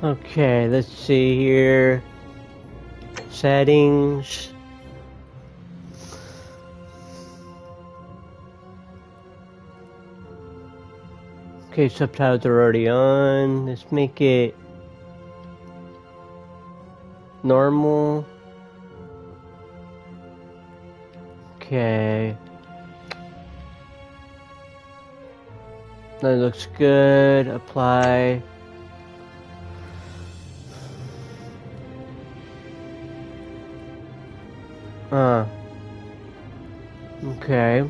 Okay, let's see here. Settings. Okay, subtitles are already on. Let's make it normal. Okay. That looks good. Apply. Okay.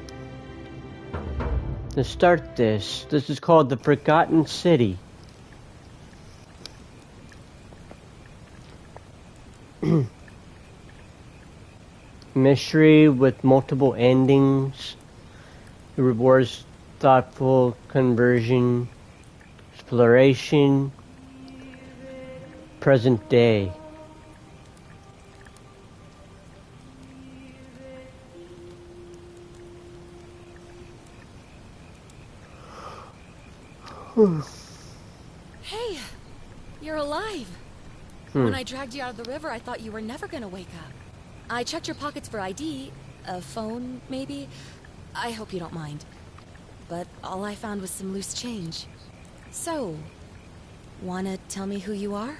Let's start this. This is called The Forgotten City. Mystery with multiple endings. It rewards thoughtful conversion, exploration, present day. Hey, you're alive. When I dragged you out of the river, I thought you were never gonna wake up. I checked your pockets for ID, a phone, maybe. I hope you don't mind. But all I found was some loose change. So, wanna tell me who you are?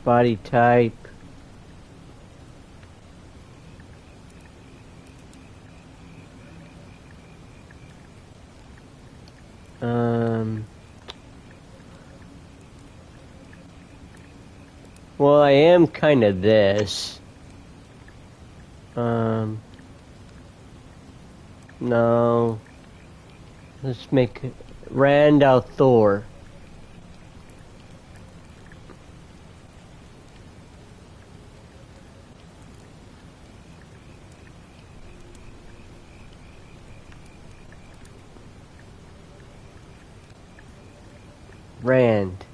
Body type. Well, I am kind of this. No. Let's make it Randall Thor. Rand.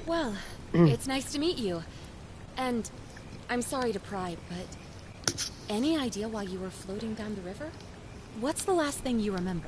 Well, it's nice to meet you. And I'm sorry to pry, but any idea why you were floating down the river? What's the last thing you remember?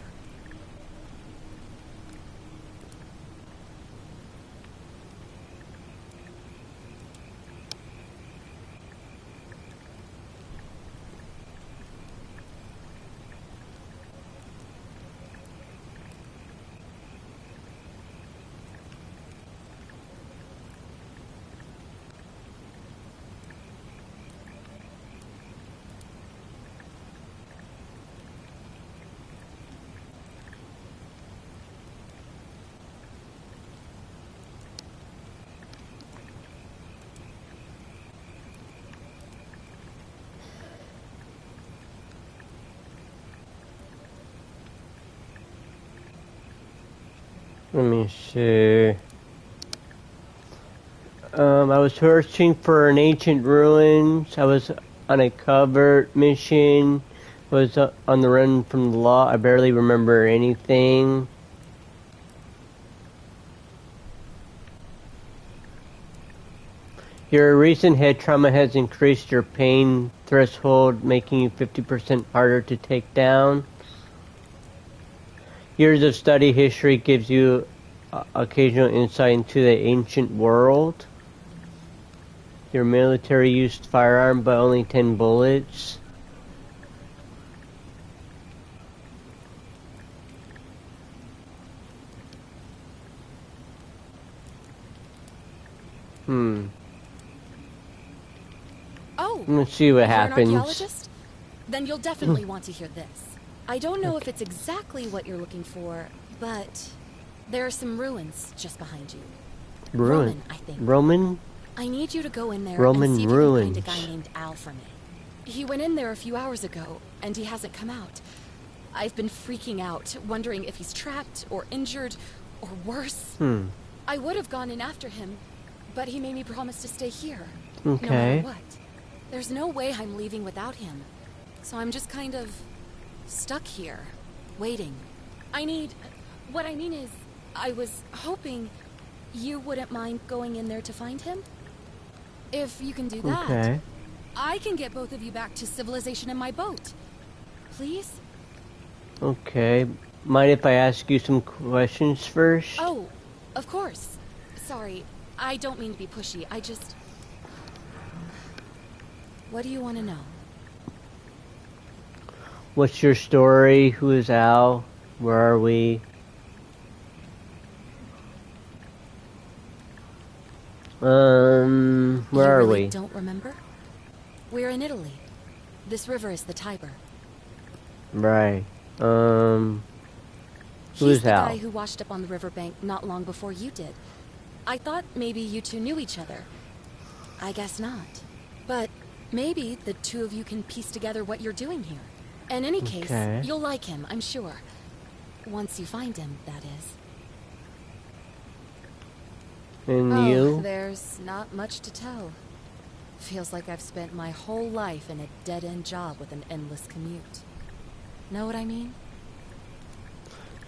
Let me see. I was searching for an ancient ruins. I was on a covert mission. Was on the run from the law. I barely remember anything. Your recent head trauma has increased your pain threshold, making you 50% harder to take down. Years of study history gives you occasional insight into the ancient world. Your military used firearm, but only 10 bullets. Oh, let's see what happens. You're an archaeologist? Then you'll definitely want to hear this. I don't know if it's exactly what you're looking for, but there are some ruins just behind you. Roman, I think. Roman? I need you to go in there Roman and see if ruins. you can find a guy named Al for me. He went in there a few hours ago, and he hasn't come out. I've been freaking out, wondering if he's trapped or injured or worse. I would have gone in after him, but he made me promise to stay here. Okay. No matter what. There's no way I'm leaving without him. So I'm just kind of stuck here, waiting. What I mean is, I was hoping you wouldn't mind going in there to find him? If you can do that, Okay. I can get both of you back to civilization in my boat. Please? Okay. Mind if I ask you some questions first? Oh, of course. Sorry, I don't mean to be pushy. I just... What do you want to know? What's your story? Who is Al? Where are we? Where are we? Don't remember? We're in Italy. This river is the Tiber. Right. Who He's is the Al? guy who washed up on the riverbank not long before you did. I thought maybe you two knew each other. I guess not. But maybe the two of you can piece together what you're doing here. In any case, Okay. you'll like him, I'm sure. Once you find him, that is. And you? There's not much to tell. Feels like I've spent my whole life in a dead-end job with an endless commute. Know what I mean?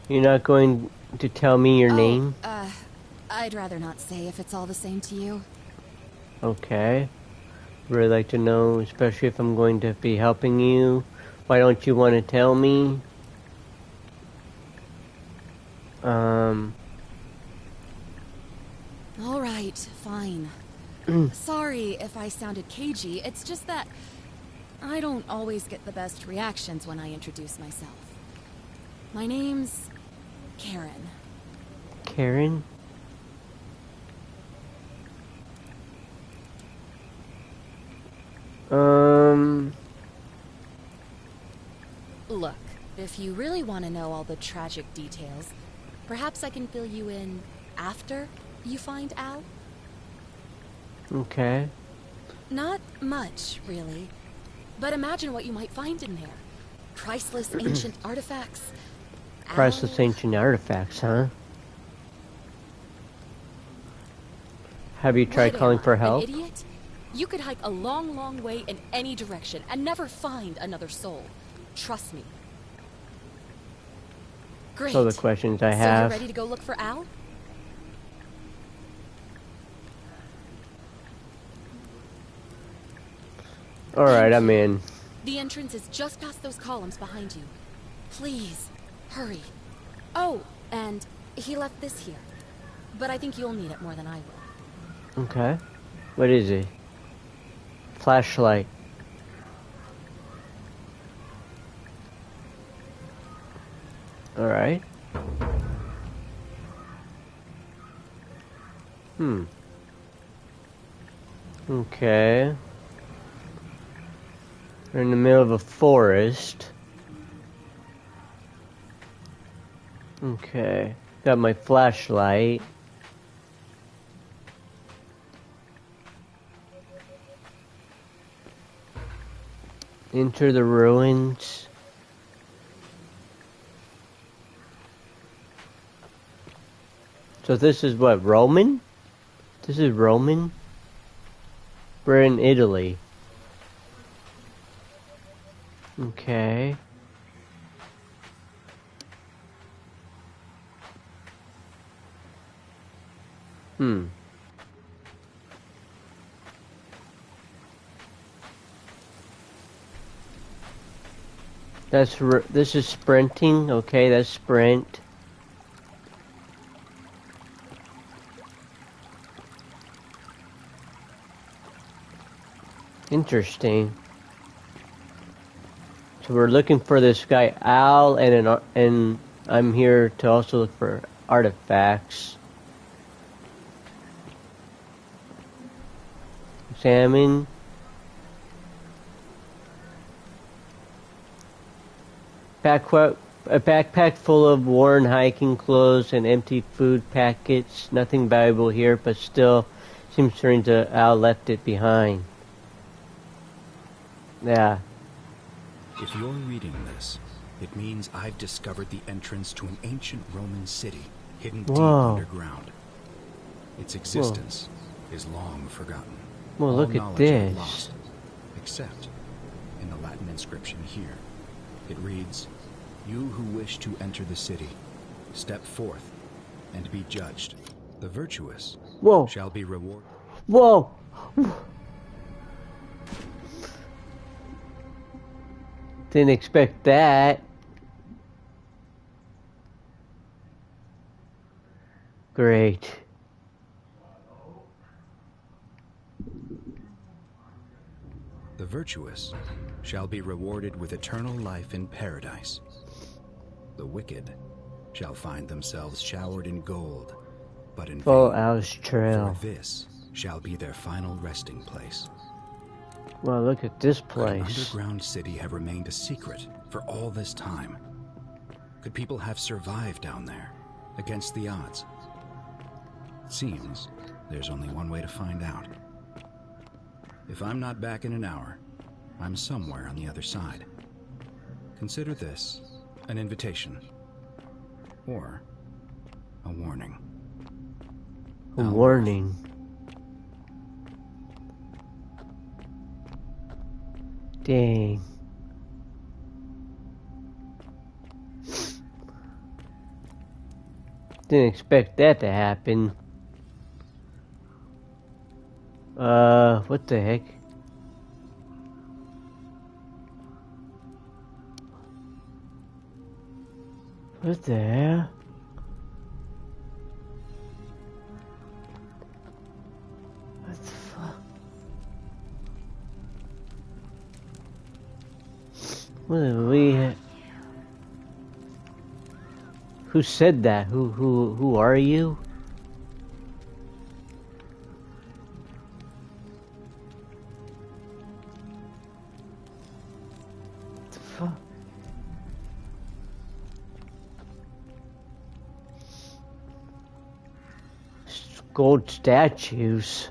You're not going to tell me your name? I'd rather not say if it's all the same to you. Okay. Really like to know, especially if I'm going to be helping you. Why don't you want to tell me? Alright, fine. Sorry if I sounded cagey, it's just that I don't always get the best reactions when I introduce myself. My name's Karen. Karen? Look, if you really want to know all the tragic details, perhaps I can fill you in after you find Al? Okay. Not much, really. But imagine what you might find in there. Priceless ancient artifacts. Priceless Al- ancient artifacts, huh? Have you tried What calling am for I, help? An idiot? You could hike a long, long way in any direction and never find another soul. Trust me. Great. So the questions I So have. you're ready to go look for Al? Alright, I'm in. The entrance is just past those columns behind you. Please, hurry. Oh, and he left this here. But I think you'll need it more than I will. Okay. What is it? Flashlight. Alright. Okay. We're in the middle of a forest. Okay. Got my flashlight. Enter the ruins. So this is what, Roman? This is Roman? We're in Italy. Okay. This is sprinting. Okay, that's sprint. Interesting. So we're looking for this guy Al, and I'm here to also look for artifacts. Examine. A backpack full of worn hiking clothes and empty food packets. Nothing valuable here, but still seems strange that Al left it behind. Yeah. If you're reading this, it means I've discovered the entrance to an ancient Roman city hidden deep underground. Its existence is long forgotten. Well, look at this. Lost, except in the Latin inscription here. It reads, "You who wish to enter the city, step forth and be judged. The virtuous shall be rewarded." Whoa! Didn't expect that. Great. The virtuous shall be rewarded with eternal life in paradise. The wicked shall find themselves showered in gold, but in Follow vain, Al's trail. for this shall be their final resting place. Well, look at this Could an place. underground city have remained a secret for all this time? Could people have survived down there, against the odds? It seems there's only one way to find out. If I'm not back in an hour, I'm somewhere on the other side. Consider this an invitation, or a warning. A warning. Dang. Didn't expect that to happen. What the heck? What the hell? What the fuck? What did we... Who said that? Who are you? What the fuck? Gold statues.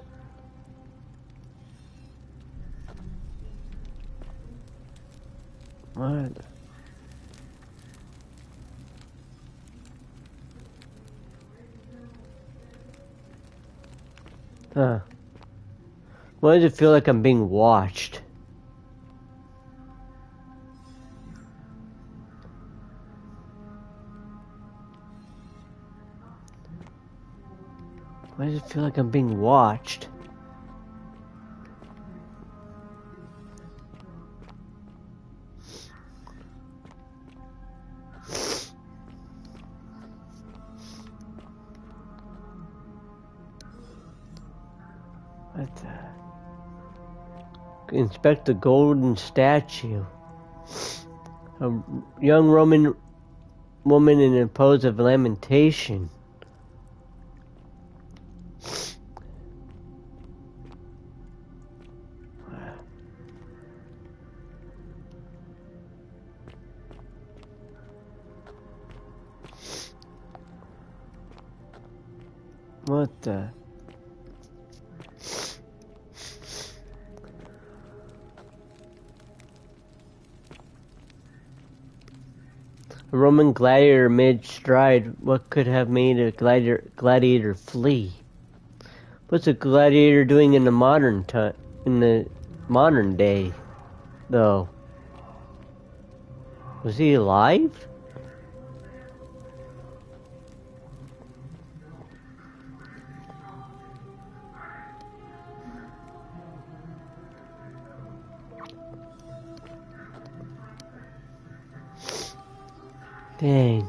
What? Huh. Why does it feel like I'm being watched? Why does it feel like I'm being watched? What the? Inspect the golden statue. A young Roman woman in a pose of lamentation. What the? A Roman gladiator mid-stride. What could have made a gladiator flee? What's a gladiator doing in the modern day, though? Was he alive? Dang.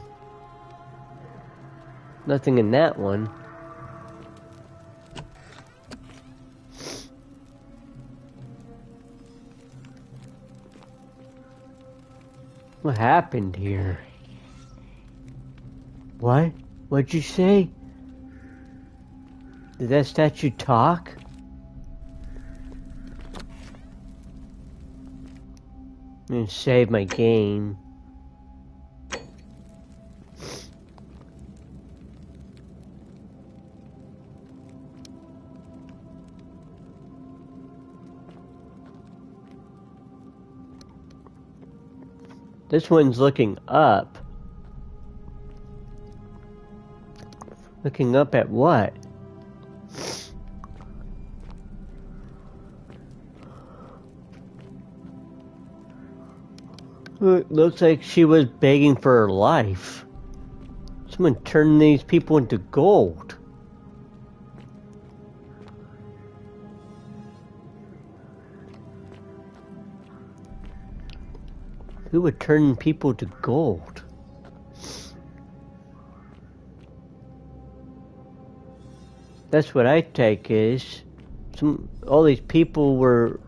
Nothing in that one. What happened here? What? What'd you say? Did that statue talk? I'm gonna save my game. This one's looking up. Looking up at what? It looks like she was begging for her life. Someone turned these people into gold. Who would turn people to gold? That's what I take is all these people were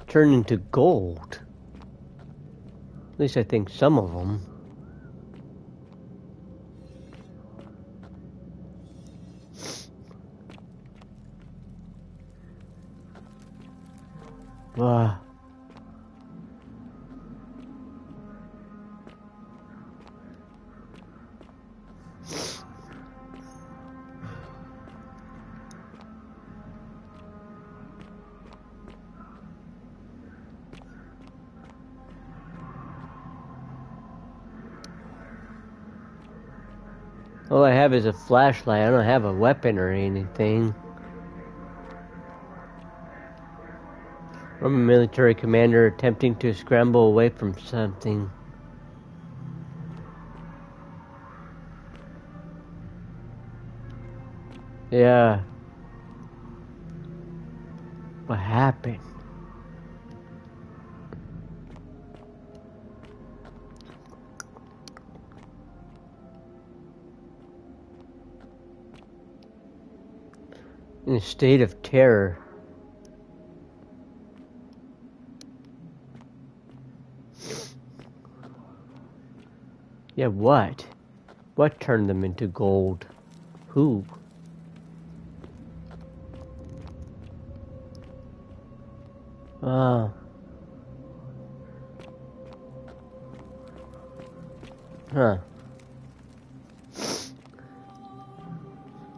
turned into gold. At least I think some of them. Wow. All I have is a flashlight. I don't have a weapon or anything. Roman military commander attempting to scramble away from something. Yeah. What happened? In a state of terror. Yeah, what? What turned them into gold? Who? Oh. Huh.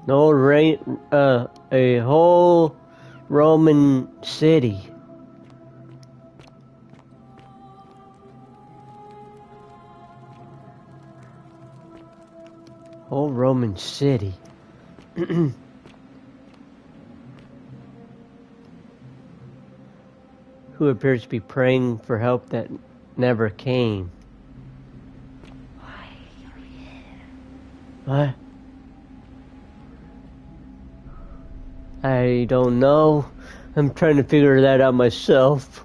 No rain, a whole Roman city. Whole Roman city. Who appears to be praying for help that never came. Why are you here? What? I don't know. I'm trying to figure that out myself.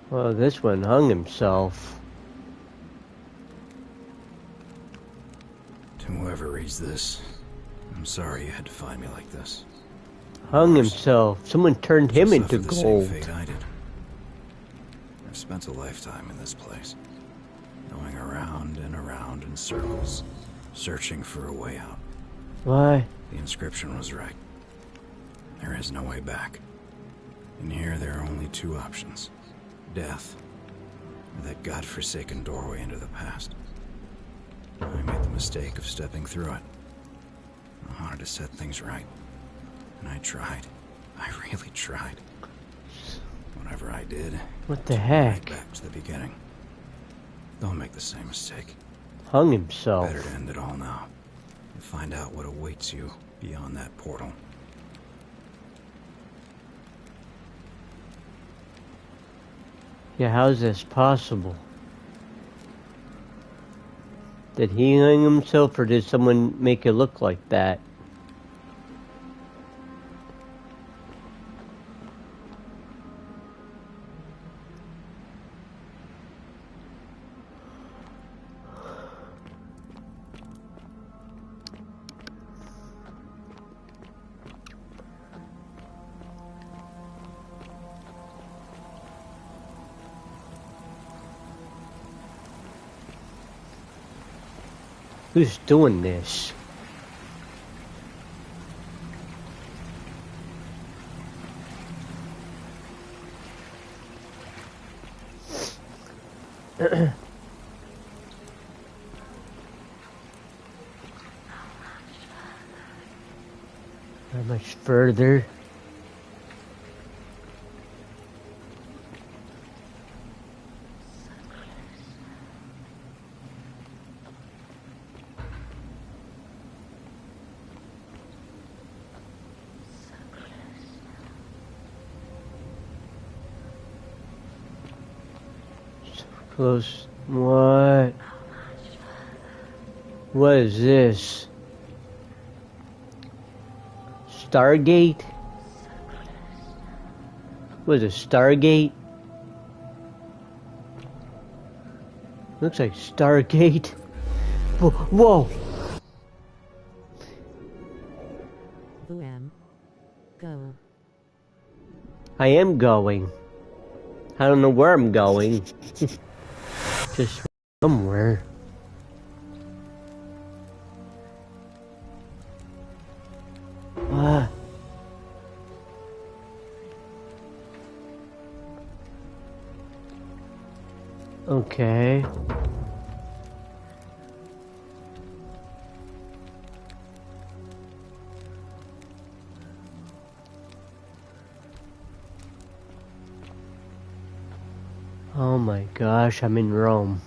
Well, this one hung himself. To whoever reads this, I'm sorry you had to find me like this. Hung himself. Someone turned him Just into suffer the same gold. fate I did. I've spent a lifetime in this place, going around and around in circles, searching for a way out. Why? The inscription was right. There is no way back. In here, there are only two options. Death, or that godforsaken doorway into the past. I made the mistake of stepping through it. I wanted to set things right. And I tried. I really tried. Whatever I did, What the took me heck? right back to the beginning. Don't make the same mistake. Hung himself. Better to end it all now. And find out what awaits you beyond that portal. Yeah, how's this possible? Did he hang himself or did someone make it look like that? Who's doing this? How much further? Close. What? What is this? Stargate? Was it Stargate? Looks like Stargate. Whoa! Whoa. Go. I am going. I don't know where I'm going. Just somewhere. What? Okay. Oh my gosh, I'm in Rome.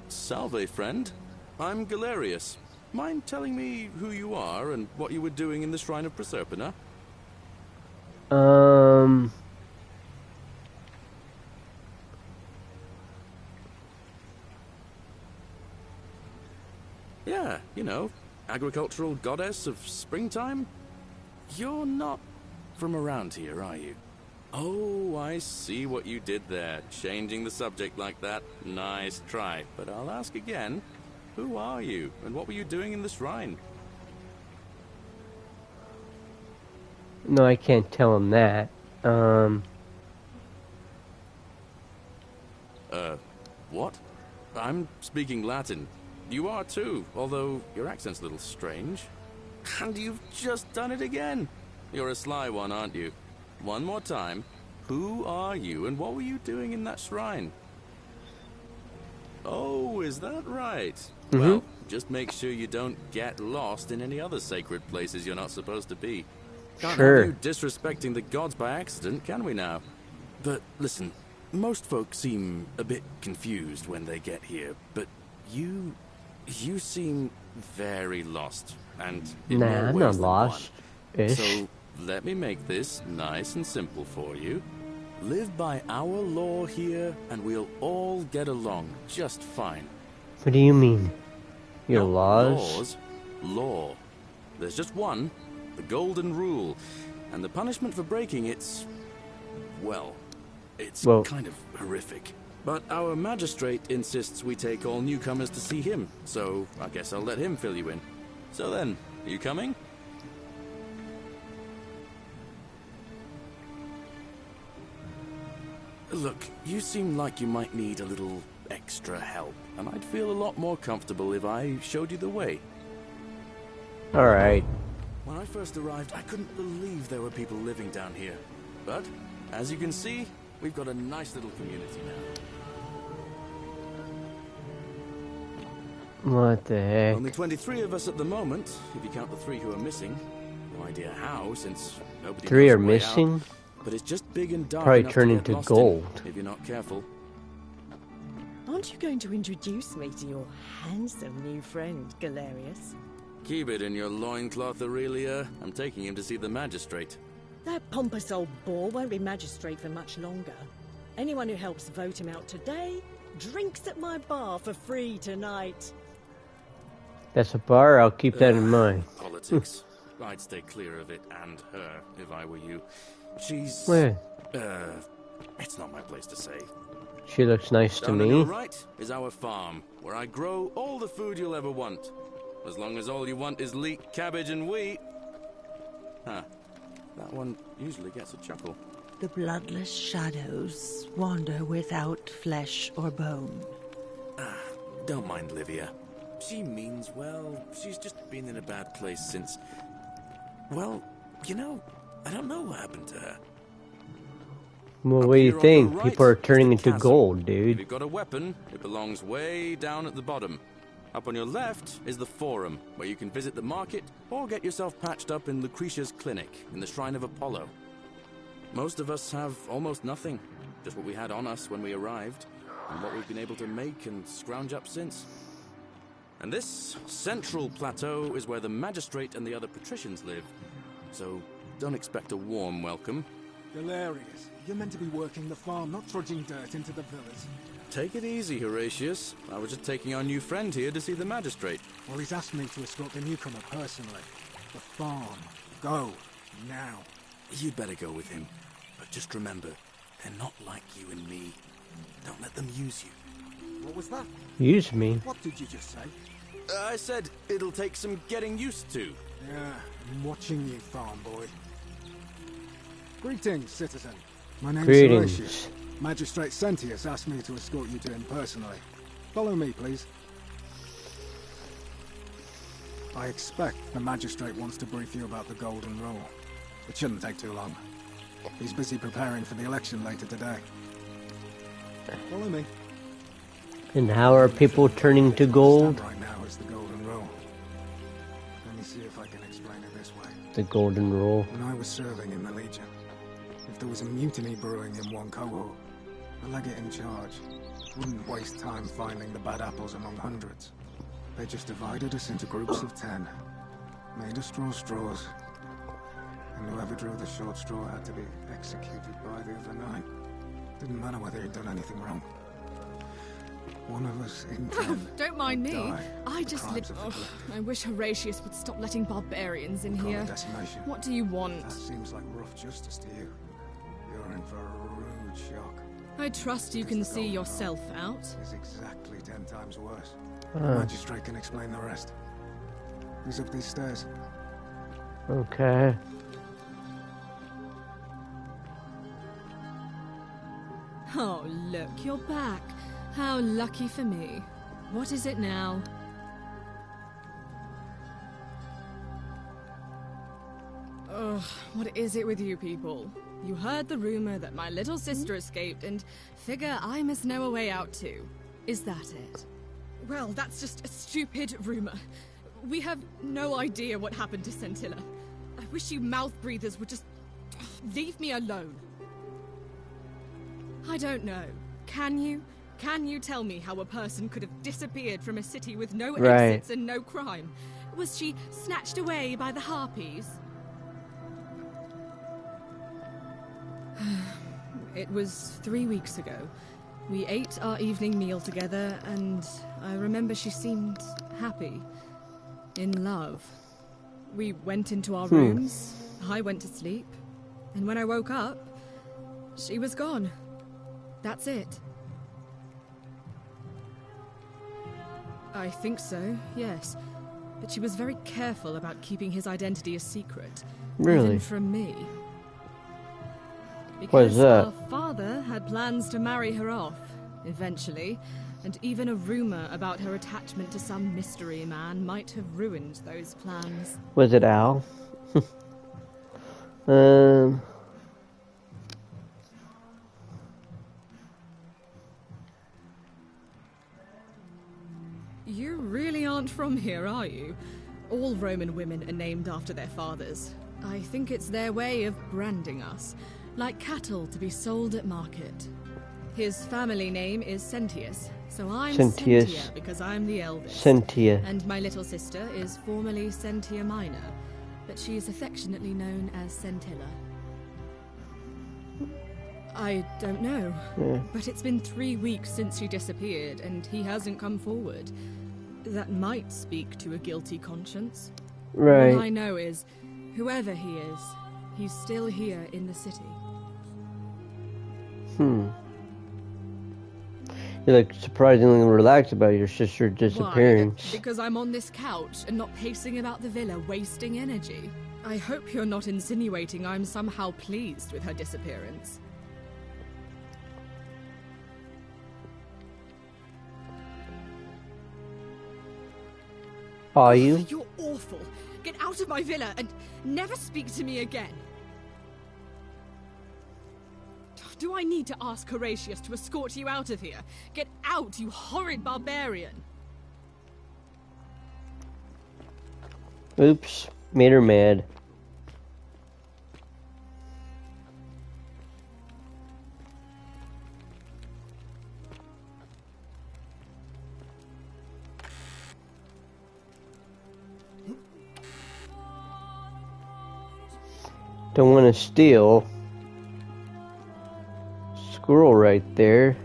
Salve, friend. I'm Galerius. Mind telling me who you are and what you were doing in the Shrine of Proserpina? Yeah, you know, agricultural goddess of springtime? You're not from around here, are you? Oh, I see what you did there. Changing the subject like that. Nice try. But I'll ask again. Who are you? And what were you doing in the shrine? No, I can't tell him that. What? I'm speaking Latin. You are too, although your accent's a little strange. And you've just done it again. You're a sly one, aren't you? One more time. Who are you and what were you doing in that shrine? Oh, is that right? Mm-hmm. Well, just make sure you don't get lost in any other sacred places you're not supposed to be. Can't Sure. have you disrespecting the gods by accident, can we now? But listen, most folks seem a bit confused when they get here, but you seem very lost, and in Nah, more I'm ways not than lost. one. Ish. So let me make this nice and simple for you. Live by our law here, and we'll all get along just fine. What do you mean? Your Not laws? law. There's just one, the Golden Rule. And the punishment for breaking it's... well, it's kind of horrific. But our magistrate insists we take all newcomers to see him, so I guess I'll let him fill you in. So then, are you coming? Look, you seem like you might need a little extra help, and I'd feel a lot more comfortable if I showed you the way. Alright. When I first arrived, I couldn't believe there were people living down here. But, as you can see, we've got a nice little community now. What the heck? Only 23 of us at the moment, if you count the 3 who are missing. No idea how, since nobody 3 knows are the way missing? out. But it's just big and dark Probably enough turn to get into lost gold. in, if you're not careful. Aren't you going to introduce me to your handsome new friend, Galerius? Keep it in your loincloth, Aurelia. I'm taking him to see the magistrate. That pompous old bore won't be magistrate for much longer. Anyone who helps vote him out today drinks at my bar for free tonight. That's a bar? I'll keep that in mind. Politics. I'd stay clear of it and her, if I were you. She's... Where? It's not my place to say. She looks nice to Down on your me. right is our farm, where I grow all the food you'll ever want. As long as all you want is leek, cabbage, and wheat. Huh. That one usually gets a chuckle. The bloodless shadows wander without flesh or bone. Don't mind Livia. She means well. She's just been in a bad place since... well, you know, I don't know what happened to her. Well, Up what do here you on think? the right People are is the turning into chasm. gold, If dude. you've got a weapon, it belongs way down at the bottom. Up on your left is the Forum, where you can visit the market or get yourself patched up in Lucretia's clinic in the Shrine of Apollo. Most of us have almost nothing, just what we had on us when we arrived, and what we've been able to make and scrounge up since. And this central plateau is where the magistrate and the other patricians live, so don't expect a warm welcome. Galerius, you're meant to be working the farm, not trudging dirt into the villas. Take it easy, Horatius. I was just taking our new friend here to see the magistrate. Well, he's asked me to escort the newcomer personally. The farm. Go. Now. You'd better go with him. But just remember, they're not like you and me. Don't let them use you. What was that? Use me. What did you just say? I said it'll take some getting used to. Yeah, I'm watching you, farm boy. Greetings, citizen. My name's Greetings. Horatius. Magistrate Sentius asked me to escort you to him personally. Follow me, please. I expect the magistrate wants to brief you about the Golden Rule. It shouldn't take too long. He's busy preparing for the election later today. Follow me. And how are people turning to gold? Right now is the Golden Rule. Let me see if I can explain it this way. The golden rule. When I was serving in the Legion, if there was a mutiny brewing in one cohort, the legate in charge wouldn't waste time finding the bad apples among hundreds. They just divided us into groups of 10, made us draw straws, and whoever drew the short straw had to be executed by the other 9. Didn't matter whether he'd done anything wrong. One of us in 10 Don't mind me. die I for just crimes of the collective. I wish Horatius would stop letting barbarians in Call it here. decimation. What do you want? That seems like rough justice to you. You're in for a rude shock. I trust you can see yourself out. It's exactly 10 times worse. The magistrate can explain the rest. He's up these stairs. Okay. Oh, look, you're back. How lucky for me. What is it now? Ugh, what is it with you people? You heard the rumor that my little sister escaped and figure I must know a way out too. Is that it? Well, that's just a stupid rumor. We have no idea what happened to Scintilla. I wish you mouth breathers would just leave me alone. I don't know. Can you? Can you tell me how a person could have disappeared from a city with no Right. exits and no crime? Was she snatched away by the Harpies? It was 3 weeks ago. We ate our evening meal together, and I remember she seemed happy. In love. We went into our rooms, I went to sleep, and when I woke up, she was gone. That's it. I think so, yes. But she was very careful about keeping his identity a secret. Really? Even from me. What is Because that? our father had plans to marry her off, eventually, and even a rumor about her attachment to some mystery man might have ruined those plans. Was it Al? You really aren't from here, are you? All Roman women are named after their fathers. I think it's their way of branding us, like cattle to be sold at market. His family name is Sentius, so I'm Sentius. Sentia because I'm the eldest. Sentia. And my little sister is formerly Sentia Minor, but she's affectionately known as Sentilla. I don't know, but it's been 3 weeks since she disappeared, and he hasn't come forward. That might speak to a guilty conscience. Right. All I know is, whoever he is, he's still here in the city. You're like surprisingly relaxed about your sister disappearing. Why? Because I'm on this couch and not pacing about the villa, wasting energy. I hope you're not insinuating I'm somehow pleased with her disappearance. Are you? You're awful. Get out of my villa and never speak to me again. Do I need to ask Horatius to escort you out of here? Get out, you horrid barbarian! Oops. Made her mad. Don't want to steal. Squirrel right there.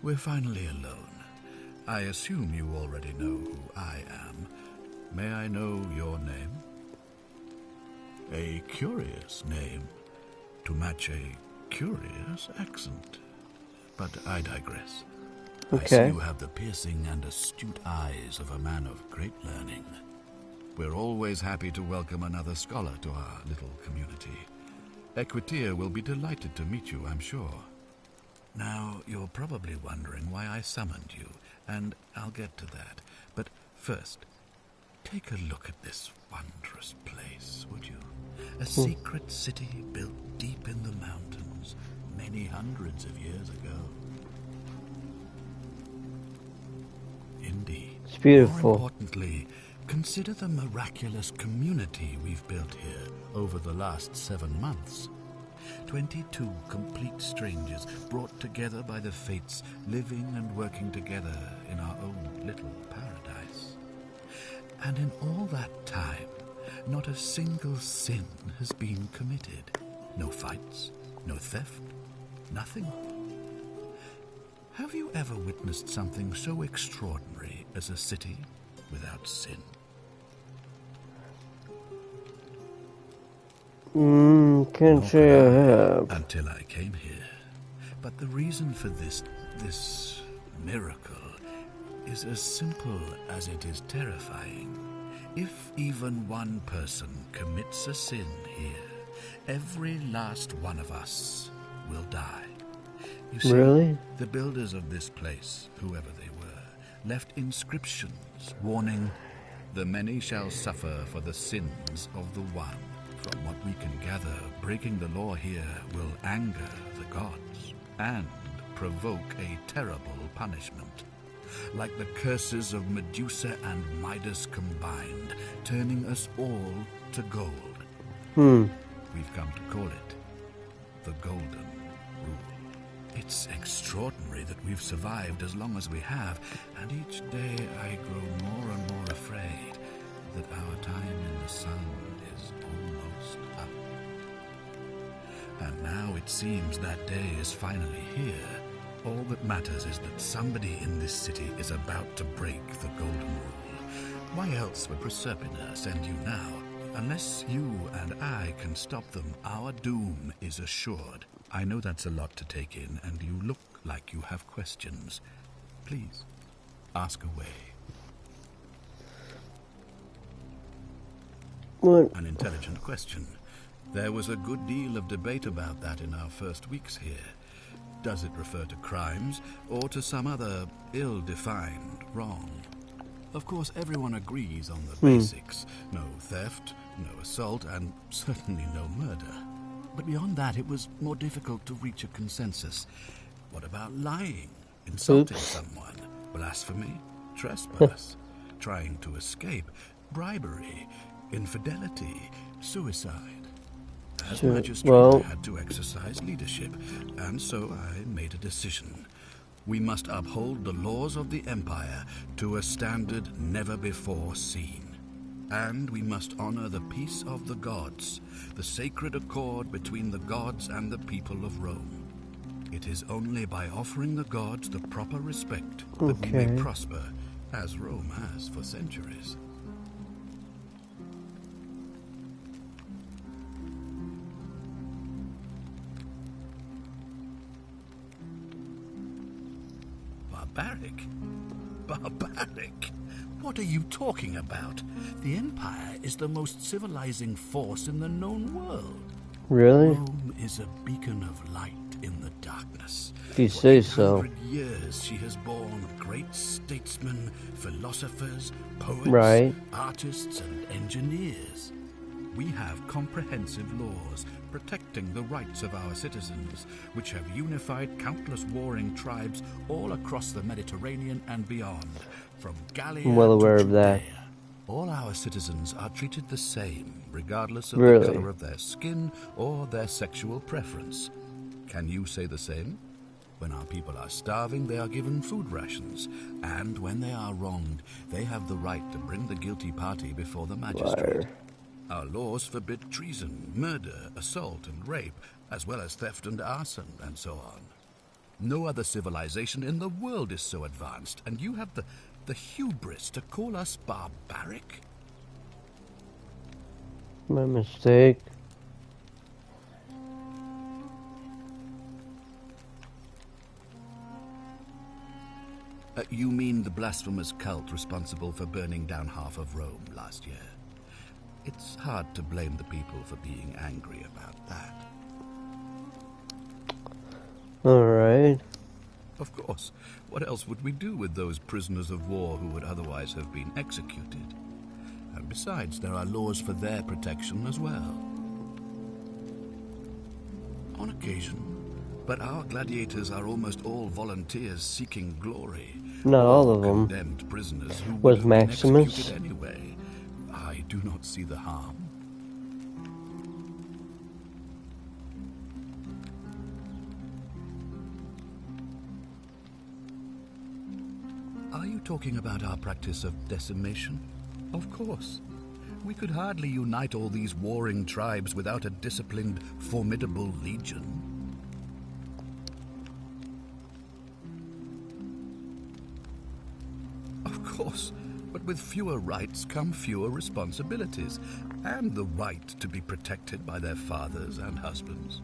We're finally alone. I assume you already know who I am. May I know your name? A curious name to match a curious accent. But I digress. I see Okay. you have the piercing and astute eyes of a man of great learning. We're always happy to welcome another scholar to our little community. Equitia will be delighted to meet you, I'm sure. Now, you're probably wondering why I summoned you, and I'll get to that. But first, take a look at this wondrous place, would you? A secret city built deep in the mountains, many hundreds of years ago. Indeed. It's beautiful. More importantly, consider the miraculous community we've built here over the last 7 months. 22 complete strangers brought together by the fates, living and working together in our own little paradise. And in all that time, not a single sin has been committed. No fights, no theft, nothing. Have you ever witnessed something so extraordinary as a city without sin? Can't say I have. Until I came here. But the reason for this miracle is as simple as it is terrifying. If even one person commits a sin here, every last one of us will die. You see, Really? the builders of this place, whoever they were, left inscriptions warning, "The many shall suffer for the sins of the one." From what we can gather, breaking the law here will anger the gods and provoke a terrible punishment. Like the curses of Medusa and Midas combined, turning us all to gold. We've come to call it the Golden Rule. It's extraordinary that we've survived as long as we have, and each day I grow more and more afraid that our time in The sun is almost up. And now it seems that day is finally here. All that matters is that somebody in this city is about to break the Golden Rule. Why else would Proserpina send you now? Unless you and I can stop them, our doom is assured. I know that's a lot to take in, and you look like you have questions. Please, ask away. What? An intelligent question. There was a good deal of debate about that in our first weeks here. Does it refer to crimes, or to some other ill-defined wrong? Of course, everyone agrees on the basics. No theft, no assault, and certainly no murder. But beyond that, it was more difficult to reach a consensus. What about lying, insulting someone, blasphemy, trespass, trying to escape, bribery, infidelity, suicide? As magistrate, I had to exercise leadership, and so I made a decision. We must uphold the laws of the Empire to a standard never before seen. And we must honor the peace of the gods, the sacred accord between the gods and the people of Rome. It is only by offering the gods the proper respect that we may prosper, as Rome has for centuries. Barbaric? Barbaric? What are you talking about? The Empire is the most civilizing force in the known world. Really? Rome is a beacon of light in the darkness. If you say so. For 800 years she has borne great statesmen, philosophers, poets, artists, and engineers. We have comprehensive laws protecting the rights of our citizens, which have unified countless warring tribes all across the Mediterranean and beyond, from Gallia I'm well aware to of that. Judea. All our citizens are treated the same, regardless of the color of their skin or their sexual preference. Can you say the same? When our people are starving, they are given food rations, and when they are wronged, they have the right to bring the guilty party before the magistrate. Our laws forbid treason, murder, assault, and rape, as well as theft and arson, and so on. No other civilization in the world is so advanced, and you have the hubris to call us barbaric? My mistake. You mean the blasphemous cult responsible for burning down half of Rome last year? It's hard to blame the people for being angry about that. Alright. Of course. What else would we do with those prisoners of war who would otherwise have been executed? And besides, there are laws for their protection as well. On occasion. But our gladiators are almost all volunteers seeking glory. Not all of them. Condemned prisoners who Was would have Maximus? been executed anyway. I do not see the harm. Are you talking about our practice of decimation? Of course. We could hardly unite all these warring tribes without a disciplined, formidable legion. Of course, but with fewer rights come fewer responsibilities, and the right to be protected by their fathers and husbands.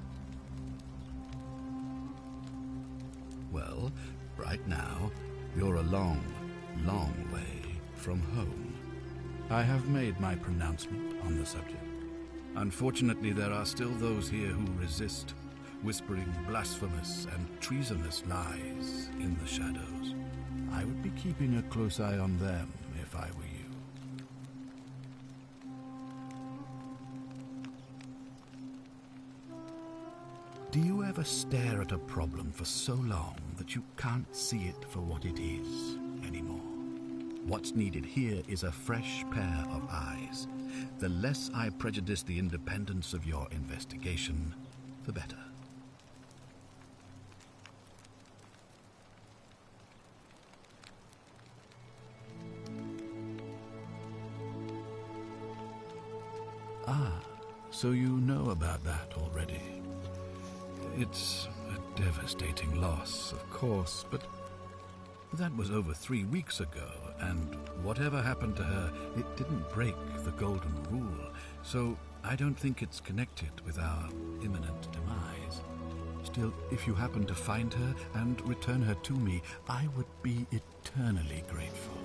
Well, right now, you're a long, long way from home. I have made my pronouncement on the subject. Unfortunately, there are still those here who resist, whispering blasphemous and treasonous lies in the shadows. I would be keeping a close eye on them if I were you. Do you ever stare at a problem for so long that you can't see it for what it is anymore? What's needed here is a fresh pair of eyes. The less I prejudice the independence of your investigation, the better. Ah, so you know about that already. It's a devastating loss, of course, but that was over 3 weeks ago, and whatever happened to her, it didn't break the Golden Rule, so I don't think it's connected with our imminent demise. Still, if you happen to find her and return her to me, I would be eternally grateful.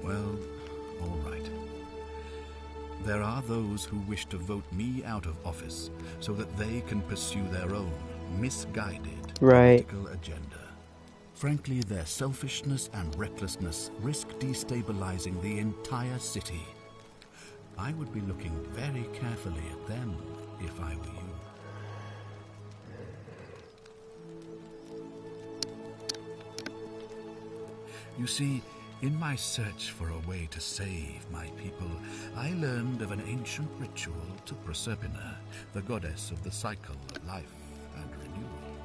Well, all right. There are those who wish to vote me out of office so that they can pursue their own misguided political agenda. Frankly, their selfishness and recklessness risk destabilizing the entire city. I would be looking very carefully at them if I were you. You see, in my search for a way to save my people, I learned of an ancient ritual to Proserpina, the goddess of the cycle of life and renewal.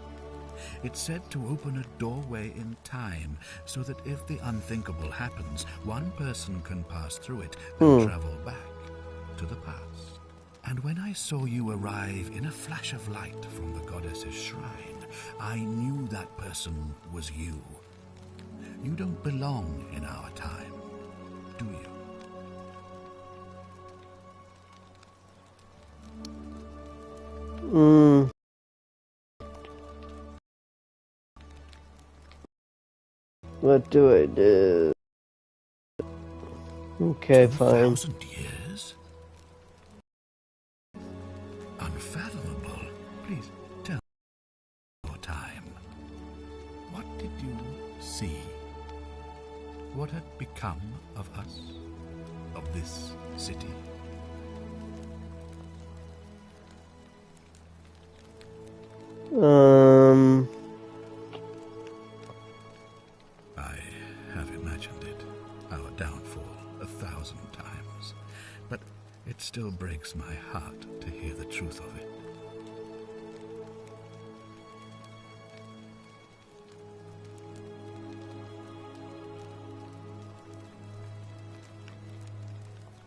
It's said to open a doorway in time, so that if the unthinkable happens, one person can pass through it and travel back to the past. And when I saw you arrive in a flash of light from the goddess's shrine, I knew that person was you. You don't belong in our time, do you? What do I do? Okay, fine. 2,000 years? Unfathomable. Please, tell me your time. What did you see? What had become of us? Of this city? I have imagined it, our downfall, 1,000 times. But it still breaks my heart to hear the truth of it.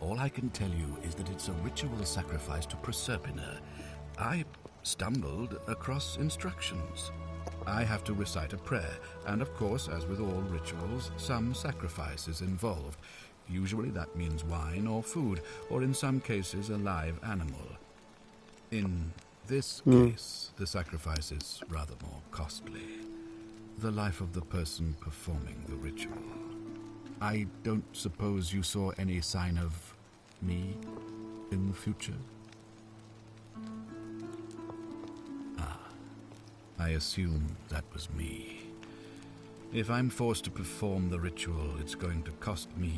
All I can tell you is that it's a ritual sacrifice to Proserpina. I stumbled across instructions. I have to recite a prayer, and of course, as with all rituals, some sacrifice is involved. Usually that means wine or food, or in some cases a live animal. In this case, the sacrifice is rather more costly. The life of the person performing the ritual. I don't suppose you saw any sign of me in the future? I assume that was me. If I'm forced to perform the ritual, it's going to cost me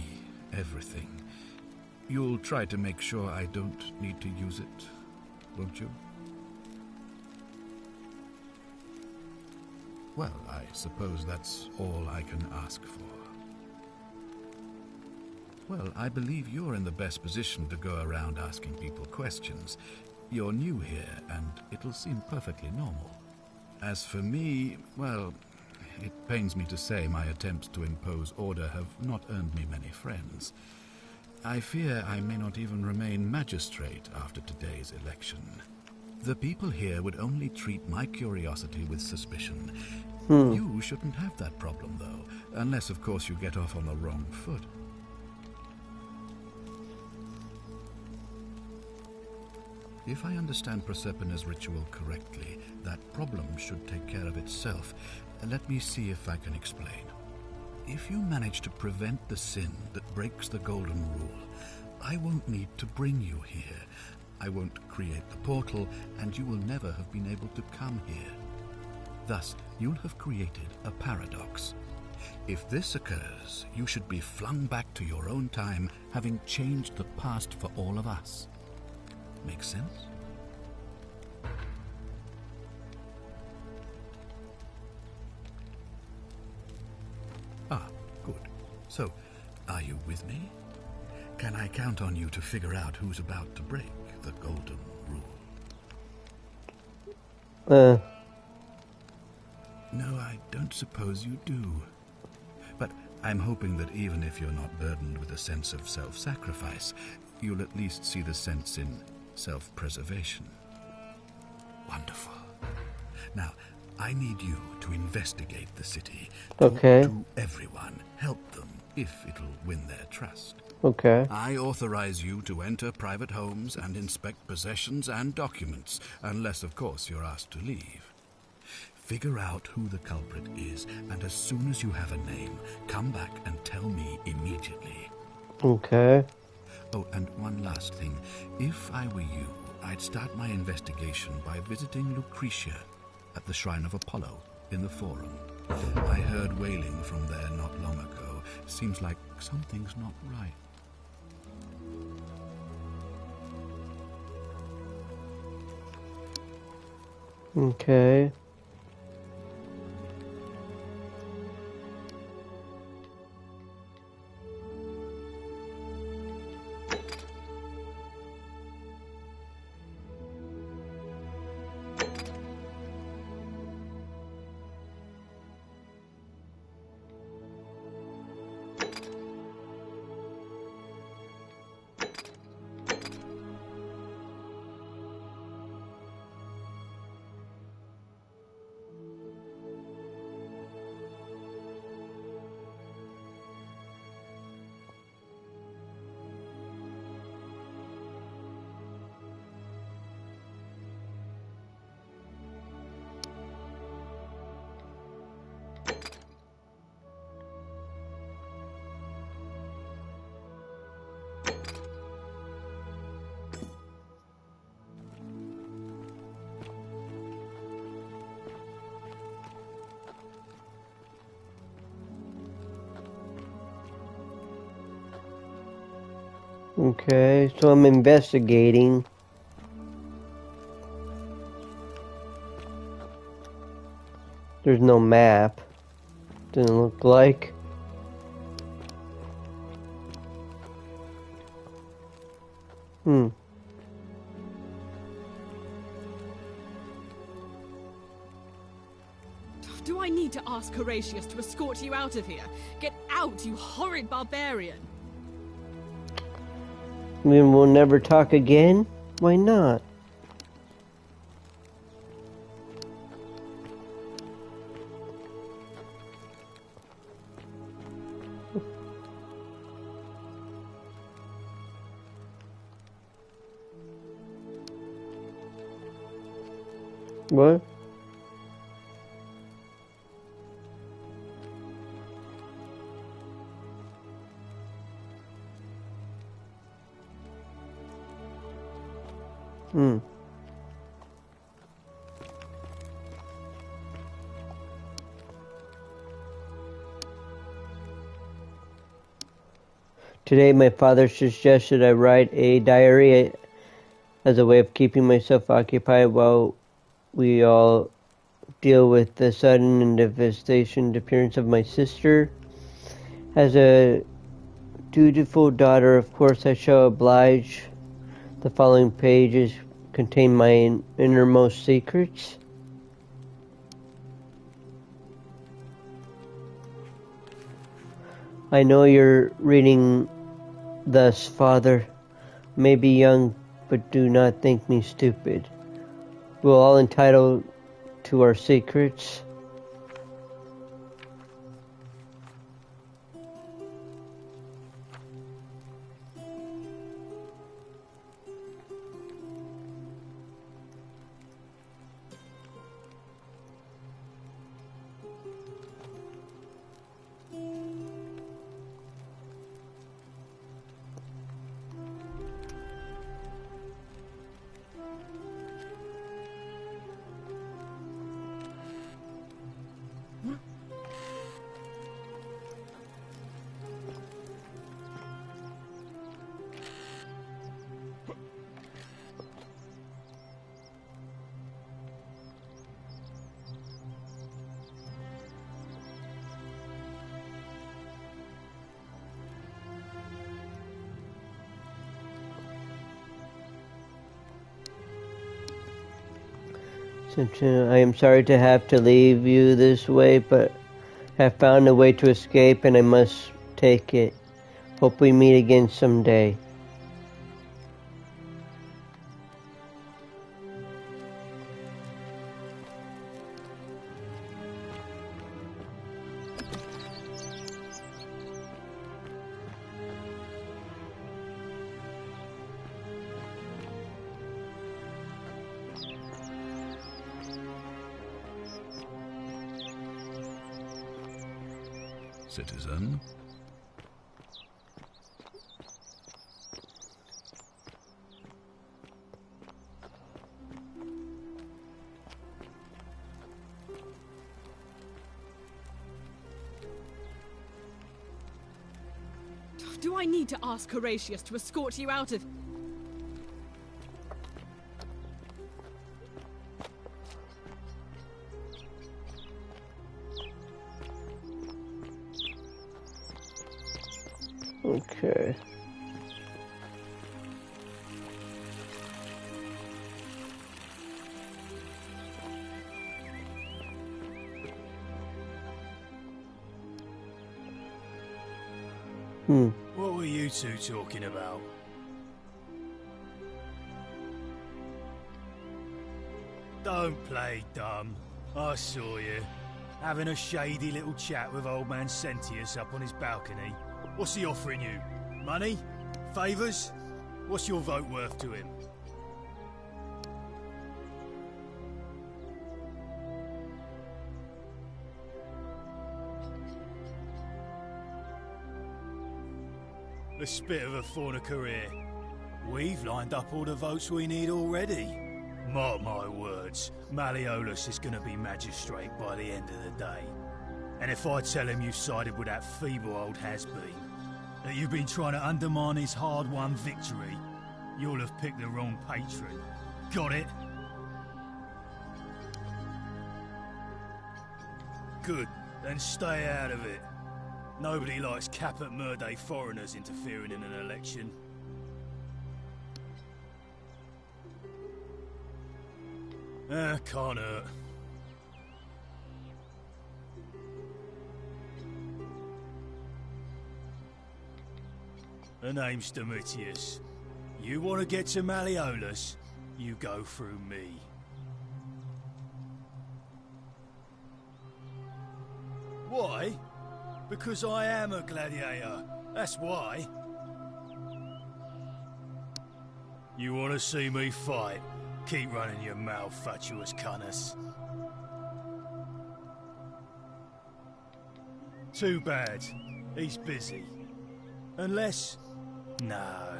everything. You'll try to make sure I don't need to use it, won't you? Well, I suppose that's all I can ask for. Well, I believe you're in the best position to go around asking people questions. You're new here, and it'll seem perfectly normal. As for me, well, it pains me to say my attempts to impose order have not earned me many friends. I fear I may not even remain magistrate after today's election. The people here would only treat my curiosity with suspicion. You shouldn't have that problem, though, unless, of course, you get off on the wrong foot. If I understand Proserpina's ritual correctly, that problem should take care of itself. Let me see if I can explain. If you manage to prevent the sin that breaks the Golden Rule, I won't need to bring you here. I won't create the portal, and you will never have been able to come here. Thus, you'll have created a paradox. If this occurs, you should be flung back to your own time, having changed the past for all of us. Make sense? Ah, good. So, are you with me? Can I count on you to figure out who's about to break the Golden Rule? No, I don't suppose you do. But I'm hoping that even if you're not burdened with a sense of self-sacrifice, you'll at least see the sense in self-preservation. Wonderful. Now, I need you to investigate the city. Okay. To everyone. Help them, if it'll win their trust. Okay. I authorize you to enter private homes and inspect possessions and documents, unless, of course, you're asked to leave. Figure out who the culprit is, and as soon as you have a name, come back and tell me immediately. Okay. Oh, and one last thing. If I were you, I'd start my investigation by visiting Lucretia at the Shrine of Apollo in the Forum. I heard wailing from there not long ago. Seems like something's not right. Okay. Okay, so I'm investigating. There's no map. Doesn't look like. Do I need to ask Horatius to escort you out of here? Get out, you horrid barbarian! Then we'll never talk again? Why not? What? Today my father suggested I write a diary as a way of keeping myself occupied while we all deal with the sudden and devastating disappearance of my sister. As a dutiful daughter, of course, I shall oblige. The following pages contain my innermost secrets. I know you're reading thus, Father. May be young, but do not think me stupid. We're all entitled to our secrets. I am sorry to have to leave you this way, but have found a way to escape, and I must take it. Hope we meet again someday. Citizen? Do I need to ask Horatius to escort you out of... Okay. What were you two talking about? Don't play dumb. I saw you. Having a shady little chat with old man Sentius up on his balcony. What's he offering you? Money? Favours? What's your vote worth to him? A spit of a fornicator here. We've lined up all the votes we need already. Mark my words, Malleolus is going to be magistrate by the end of the day. And if I tell him you sided with that feeble old has-been, that you've been trying to undermine his hard-won victory, you'll have picked the wrong patron. Got it? Good, then stay out of it. Nobody likes Caput Murdae foreigners interfering in an election. Can't hurt. The name's Domitius. You want to get to Malleolus, you go through me. Why? Because I am a gladiator. That's why. You want to see me fight? Keep running your mouth, fatuous cunners. Too bad. He's busy. Unless... No.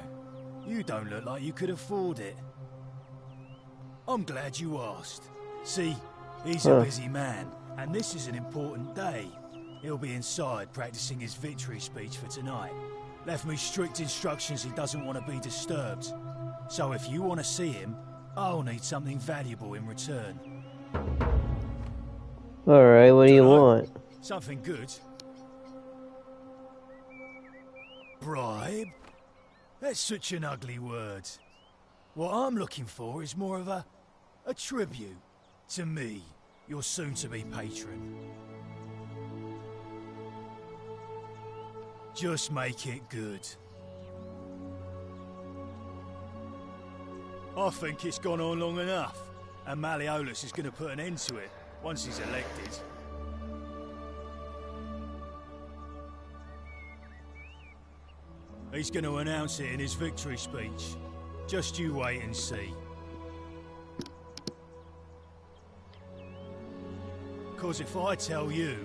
You don't look like you could afford it. I'm glad you asked. See, he's a busy man, and this is an important day. He'll be inside practicing his victory speech for tonight. Left me strict instructions he doesn't want to be disturbed. So if you want to see him, I'll need something valuable in return. Alright, what do you want? Something good. Bribe? That's such an ugly word. What I'm looking for is more of a tribute to me, your soon-to-be patron. Just make it good. I think it's gone on long enough, and Malleolus is going to put an end to it once he's elected. He's going to announce it in his victory speech. Just you wait and see. 'Cause if I tell you,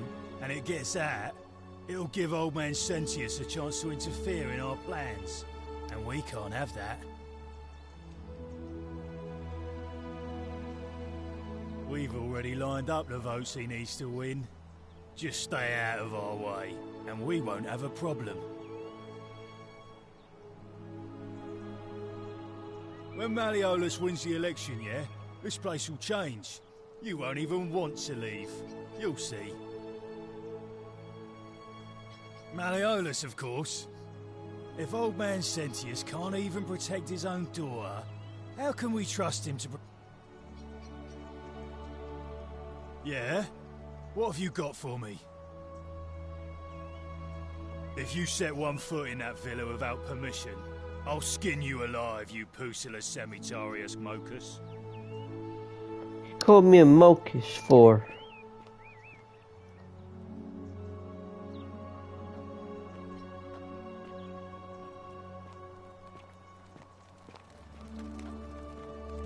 and it gets out, it'll give old man Sentius a chance to interfere in our plans. And we can't have that. We've already lined up the votes he needs to win. Just stay out of our way, and we won't have a problem. When Malleolus wins the election, yeah, this place will change. You won't even want to leave. You'll see. Malleolus, of course. If old man Sentius can't even protect his own daughter, how can we trust him to... Yeah? What have you got for me? If you set one foot in that villa without permission, I'll skin you alive, you Pusilla Semitarius Mocus. Called me a Mocus for.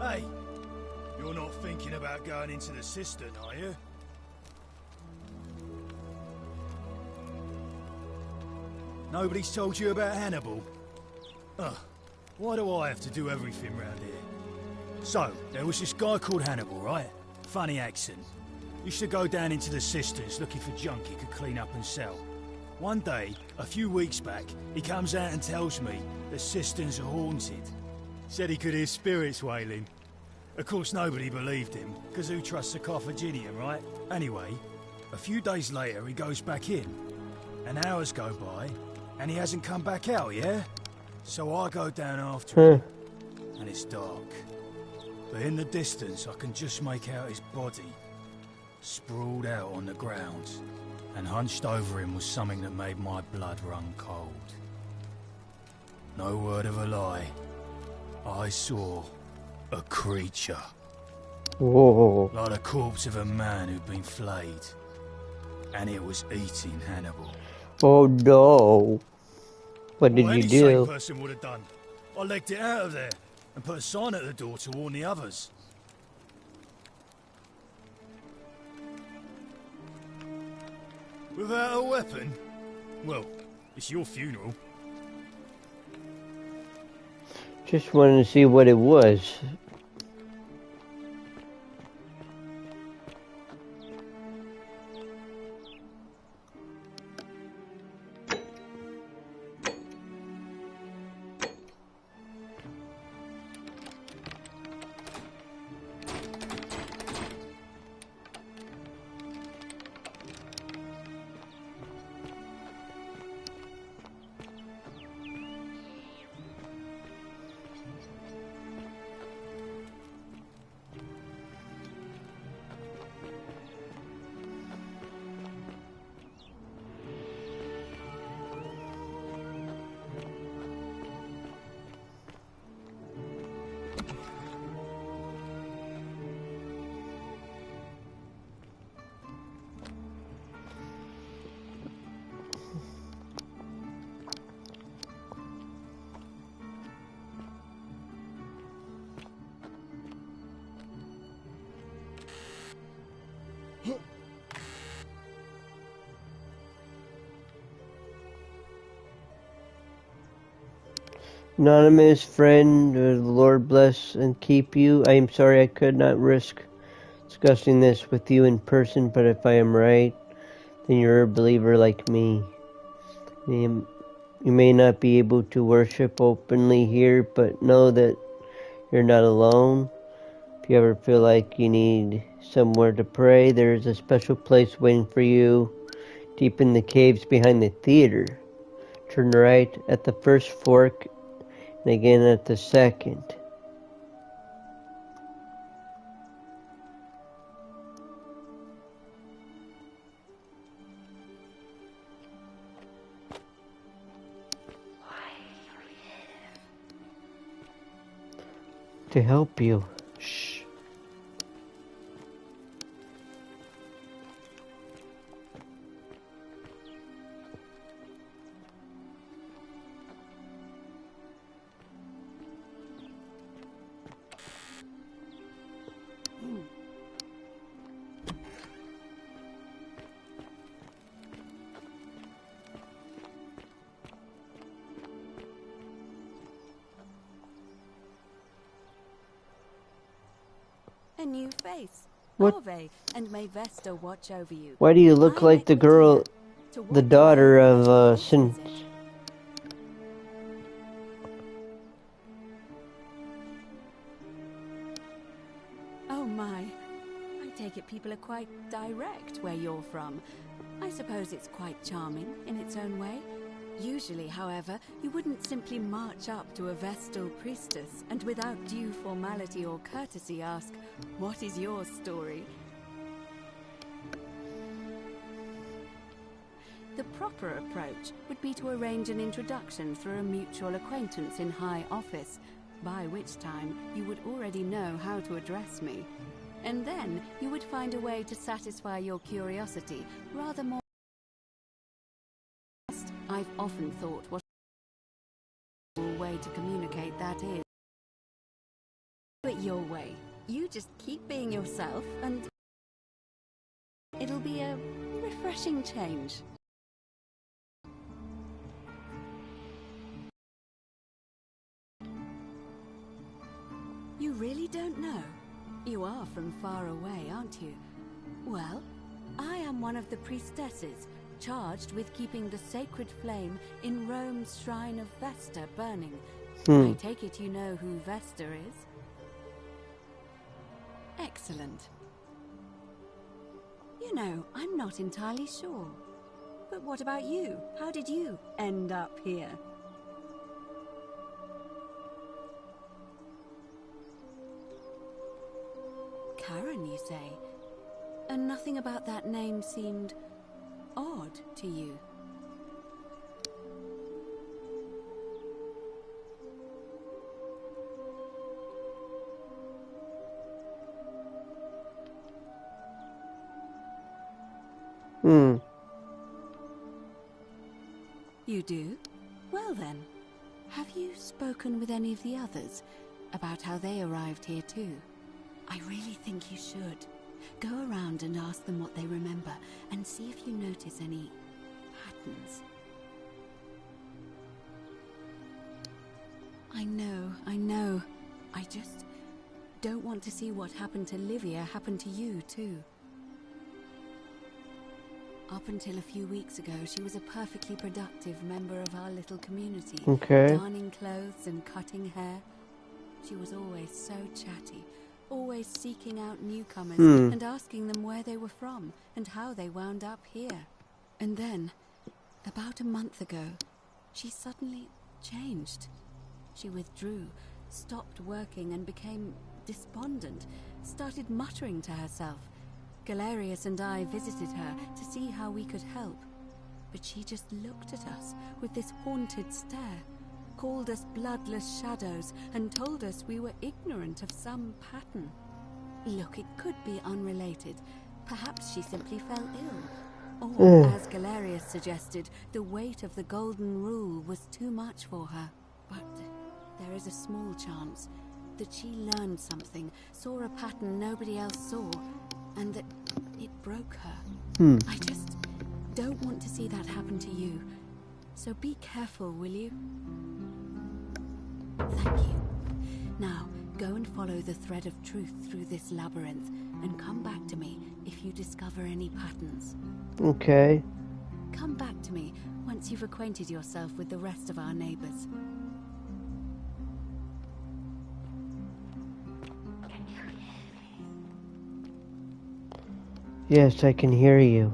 Hey, you're not thinking about going into the cistern, are you? Nobody's told you about Hannibal? Ugh, why do I have to do everything round here? So, there was this guy called Hannibal, right? Funny accent. Used to go down into the cisterns looking for junk he could clean up and sell. One day, a few weeks back, he comes out and tells me the cisterns are haunted. Said he could hear spirits wailing. Of course, nobody believed him, because who trusts a Carthaginian, right? Anyway, a few days later, he goes back in. And hours go by, and he hasn't come back out, yeah? So I go down after him, and it's dark. But in the distance, I can just make out his body, sprawled out on the ground. And hunched over him was something that made my blood run cold. No word of a lie. I saw a creature. Whoa. Like the corpse of a man who'd been flayed. And it was eating Hannibal. Oh no. What did you Any do? sane person would have done. I legged it out of there and put a sign at the door to warn the others. Without a weapon? Well, it's your funeral. Just wanted to see what it was. Anonymous friend, the Lord bless and keep you. I am sorry I could not risk discussing this with you in person, but if I am right, then you're a believer like me. You may not be able to worship openly here, but know that you're not alone. If you ever feel like you need somewhere to pray, there is a special place waiting for you deep in the caves behind the theater. Turn right at the first fork and again at the second. To help you. Shh. A new face. What? Ave, and may Vesta watch over you. Why do you look like the girl, the daughter of Sin? Oh my. I take it people are quite direct where you're from. I suppose it's quite charming in its own way. Usually, however, you wouldn't simply march up to a Vestal priestess and without due formality or courtesy ask, "What is your story?" The proper approach would be to arrange an introduction through a mutual acquaintance in High Office, by which time you would already know how to address me. And then you would find a way to satisfy your curiosity rather more. I've often thought what a way to communicate that is. Do it your way. You just keep being yourself and it'll be a refreshing change. You really don't know? You are from far away, aren't you? Well, I am one of the priestesses charged with keeping the sacred flame in Rome's shrine of Vesta burning. I take it you know who Vesta is? Excellent. You know, I'm not entirely sure. But what about you? How did you end up here? Karen, you say? And nothing about that name seemed odd to you? You do? Well then, have you spoken with any of the others about how they arrived here too? I really think you should. Go around and ask them what they remember and see if you notice any patterns. I know. I just don't want to see what happened to Livia happen to you too. Up until a few weeks ago, she was a perfectly productive member of our little community. Okay. Darning clothes and cutting hair. She was always so chatty, always seeking out newcomers and asking them where they were from and how they wound up here. And then, about a month ago, she suddenly changed. She withdrew, stopped working and became despondent, started muttering to herself. Galerius and I visited her to see how we could help, but she just looked at us with this haunted stare, called us bloodless shadows, and told us we were ignorant of some pattern. Look, it could be unrelated. Perhaps she simply fell ill. Or, as Galerius suggested, the weight of the Golden Rule was too much for her. But there is a small chance that she learned something, saw a pattern nobody else saw, and that it broke her. I just don't want to see that happen to you. So be careful, will you? Thank you. Now, go and follow the thread of truth through this labyrinth, and come back to me if you discover any patterns. Okay. Come back to me once you've acquainted yourself with the rest of our neighbors. Yes, I can hear you.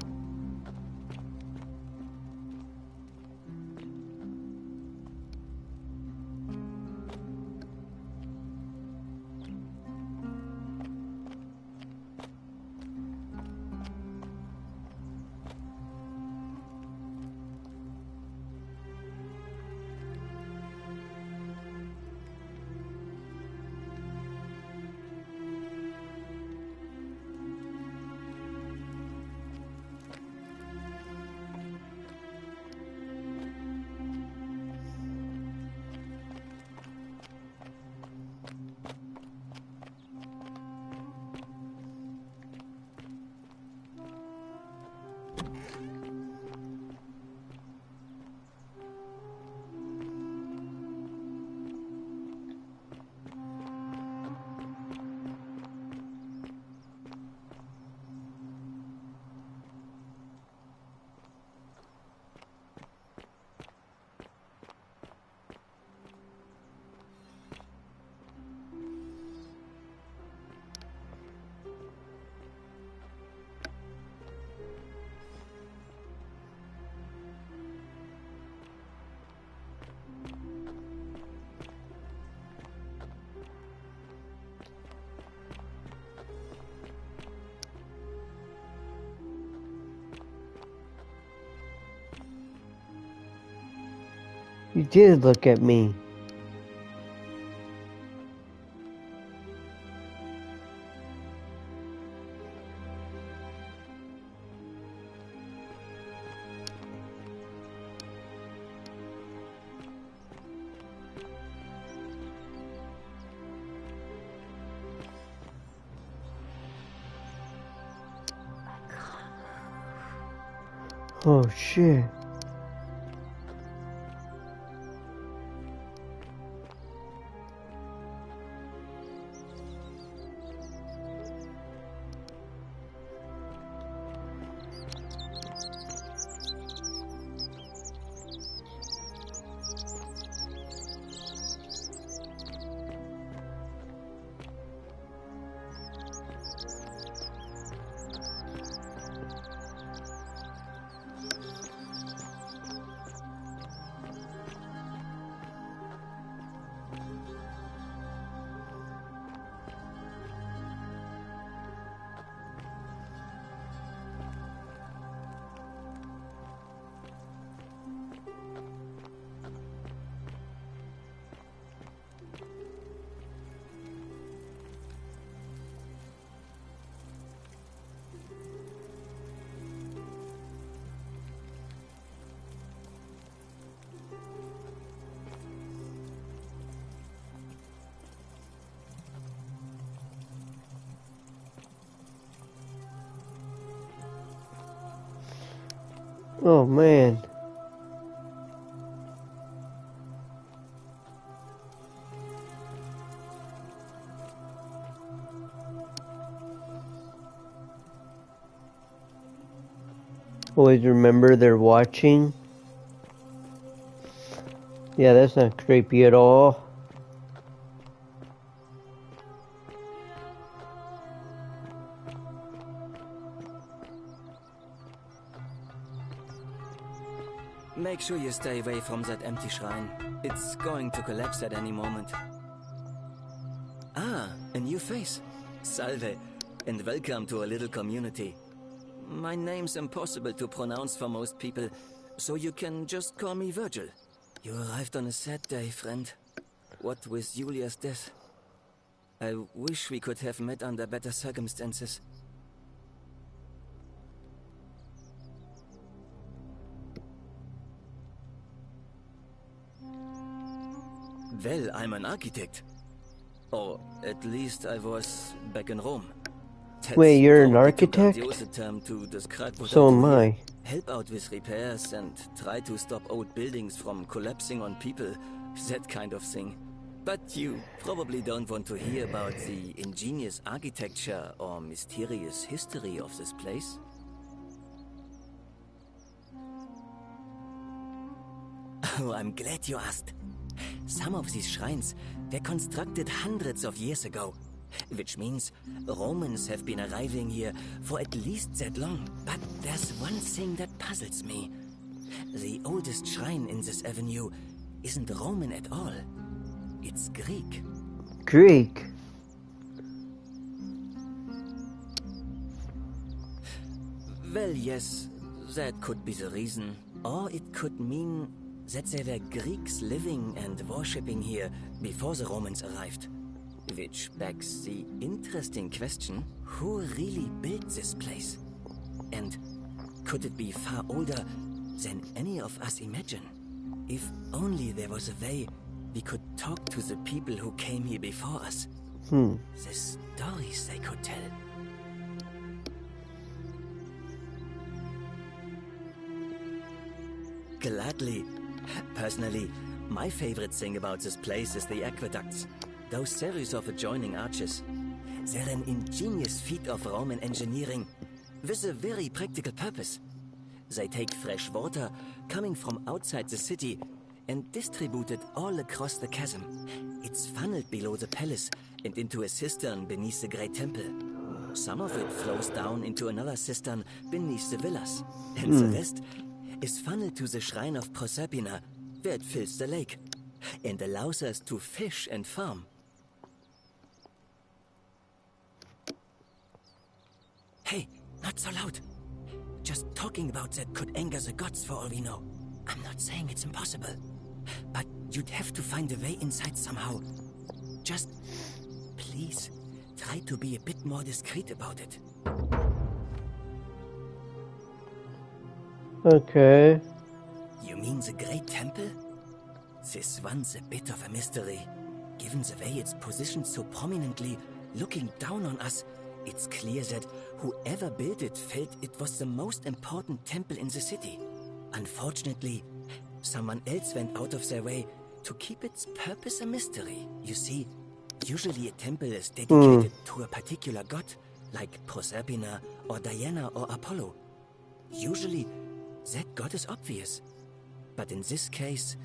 You did look at me. Oh shit. Oh man. Always remember they're watching. Yeah, that's not creepy at all. Make sure you stay away from that empty shrine. It's going to collapse at any moment. Ah, a new face. Salve, and welcome to a little community. My name's impossible to pronounce for most people, so you can just call me Virgil. You arrived on a sad day, friend. What with Julia's death? I wish we could have met under better circumstances. Well, I'm an architect. Or at least I was back in Rome. Wait, you're an architect? Term to describe what So I do am here. I. Help out with repairs and try to stop old buildings from collapsing on people. That kind of thing. But you probably don't want to hear about the ingenious architecture or mysterious history of this place. Oh, I'm glad you asked. Some of these shrines were constructed hundreds of years ago, which means Romans have been arriving here for at least that long. But there's one thing that puzzles me. The oldest shrine in this avenue isn't Roman at all. It's Greek. Greek? Well, yes, that could be the reason. Or it could mean that there were Greeks living and worshipping here before the Romans arrived. Which begs the interesting question, who really built this place? And could it be far older than any of us imagine? If only there was a way we could talk to the people who came here before us. The stories they could tell. Gladly. Personally, my favorite thing about this place is the aqueducts. Those series of adjoining arches. They're an ingenious feat of Roman engineering with a very practical purpose. They take fresh water coming from outside the city and distribute it all across the chasm. It's funneled below the palace and into a cistern beneath the Great Temple. Some of it flows down into another cistern beneath the villas, and the rest is funneled to the shrine of Proserpina, where it fills the lake, and allows us to fish and farm. Hey, not so loud. Just talking about that could anger the gods for all we know. I'm not saying it's impossible. But you'd have to find a way inside somehow. Just, please, try to be a bit more discreet about it. Okay. You mean the Great Temple? This one's a bit of a mystery. Given the way it's positioned so prominently, looking down on us, it's clear that whoever built it felt it was the most important temple in the city. Unfortunately, someone else went out of their way to keep its purpose a mystery. You see, usually a temple is dedicated to a particular god, like Proserpina or Diana or Apollo. Usually, that god is obvious. But in this case,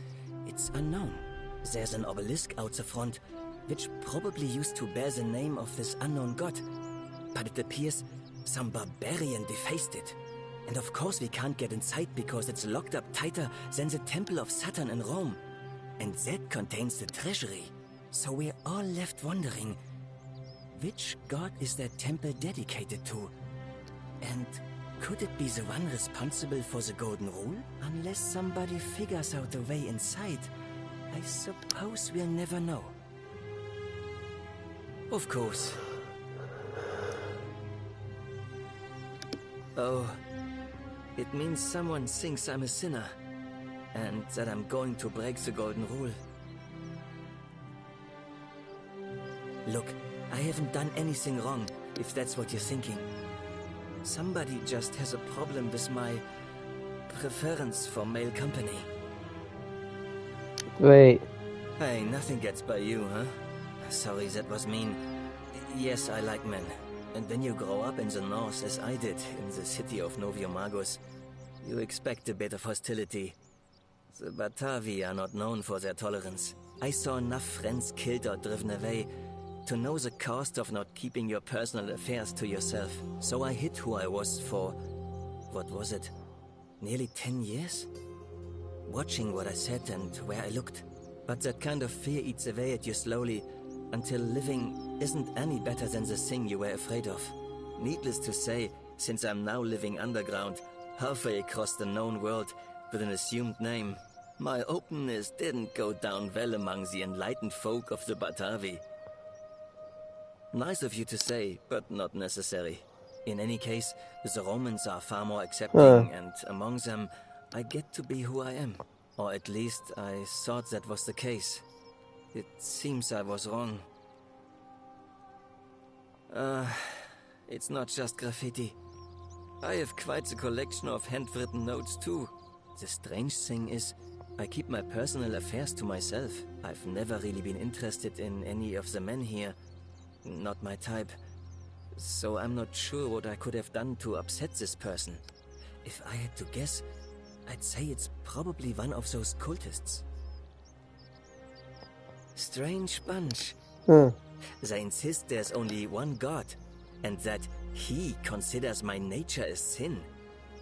it's unknown. There's an obelisk out the front, which probably used to bear the name of this unknown god. But it appears some barbarian defaced it. And of course we can't get inside because it's locked up tighter than the Temple of Saturn in Rome. And that contains the treasury. So we're all left wondering, which god is that temple dedicated to? And could it be the one responsible for the Golden Rule? Unless somebody figures out a way inside, I suppose we'll never know. Of course. Oh, it means someone thinks I'm a sinner, and that I'm going to break the Golden Rule. Look, I haven't done anything wrong, if that's what you're thinking. Somebody just has a problem with my preference for male company. Wait. Hey, nothing gets by you, huh? Sorry, that was mean. Yes, I like men. And when you grow up in the north, as I did, in the city of Noviomagus, you expect a bit of hostility. The Batavi are not known for their tolerance. I saw enough friends killed or driven away to know the cost of not keeping your personal affairs to yourself. So I hid who I was for, what was it, nearly 10 years? Watching what I said and where I looked. But that kind of fear eats away at you slowly, until living isn't any better than the thing you were afraid of. Needless to say, since I'm now living underground, halfway across the known world, with an assumed name, my openness didn't go down well among the enlightened folk of the Batavi. Nice of you to say, but not necessary. In any case, the Romans are far more accepting, and among them, I get to be who I am. Or at least, I thought that was the case. It seems I was wrong. It's not just graffiti. I have quite a collection of handwritten notes too. The strange thing is, I keep my personal affairs to myself. I've never really been interested in any of the men here. Not my type. So I'm not sure what I could have done to upset this person. If I had to guess, I'd say it's probably one of those cultists. Strange bunch. They insist there's only one god, and that he considers my nature a sin.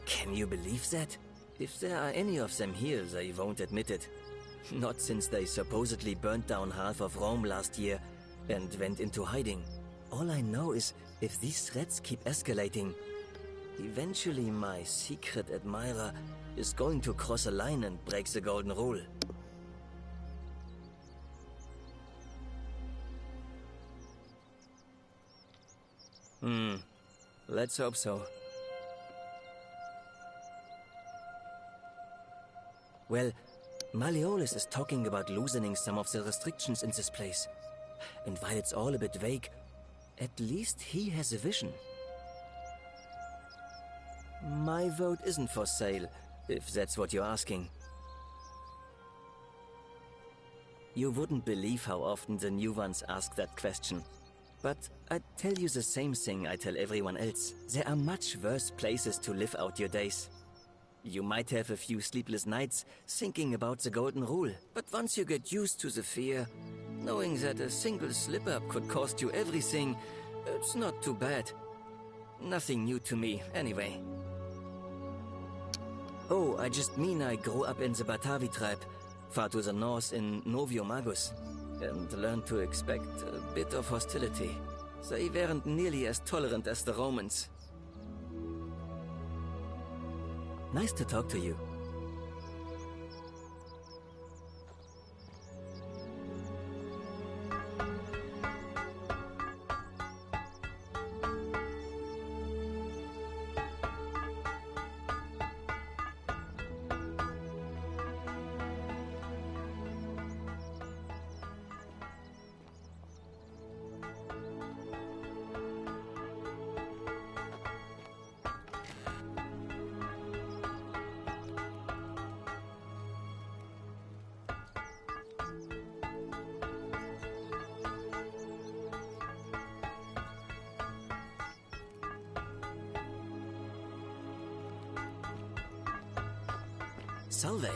Can you believe that? If there are any of them here, they won't admit it. Not since they supposedly burnt down half of Rome last year and went into hiding. All I know is, if these threats keep escalating, eventually my secret admirer is going to cross a line and break the Golden Rule. Let's hope so. Well, Malleolus is talking about loosening some of the restrictions in this place. And while it's all a bit vague, at least he has a vision. My vote isn't for sale, if that's what you're asking. You wouldn't believe how often the new ones ask that question. But I'd tell you the same thing I tell everyone else. There are much worse places to live out your days. You might have a few sleepless nights thinking about the Golden Rule, but once you get used to the fear, knowing that a single slip-up could cost you everything, it's not too bad. Nothing new to me, anyway. Oh, I just mean I grew up in the Batavi tribe, far to the north in Noviomagus, and learned to expect a bit of hostility. They weren't nearly as tolerant as the Romans. Nice to talk to you. Salve.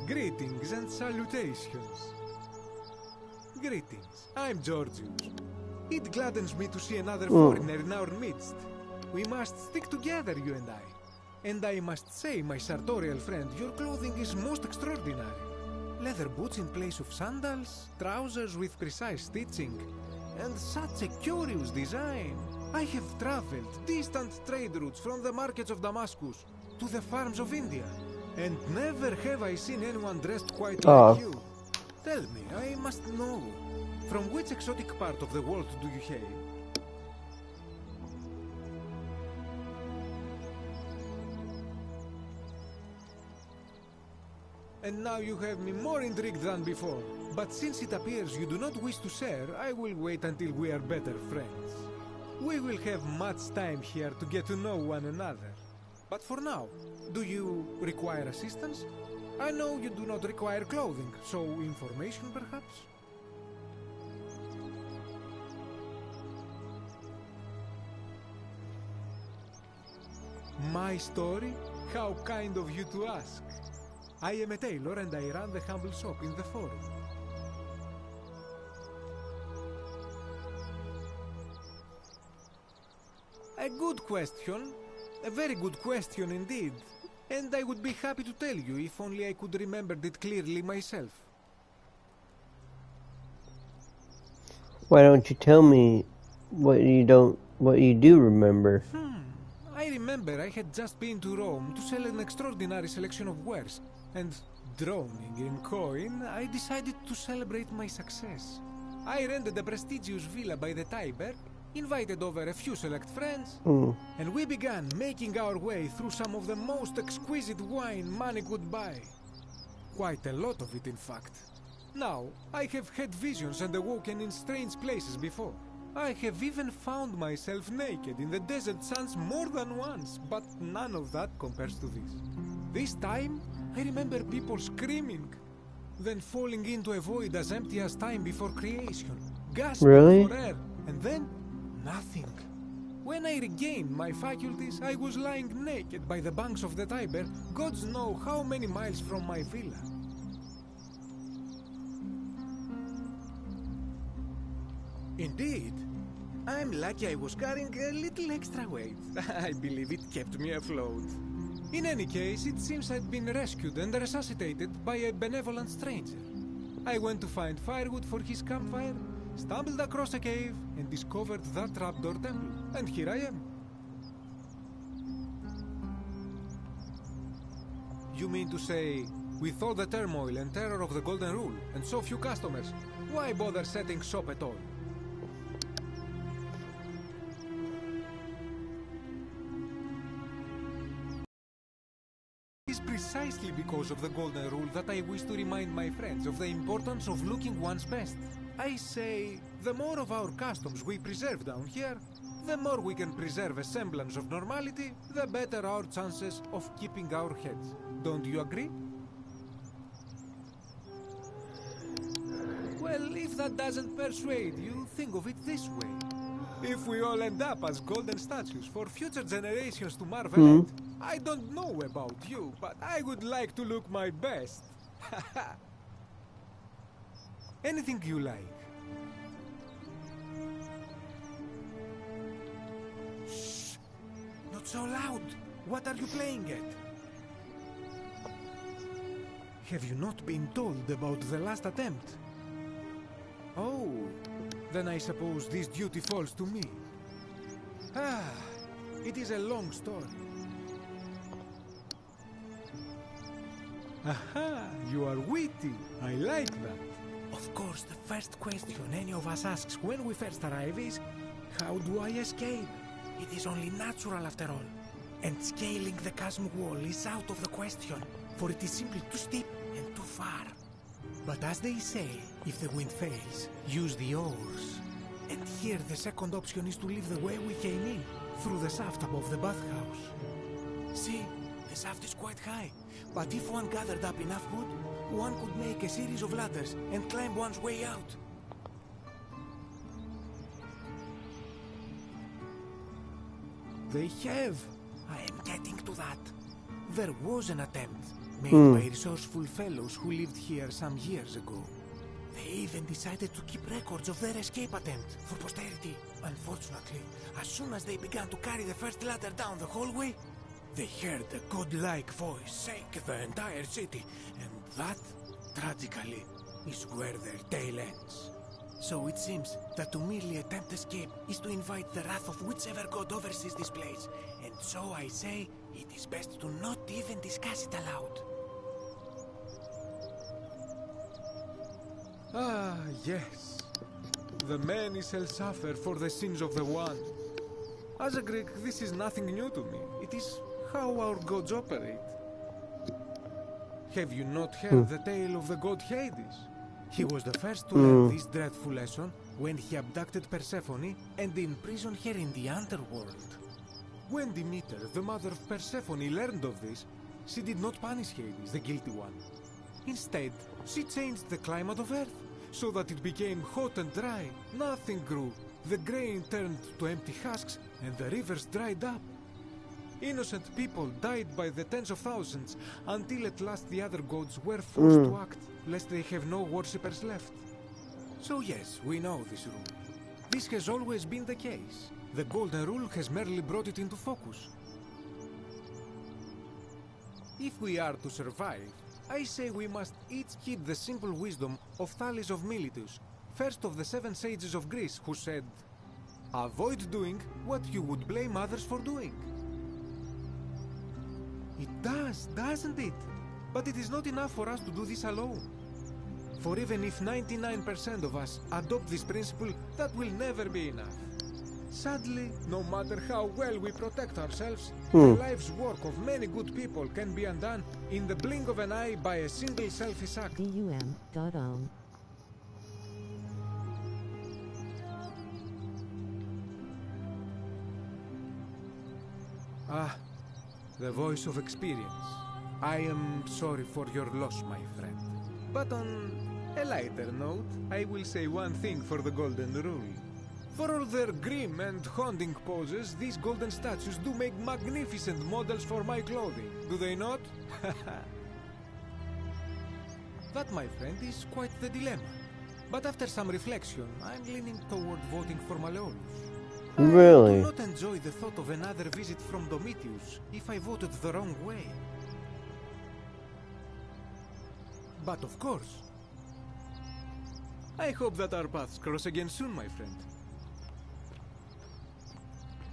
Greetings and salutations. Greetings, I'm Georgius. It gladdens me to see another foreigner in our midst. We must stick together, you and I. And I must say, my sartorial friend, your clothing is most extraordinary. Leather boots in place of sandals, trousers with precise stitching, and such a curious design. I have traveled distant trade routes from the markets of Damascus to the farms of India, and never have I seen anyone dressed quite like you. Tell me, I must know, from which exotic part of the world do you hail? And now you have me more intrigued than before. But since it appears you do not wish to share, I will wait until we are better friends. We will have much time here to get to know one another. But for now, do you require assistance? I know you do not require clothing, so information perhaps? My story? How kind of you to ask. I am a tailor and I run the humble shop in the forum. A good question. A very good question indeed. And I would be happy to tell you if only I could remember it clearly myself. Why don't you tell me what you do remember? I remember I had just been to Rome to sell an extraordinary selection of wares, and drowning in coin, I decided to celebrate my success. I rented a prestigious villa by the Tiber, invited over a few select friends, and we began making our way through some of the most exquisite wine money could buy. Quite a lot of it, in fact. Now, I have had visions and awoken in strange places before. I have even found myself naked in the desert sands more than once, but none of that compares to this. This time, I remember people screaming, then falling into a void as empty as time before creation, gasping for air, and then nothing. When I regained my faculties, I was lying naked by the banks of the Tiber, gods know how many miles from my villa. Indeed. I'm lucky I was carrying a little extra weight. I believe it kept me afloat. In any case, it seems I'd been rescued and resuscitated by a benevolent stranger. I went to find firewood for his campfire, stumbled across a cave, and discovered that trapdoor temple. And here I am. You mean to say, with all the turmoil and terror of the Golden Rule, and so few customers, why bother setting shop at all? It's precisely because of the Golden Rule that I wish to remind my friends of the importance of looking one's best. I say, the more of our customs we preserve down here, the more we can preserve a semblance of normality, the better our chances of keeping our heads. Don't you agree? Well, if that doesn't persuade you, think of it this way. If we all end up as golden statues for future generations to marvel at, I don't know about you, but I would like to look my best. Anything you like. Shh! Not so loud! What are you playing at? Have you not been told about the last attempt? Oh, then I suppose this duty falls to me. It is a long story. Aha, you are witty. I like that. Of course, the first question any of us asks when we first arrive is, how do I escape? It is only natural after all. And scaling the chasm wall is out of the question, for it is simply too steep and too far. But as they say, if the wind fails, use the oars. And here the second option is to leave the way we came in, through the shaft above the bathhouse. See, the shaft is quite high. but if one gathered up enough wood, one could make a series of ladders and climb one's way out. They have. I am getting to that. There was an attempt made by resourceful fellows who lived here some years ago. They even decided to keep records of their escape attempt for posterity. Unfortunately, as soon as they began to carry the first ladder down the hallway, they heard a godlike voice shake the entire city, and that, tragically, is where their tale ends. So it seems that to merely attempt escape is to invite the wrath of whichever god oversees this place, and so I say it is best to not even discuss it aloud. Ah, yes. The many shall suffer for the sins of the one. As a Greek, this is nothing new to me. It is how our gods operate. Have you not heard the tale of the god Hades? He was the first to learn this dreadful lesson when he abducted Persephone and imprisoned her in the underworld. When Demeter, the mother of Persephone, learned of this, she did not punish Hades, the guilty one. Instead, she changed the climate of Earth, so that it became hot and dry. Nothing grew. The grain turned to empty husks, and the rivers dried up. Innocent people died by the tens of thousands, until at last the other gods were forced to act, lest they have no worshippers left. So yes, we know this rule. This has always been the case. The Golden Rule has merely brought it into focus. If we are to survive, I say we must each heed the simple wisdom of Thales of Miletus, first of the 7 sages of Greece, who said, "Avoid doing what you would blame others for doing." It does, doesn't it? But it is not enough for us to do this alone. For even if 99% of us adopt this principle, that will never be enough. Sadly, no matter how well we protect ourselves, the life's work of many good people can be undone in the blink of an eye by a single selfish act. DUM.OWN. Ah, the voice of experience. I am sorry for your loss, my friend. But on a lighter note, I will say one thing for the Golden Rule. For all their grim and haunting poses, these golden statues do make magnificent models for my clothing, do they not? That, my friend, is quite the dilemma. But after some reflection, I'm leaning toward voting for Malleolus. Really? I do not enjoy the thought of another visit from Domitius if I voted the wrong way. But of course, I hope that our paths cross again soon, my friend.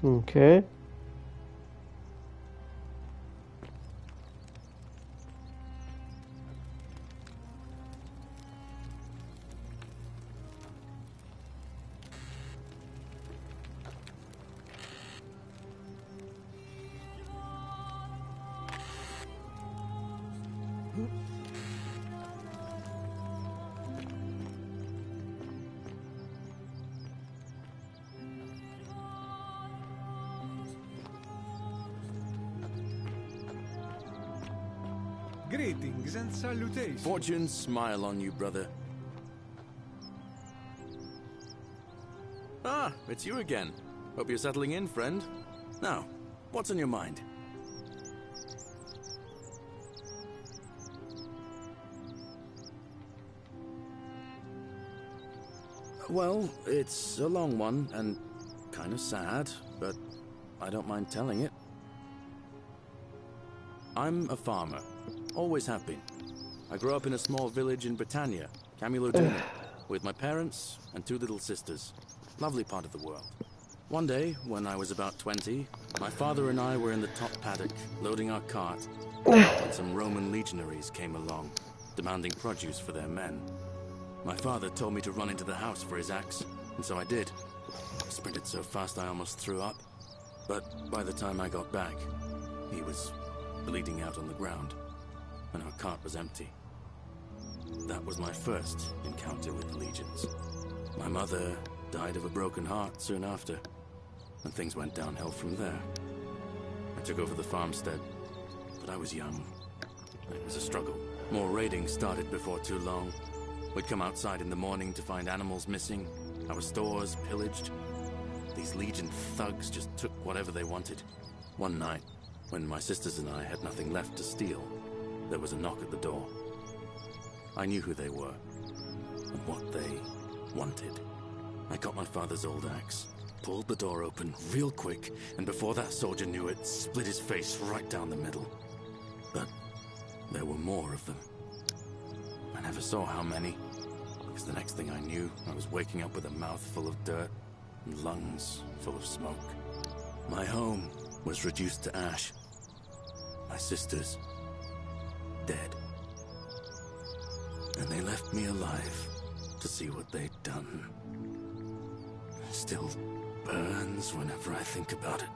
Okay. Greetings and salutations. Fortune smile on you, brother. Ah, it's you again. Hope you're settling in, friend. Now, what's on your mind? Well, it's a long one and kind of sad, but I don't mind telling it. I'm a farmer. Always have been. I grew up in a small village in Britannia, Camulodunum, with my parents and 2 little sisters. Lovely part of the world. One day, when I was about 20, my father and I were in the top paddock, loading our cart, when some Roman legionaries came along, demanding produce for their men. My father told me to run into the house for his axe, and so I did. I sprinted so fast I almost threw up, but by the time I got back, he was bleeding out on the ground, and our cart was empty. That was my first encounter with the legions. My mother died of a broken heart soon after, and things went downhill from there. I took over the farmstead, but I was young. It was a struggle. More raiding started before too long. We'd come outside in the morning to find animals missing, our stores pillaged. These Legion thugs just took whatever they wanted. One night, when my sisters and I had nothing left to steal, there was a knock at the door. I knew who they were, and what they wanted. I got my father's old axe, pulled the door open real quick, and before that soldier knew it, split his face right down the middle. But there were more of them. I never saw how many, because the next thing I knew, I was waking up with a mouth full of dirt and lungs full of smoke. My home was reduced to ash. My sisters, dead. And they left me alive to see what they'd done. It still burns whenever I think about it.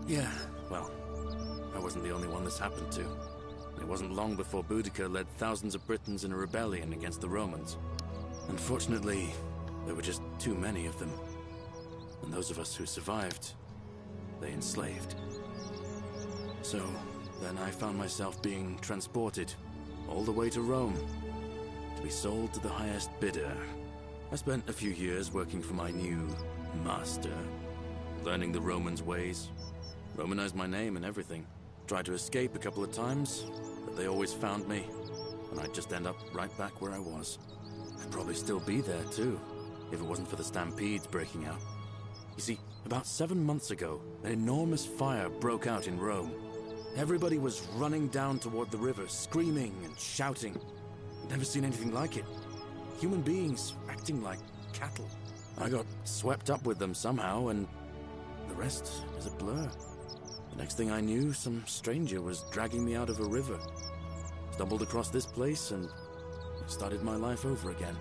Yeah, well, I wasn't the only one this happened to. It wasn't long before Boudica led thousands of Britons in a rebellion against the Romans. Unfortunately, there were just too many of them. And those of us who survived, they enslaved. So, then I found myself being transported all the way to Rome to be sold to the highest bidder. I spent a few years working for my new master, learning the Romans' ways, Romanized my name and everything. Tried to escape a couple of times, but they always found me, and I'd just end up right back where I was. I'd probably still be there too, if it wasn't for the stampedes breaking out. You see, about 7 months ago, an enormous fire broke out in Rome. Everybody was running down toward the river, screaming and shouting. Never seen anything like it. Human beings acting like cattle. I got swept up with them somehow, and the rest is a blur. The next thing I knew, some stranger was dragging me out of a river. Stumbled across this place and started my life over again.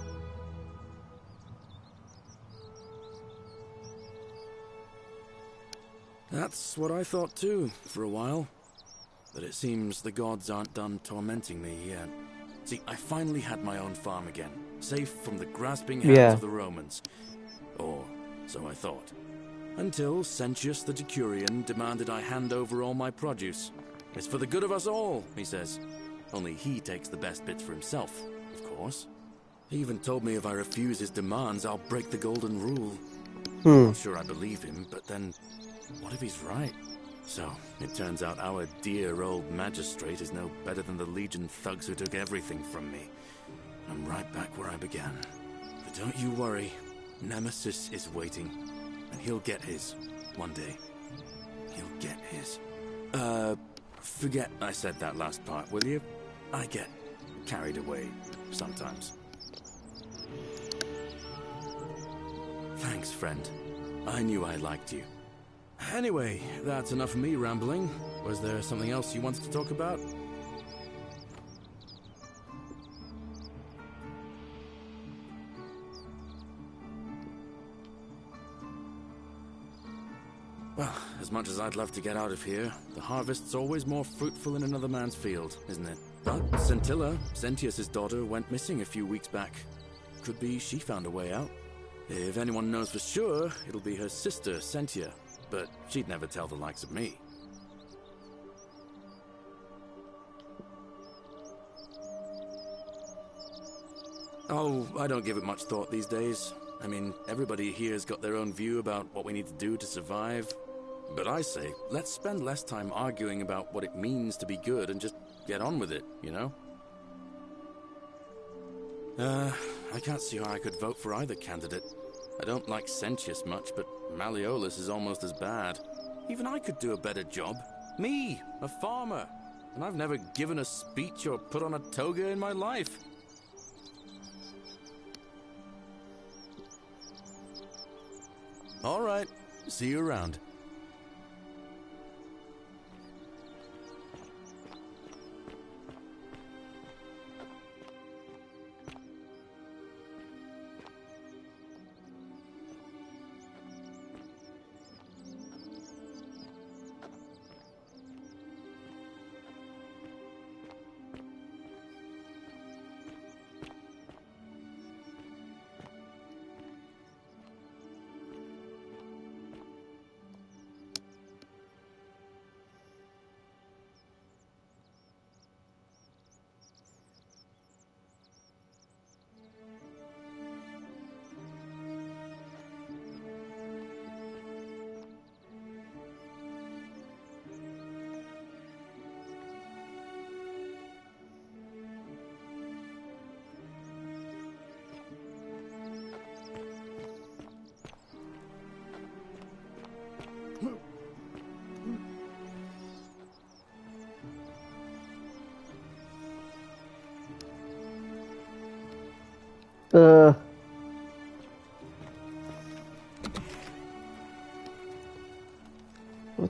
That's what I thought too, for a while. But it seems the gods aren't done tormenting me yet. See, I finally had my own farm again, safe from the grasping hands of the Romans. Or so I thought. Until Sentius the Decurion demanded I hand over all my produce. It's for the good of us all, he says. Only he takes the best bits for himself, of course. He even told me if I refuse his demands, I'll break the golden rule. I'm not sure I believe him, but then, what if he's right? So, it turns out our dear old magistrate is no better than the Legion thugs who took everything from me. I'm right back where I began. But don't you worry, Nemesis is waiting. And he'll get his, one day. He'll get his. Forget I said that last part, will you? I get carried away sometimes. Thanks, friend. I knew I liked you. Anyway, that's enough of me rambling. Was there something else you wanted to talk about? Well, as much as I'd love to get out of here, the harvest's always more fruitful in another man's field, isn't it? But Scintilla, Sentius' daughter, went missing a few weeks back. Could be she found a way out. If anyone knows for sure, it'll be her sister, Sentia. But she'd never tell the likes of me. Oh, I don't give it much thought these days. I mean, everybody here's got their own view about what we need to do to survive. But I say, let's spend less time arguing about what it means to be good and just get on with it, you know? I can't see how I could vote for either candidate. I don't like Sentius much, but Malleolus is almost as bad. Even I could do a better job. Me, a farmer. And I've never given a speech or put on a toga in my life. All right, see you around. What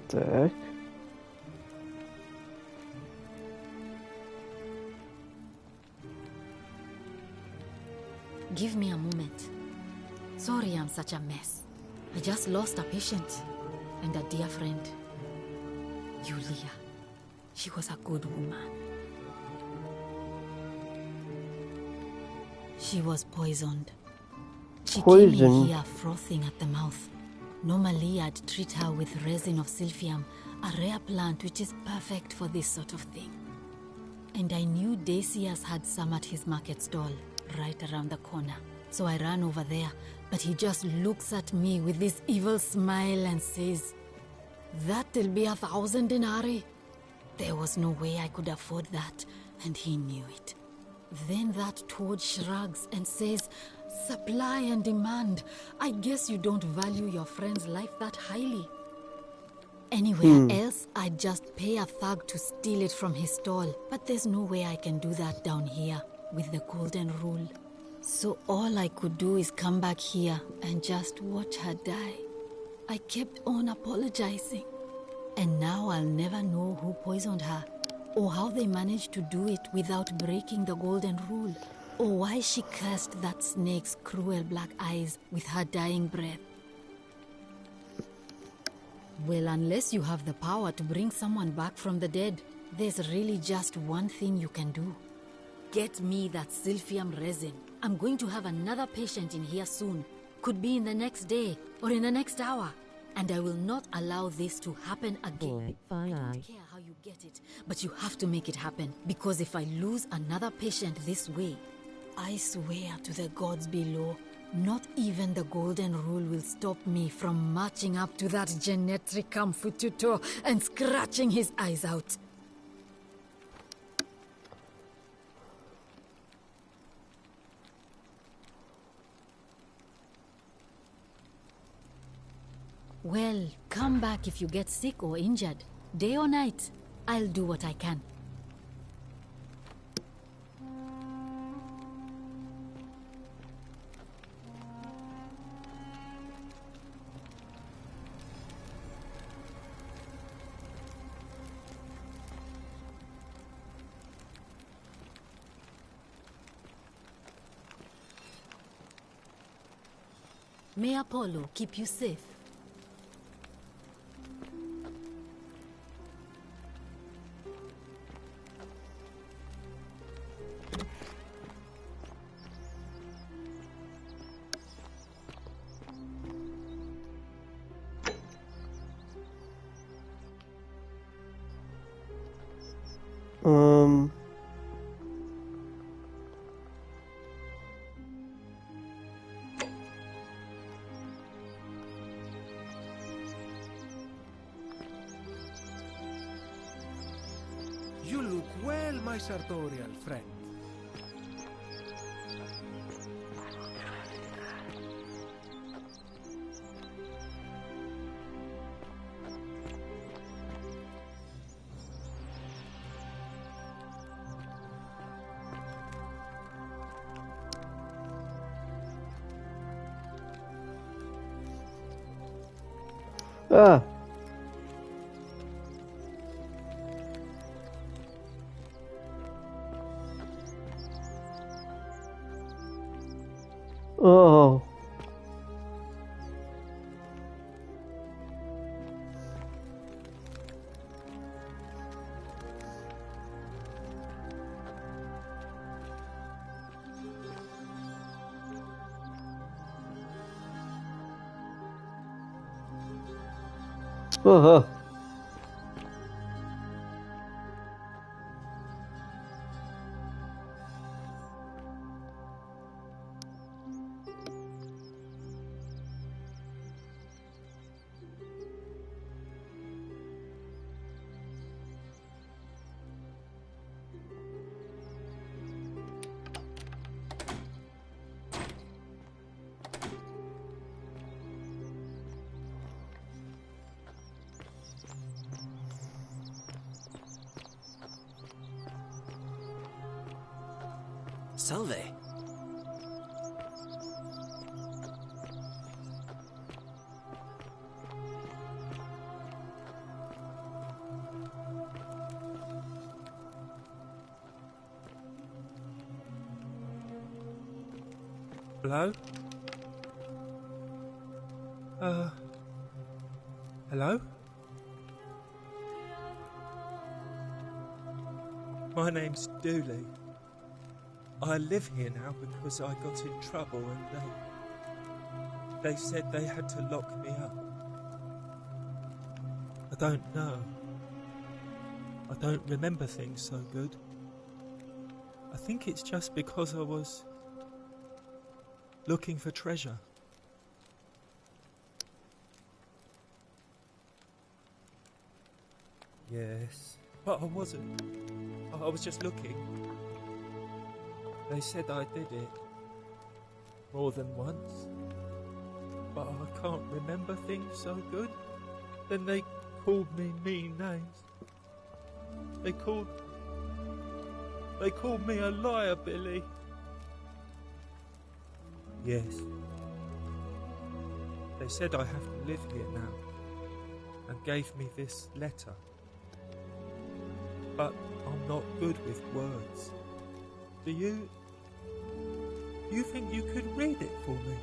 the heck? Give me a moment. Sorry I'm such a mess. I just lost a patient and a dear friend. Yulia. She was a good woman. She was poisoned. She came in here frothing at the mouth. Normally I'd treat her with resin of silphium, a rare plant which is perfect for this sort of thing. And I knew Decius had some at his market stall, right around the corner. So I ran over there, but he just looks at me with this evil smile and says, "That'll be 1,000 denarii." There was no way I could afford that, and he knew it. Then that toad shrugs and says, "Supply and demand. I guess you don't value your friend's life that highly." Anywhere else, I'd just pay a thug to steal it from his stall. But there's no way I can do that down here with the golden rule. So all I could do is come back here and just watch her die. I kept on apologizing. And now I'll never know who poisoned her, or how they managed to do it without breaking the golden rule, or why she cursed that snake's cruel black eyes with her dying breath. Well, unless you have the power to bring someone back from the dead, there's really just one thing you can do. Get me that silphium resin. I'm going to have another patient in here soon. Could be in the next day, or in the next hour. And I will not allow this to happen again. I don't care how you get it, but you have to make it happen. Because if I lose another patient this way, I swear to the gods below, not even the golden rule will stop me from marching up to that Genetricum Fututo and scratching his eyes out. Well, come back if you get sick or injured. Day or night, I'll do what I can. May Apollo keep you safe. You look well, my sartorial friend. Ah. Oh. Oh. Salve. Hello? Hello? My name's Dooley. I live here now because I got in trouble and they said they had to lock me up. I don't know. I don't remember things so good. I think it's just because I was looking for treasure. Yes, but I wasn't. I was just looking. They said I did it more than once, but I can't remember things so good. Then they called me mean names. They called me a liar, Billy. Yes. They said I have to live here now and gave me this letter. But I'm not good with words. Do you think you could read it for me?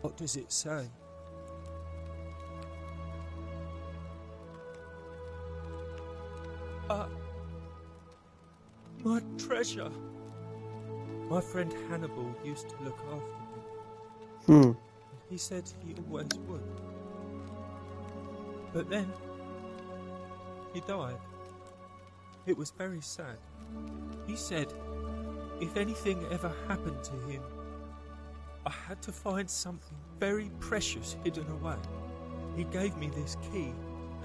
What does it say? My treasure. My friend Hannibal used to look after me. He said he always would. But then, he died. It was very sad. He said, if anything ever happened to him, I had to find something very precious hidden away. He gave me this key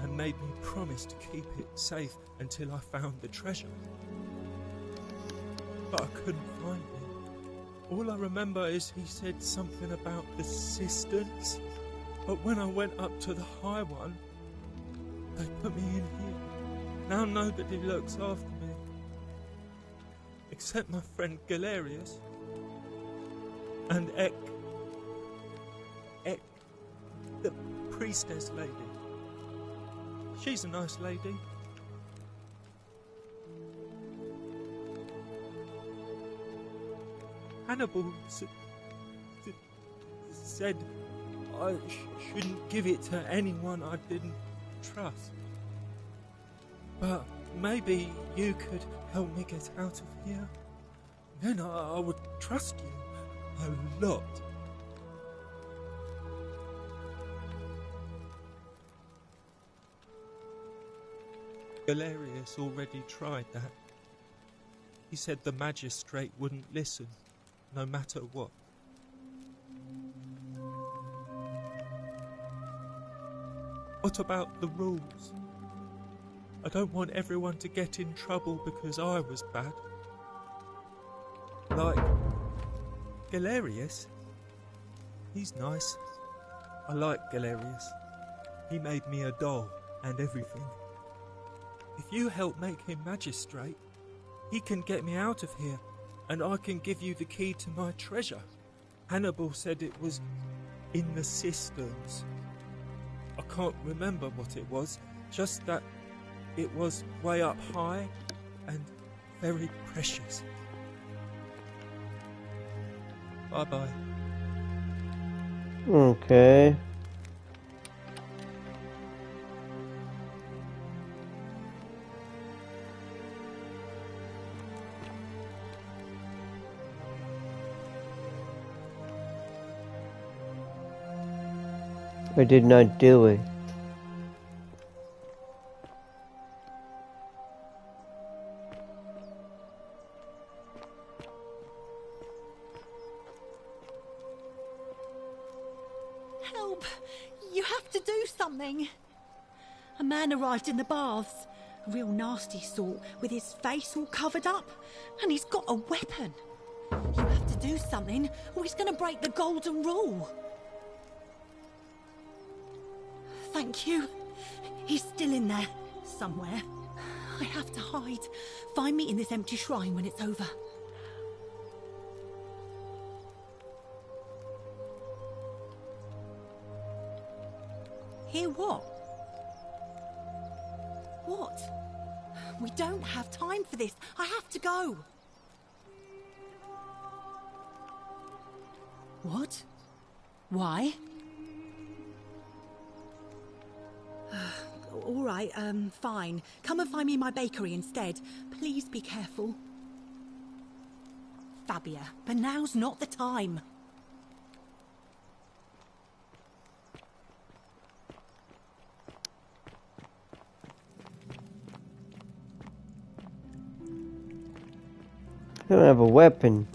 and made me promise to keep it safe until I found the treasure. But I couldn't find it. All I remember is he said something about the cisterns, but when I went up to the high one, they put me in here. Now nobody looks after me, except my friend Galerius. And Ek, the priestess lady. She's a nice lady. Hannibal said I shouldn't give it to anyone I didn't trust. But maybe you could help me get out of here. Then I would trust you a lot. Galerius already tried that. He said the magistrate wouldn't listen, no matter what. What about the rules? I don't want everyone to get in trouble because I was bad. Like Galerius. He's nice. I like Galerius. He made me a doll and everything. If you help make him magistrate, he can get me out of here, and I can give you the key to my treasure. Hannibal said it was in the cisterns. I can't remember what it was, just that it was way up high and very precious. Bye-bye. Okay. I did not do it. Help! You have to do something. A man arrived in the baths. A real nasty sort, with his face all covered up. And he's got a weapon. You have to do something, or he's going to break the golden rule. Thank you. He's still in there, somewhere. I have to hide. Find me in this empty shrine when it's over. Hear what? What? We don't have time for this. I have to go. What? Why? All right, fine. Come and find me in my bakery instead. Please be careful. Fabia, but now's not the time. I don't have a weapon.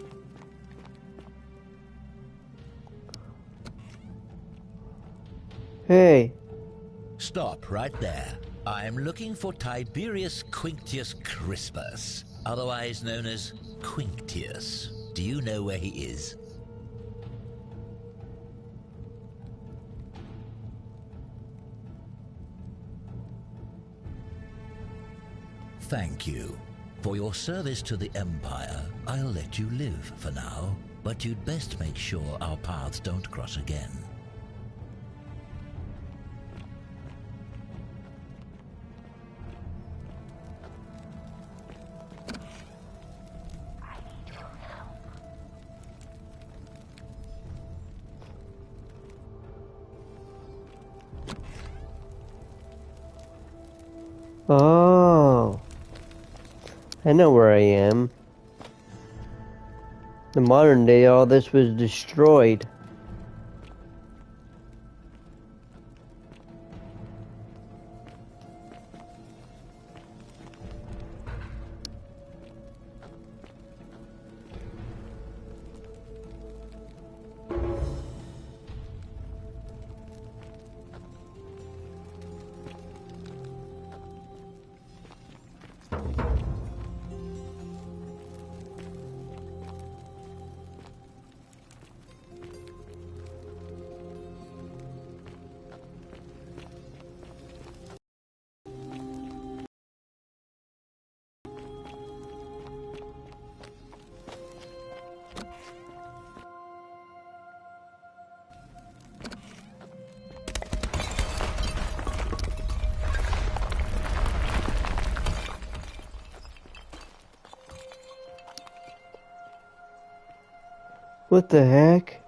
Hey. Stop right there. I'm looking for Tiberius Quinctius Crispus, otherwise known as Quinctius. Do you know where he is? Thank you. For your service to the Empire, I'll let you live for now, but you'd best make sure our paths don't cross again. Oh, I know where I am. In modern day, all this was destroyed. What the heck?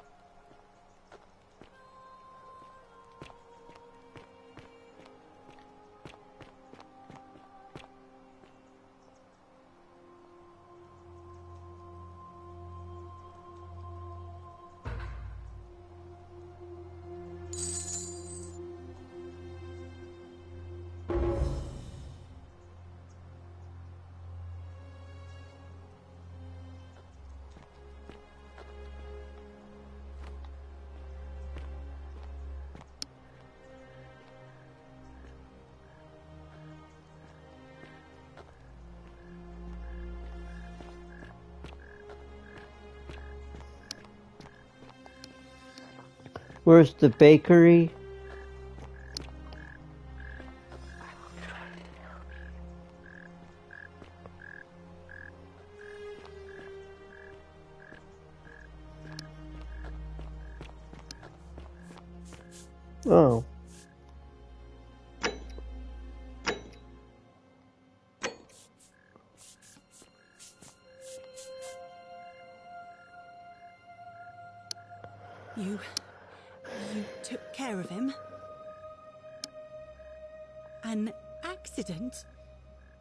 Where's the bakery? Oh. You took care of him? An accident?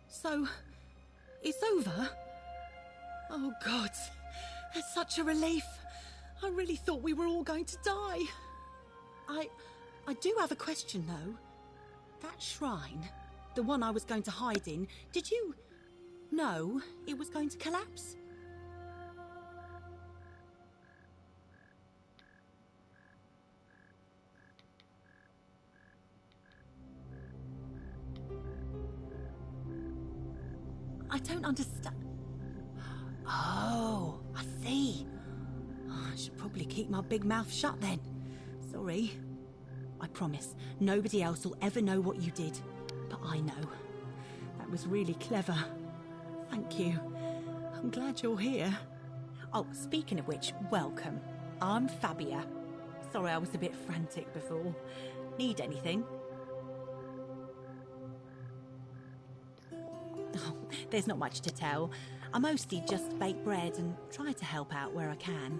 So, it's over? Oh God, it's such a relief. I really thought we were all going to die. I do have a question though. That shrine, the one I was going to hide in, did you know it was going to collapse? I don't understand. Oh, I see. I should probably keep my big mouth shut then. Sorry. I promise, nobody else will ever know what you did. But I know. That was really clever. Thank you. I'm glad you're here. Oh, speaking of which, welcome. I'm Fabia. Sorry I was a bit frantic before. Need anything? Oh, there's not much to tell. I mostly just bake bread and try to help out where I can.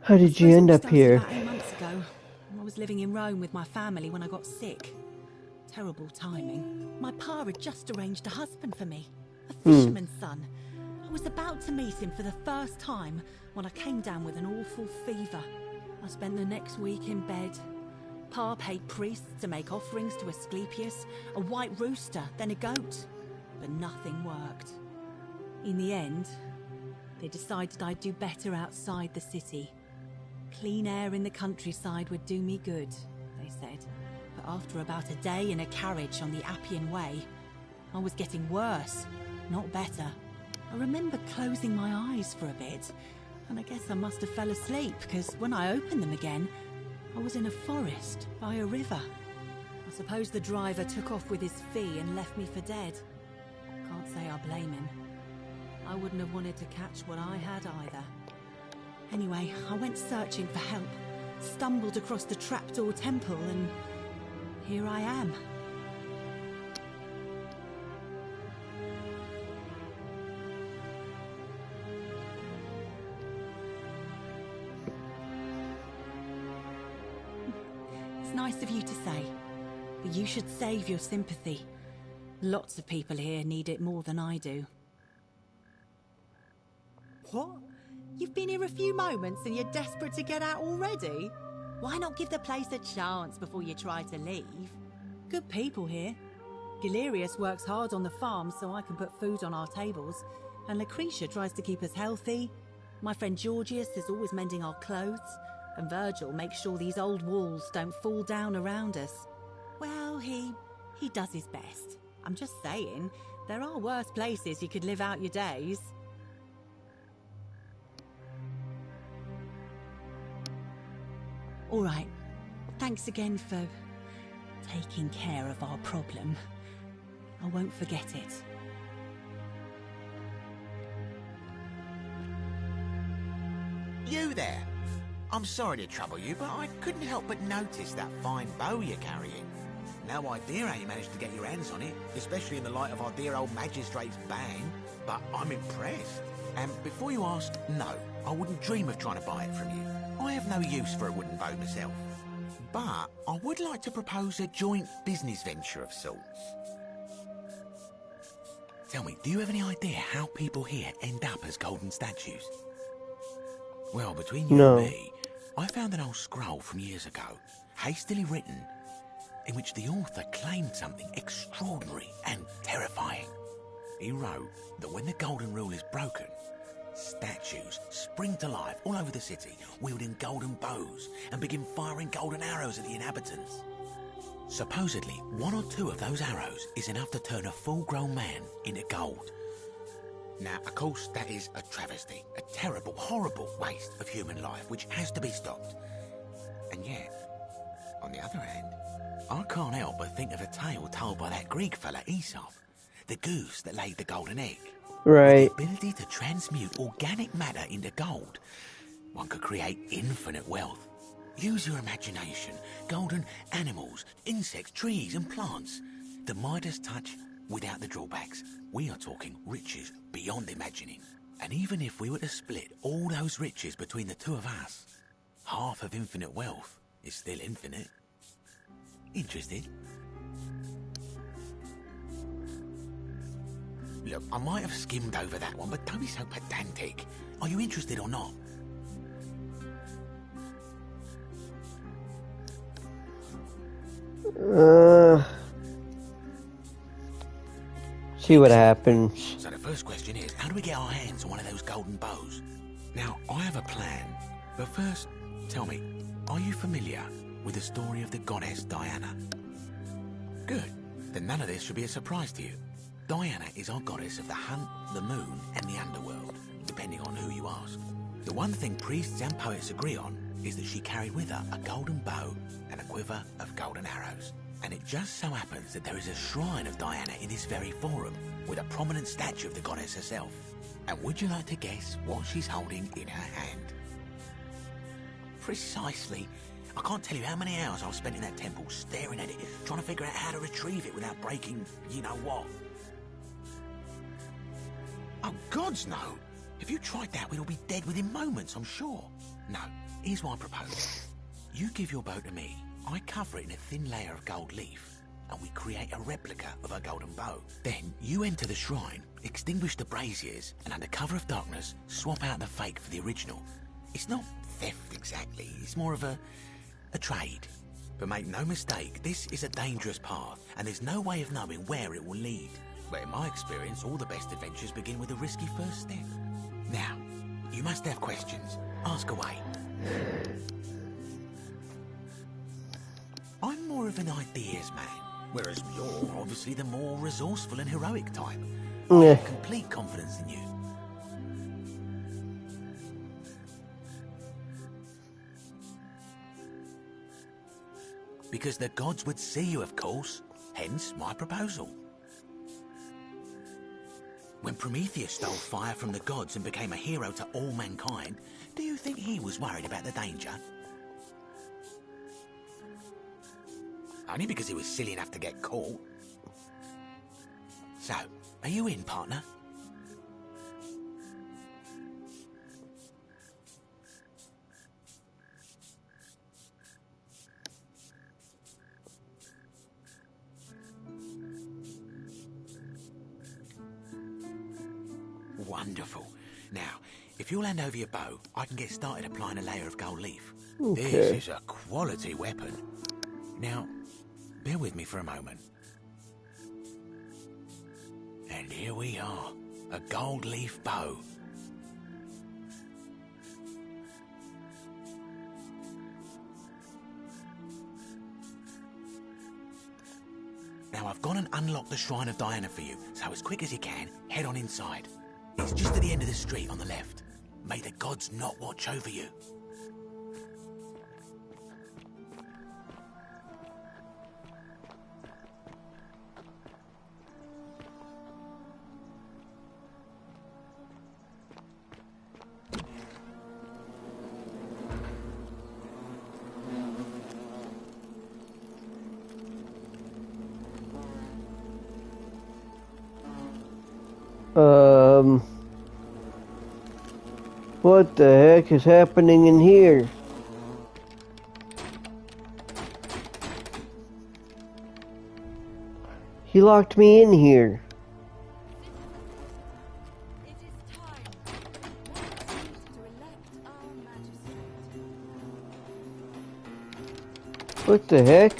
How did you end up here? About 8 months ago. I was living in Rome with my family when I got sick. Terrible timing. My pa had just arranged a husband for me. A fisherman's son. I was about to meet him for the first time when I came down with an awful fever. I spent the next week in bed. Pa paid priests to make offerings to Asclepius, a white rooster, then a goat. But nothing worked. In the end, they decided I'd do better outside the city. Clean air in the countryside would do me good, they said. But after about a day in a carriage on the Appian Way, I was getting worse, not better. I remember closing my eyes for a bit, and I guess I must have fell asleep, because when I opened them again, I was in a forest by a river. I suppose the driver took off with his fee and left me for dead. Can't say I blame him. I wouldn't have wanted to catch what I had either. Anyway, I went searching for help, stumbled across the trapdoor temple, and here I am. It's nice of you to say, but you should save your sympathy. Lots of people here need it more than I do. What? You've been here a few moments and you're desperate to get out already? Why not give the place a chance before you try to leave? Good people here. Galerius works hard on the farm so I can put food on our tables, and Lucretia tries to keep us healthy. My friend Georgius is always mending our clothes, and Virgil makes sure these old walls don't fall down around us. Well, he does his best. I'm just saying, there are worse places you could live out your days. All right. Thanks again for taking care of our problem. I won't forget it. You there? I'm sorry to trouble you, but I couldn't help but notice that fine bow you're carrying. No idea how you managed to get your hands on it, especially in the light of our dear old magistrate's ban, but I'm impressed. And before you ask, no, I wouldn't dream of trying to buy it from you. I have no use for a wooden bow myself. But I would like to propose a joint business venture of sorts. Tell me, do you have any idea how people here end up as golden statues? Well, between you and me, I found an old scroll from years ago, hastily written, in which the author claimed something extraordinary and terrifying. He wrote that when the golden rule is broken, statues spring to life all over the city, wielding golden bows, and begin firing golden arrows at the inhabitants. Supposedly, 1 or 2 of those arrows is enough to turn a full-grown man into gold. Now, of course, that is a travesty, a terrible, horrible waste of human life, which has to be stopped. And yet, on the other hand, I can't help but think of a tale told by that Greek fella Aesop, the goose that laid the golden egg. Right. With the ability to transmute organic matter into gold, one could create infinite wealth. Use your imagination. Golden animals, insects, trees and plants. The Midas touch without the drawbacks. We are talking riches beyond imagining. And even if we were to split all those riches between the two of us, half of infinite wealth is still infinite. Interested? Look, I might have skimmed over that one, but don't be so pedantic. Are you interested or not? See what happens. So the first question is, how do we get our hands on one of those golden bows? Now, I have a plan, but first, tell me, are you familiar with the story of the goddess Diana? Good, then none of this should be a surprise to you. Diana is our goddess of the hunt, the moon, and the underworld, depending on who you ask. The one thing priests and poets agree on is that she carried with her a golden bow and a quiver of golden arrows. And it just so happens that there is a shrine of Diana in this very forum, with a prominent statue of the goddess herself. And would you like to guess what she's holding in her hand? Precisely. I can't tell you how many hours I've spent in that temple staring at it, trying to figure out how to retrieve it without breaking you-know-what. Oh, gods, no. If you tried that, we'd all be dead within moments, I'm sure. No, here's what I propose. You give your bow to me, I cover it in a thin layer of gold leaf, and we create a replica of her golden bow. Then you enter the shrine, extinguish the braziers, and under cover of darkness, swap out the fake for the original. It's not theft exactly, it's more of a trade. But make no mistake, this is a dangerous path, and there's no way of knowing where it will lead. But in my experience, all the best adventures begin with a risky first step. Now, you must have questions. Ask away. I'm more of an ideas man, whereas you're obviously the more resourceful and heroic type. I have complete confidence in you. Because the gods would see you, of course. Hence my proposal. When Prometheus stole fire from the gods and became a hero to all mankind, do you think he was worried about the danger? Only because he was silly enough to get caught. So, are you in, partner? Wonderful. Now, if you'll hand over your bow, I can get started applying a layer of gold leaf. Okay. This is a quality weapon. Now, bear with me for a moment. And here we are, a gold leaf bow. Now I've gone and unlocked the Shrine of Diana for you, so as quick as you can, head on inside. It's just at the end of the street on the left. May the gods not watch over you. What the heck is happening in here? He locked me in here. What the heck?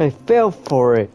I fell for it.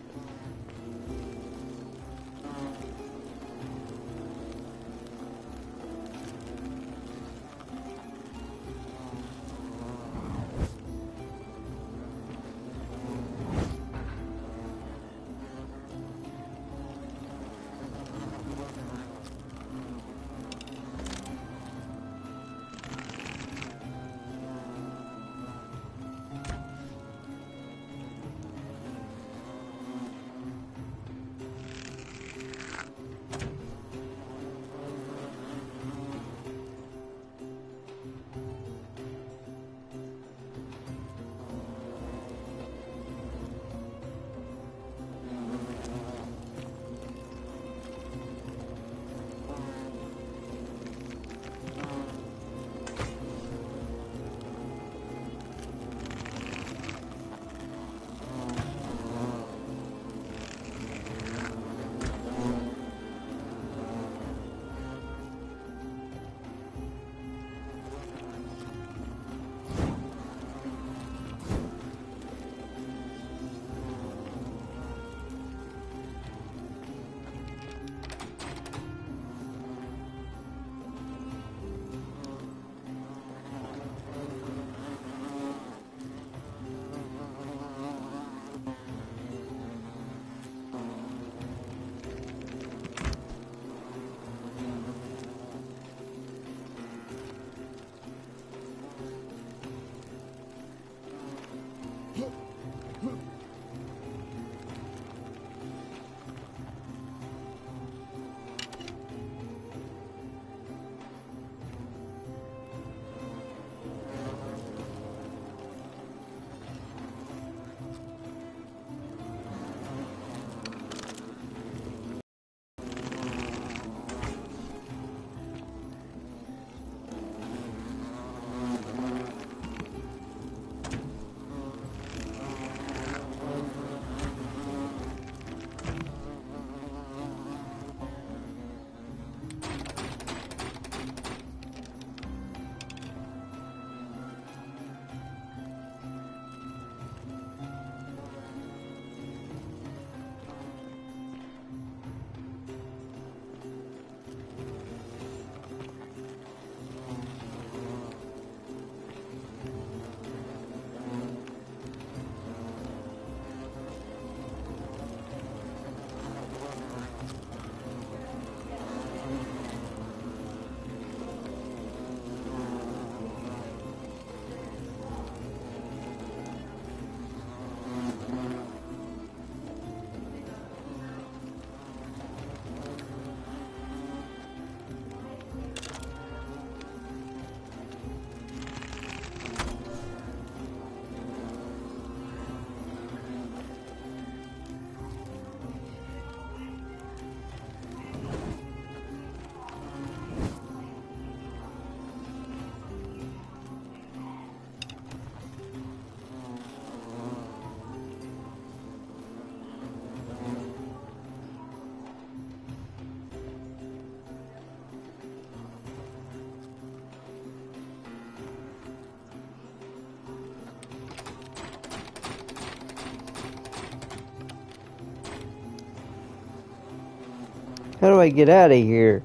How do I get out of here?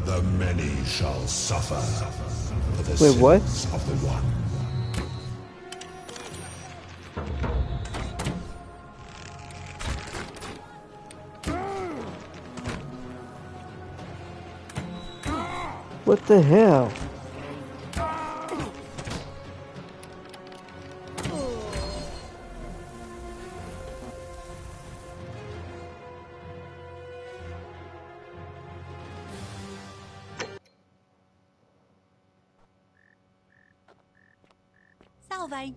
The many shall suffer for the Wait, what? sins of the one. What the hell? Salve.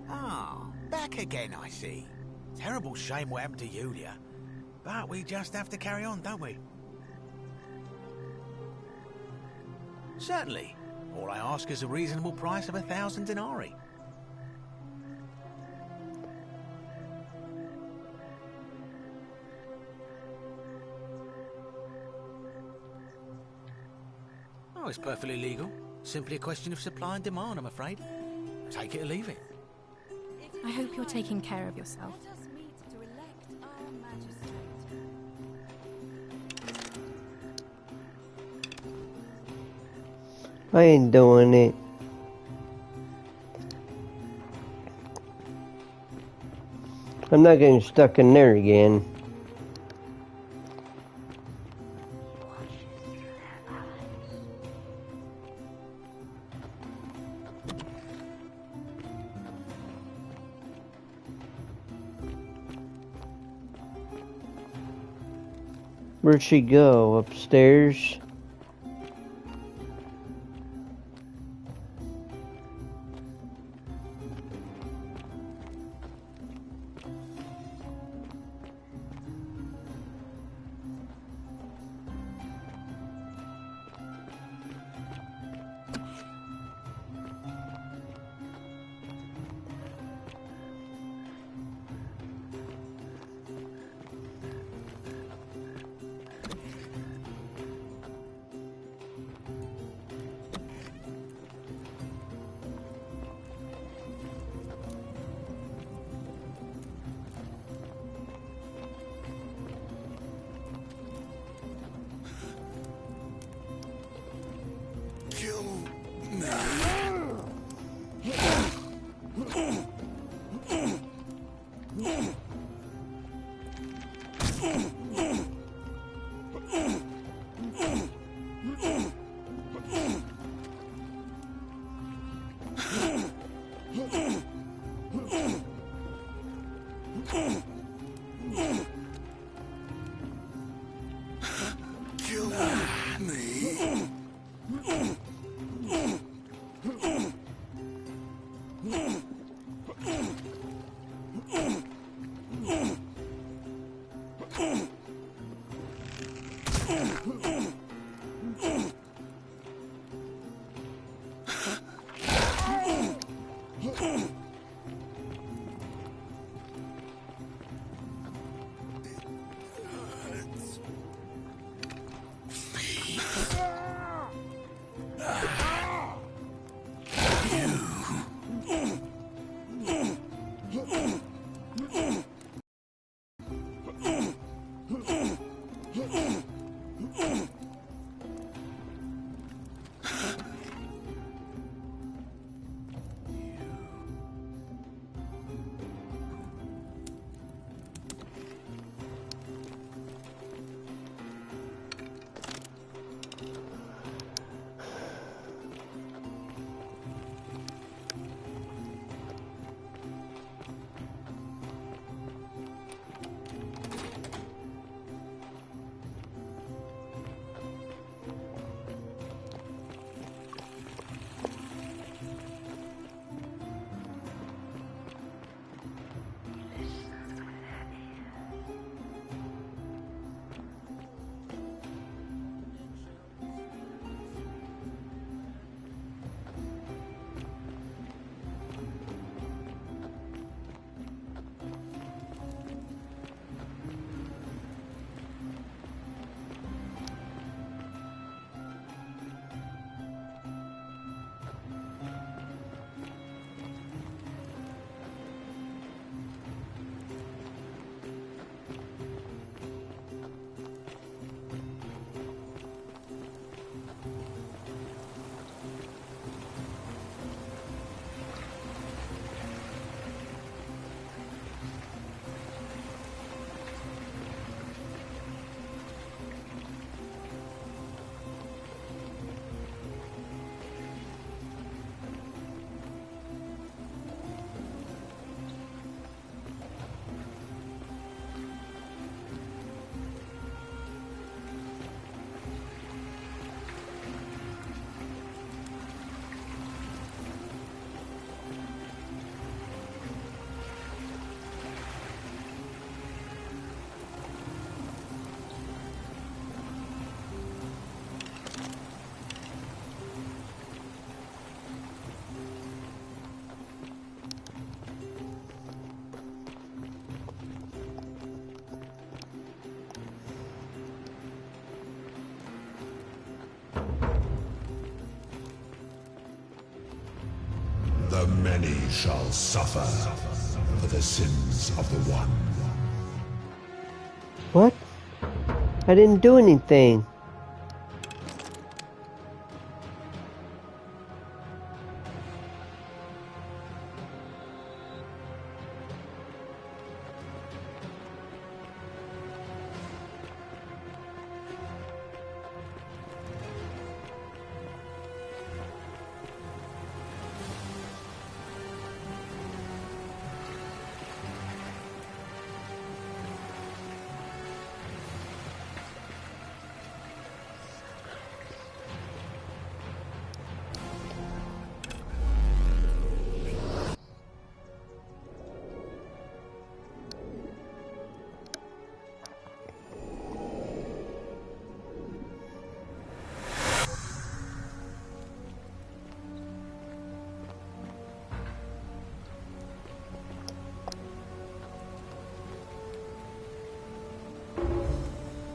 Ah, back again, I see. Terrible shame what happened to Yulia. But we just have to carry on, don't we? Certainly. All I ask is a reasonable price of 1,000 denarii. Oh, it's perfectly legal. Simply a question of supply and demand, I'm afraid. Take it or leave it. I hope you're taking care of yourself. I ain't doing it. I'm not getting stuck in there again. Where'd she go? Upstairs? The many shall suffer for the sins of the one. What? I didn't do anything.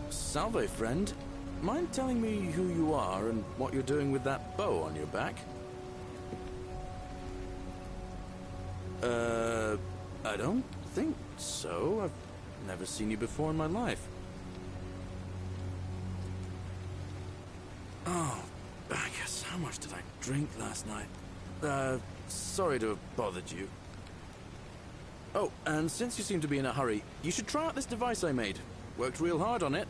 Salve, friend. Mind telling me who you are and what you're doing with that bow on your back? I don't think so. I've never seen you before in my life. Oh, I guess how much did I drink last night? Sorry to have bothered you. Oh, and since you seem to be in a hurry, you should try out this device I made. Worked real hard on it.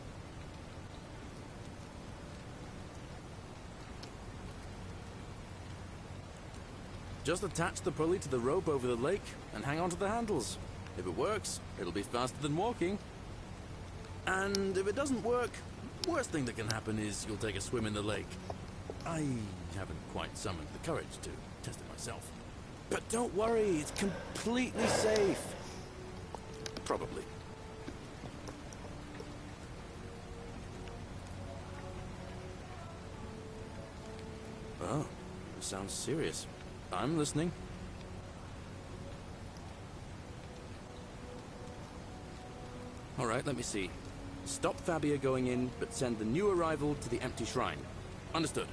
Just attach the pulley to the rope over the lake and hang on to the handles. If it works, it'll be faster than walking. And if it doesn't work, worst thing that can happen is you'll take a swim in the lake. I haven't quite summoned the courage to test it myself. But don't worry, it's completely safe. Probably. Oh, it sounds serious. I'm listening. All right, let me see. Stop Fabia going in, but send the new arrival to the empty shrine. Understood.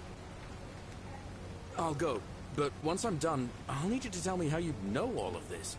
I'll go, but once I'm done, I'll need you to tell me how you know all of this.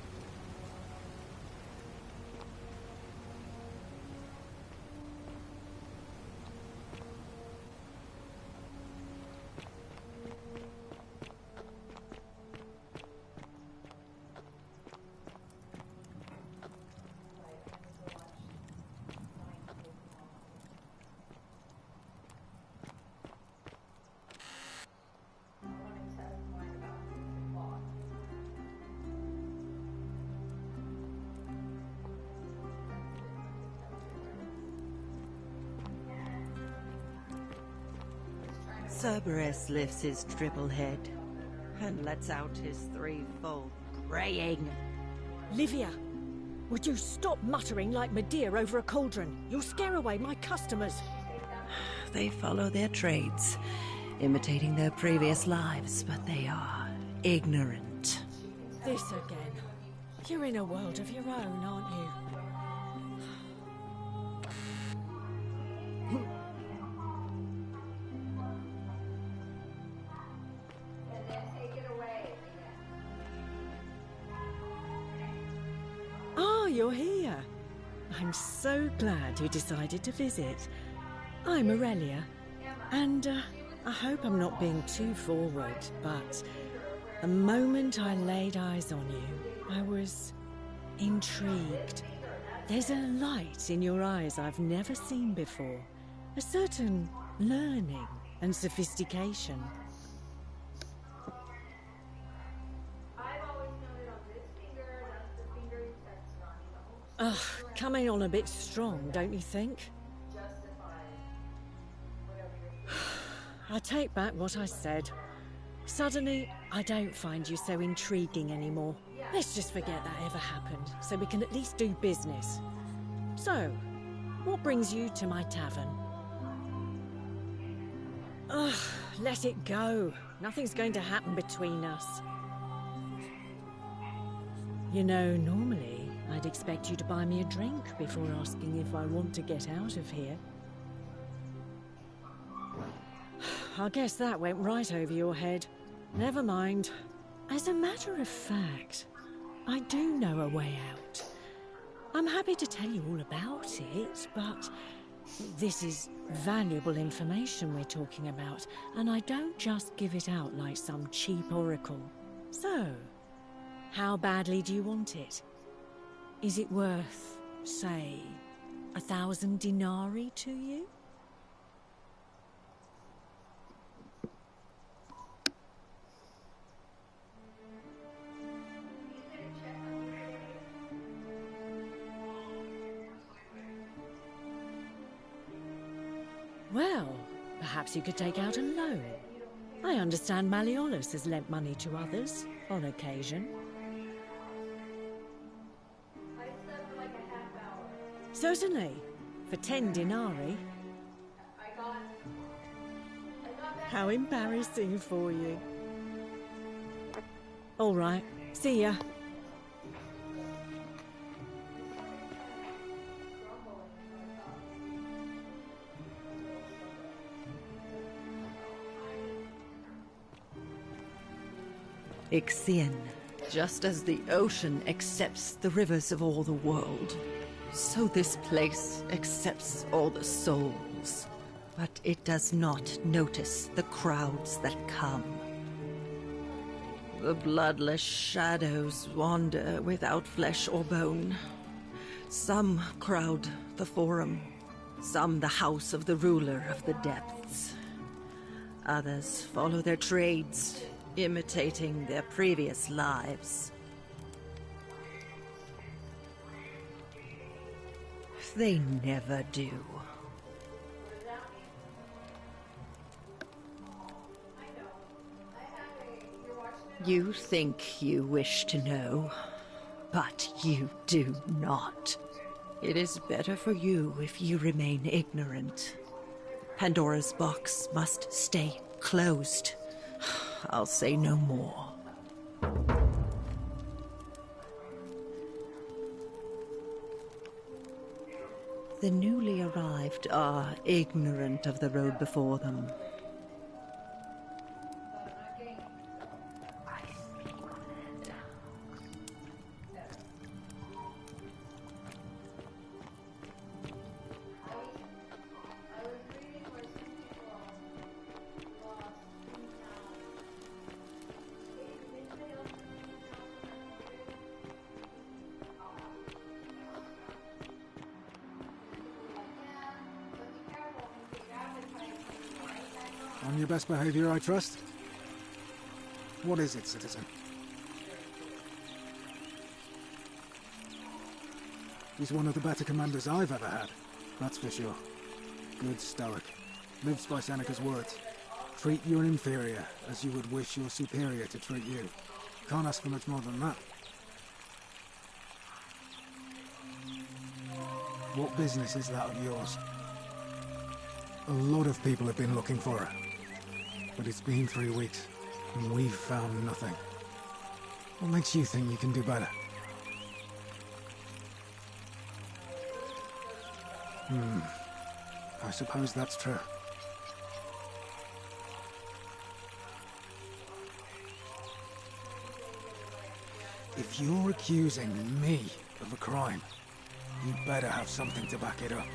Cerberus lifts his triple head and lets out his threefold braying. Livia, would you stop muttering like Medea over a cauldron? You'll scare away my customers. They follow their trades, imitating their previous lives, but they are ignorant. This again. You're in a world of your own, aren't you? You're here. I'm so glad you decided to visit. I'm Aurelia, and I hope I'm not being too forward, but the moment I laid eyes on you, I was intrigued. There's a light in your eyes I've never seen before, a certain learning and sophistication. Ugh, coming on a bit strong, don't you think? I take back what I said. Suddenly, I don't find you so intriguing anymore. Let's just forget that ever happened, so we can at least do business. So, what brings you to my tavern? Ugh, let it go. Nothing's going to happen between us. You know, normally, I'd expect you to buy me a drink before asking if I want to get out of here. I guess that went right over your head. Never mind. As a matter of fact, I do know a way out. I'm happy to tell you all about it, but this is valuable information we're talking about, and I don't just give it out like some cheap oracle. So, how badly do you want it? Is it worth, say, 1,000 denarii to you? Well, perhaps you could take out a loan. I understand Malleolus has lent money to others, on occasion. Certainly, for 10 denarii. How embarrassing for you. All right, see ya. Ixion, just as the ocean accepts the rivers of all the world, so this place accepts all the souls. But it does not notice the crowds that come. The bloodless shadows wander without flesh or bone. Some crowd the Forum, some the house of the ruler of the depths. Others follow their trades, imitating their previous lives. They never do. You think you wish to know, but you do not. It is better for you if you remain ignorant. Pandora's box must stay closed. I'll say no more. The newly arrived are ignorant of the road before them. On your best behavior, I trust? What is it, citizen? He's one of the better commanders I've ever had, that's for sure. Good stoic. Lives by Seneca's words. Treat your inferior as you would wish your superior to treat you. Can't ask for much more than that. What business is that of yours? A lot of people have been looking for her. But it's been 3 weeks, and we've found nothing. What makes you think you can do better? I suppose that's true. If you're accusing me of a crime, you'd better have something to back it up.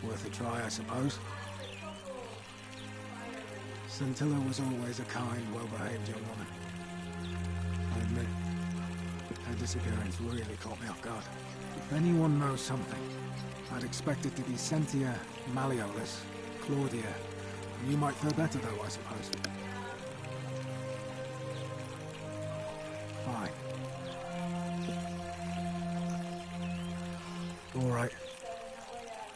Worth a try, I suppose. Scintilla was always a kind, well-behaved young woman. I admit, her disappearance really caught me off guard. If anyone knows something, I'd expect it to be Sentia, Malleolus, Claudia. You might fare better, though, I suppose. Fine. All right.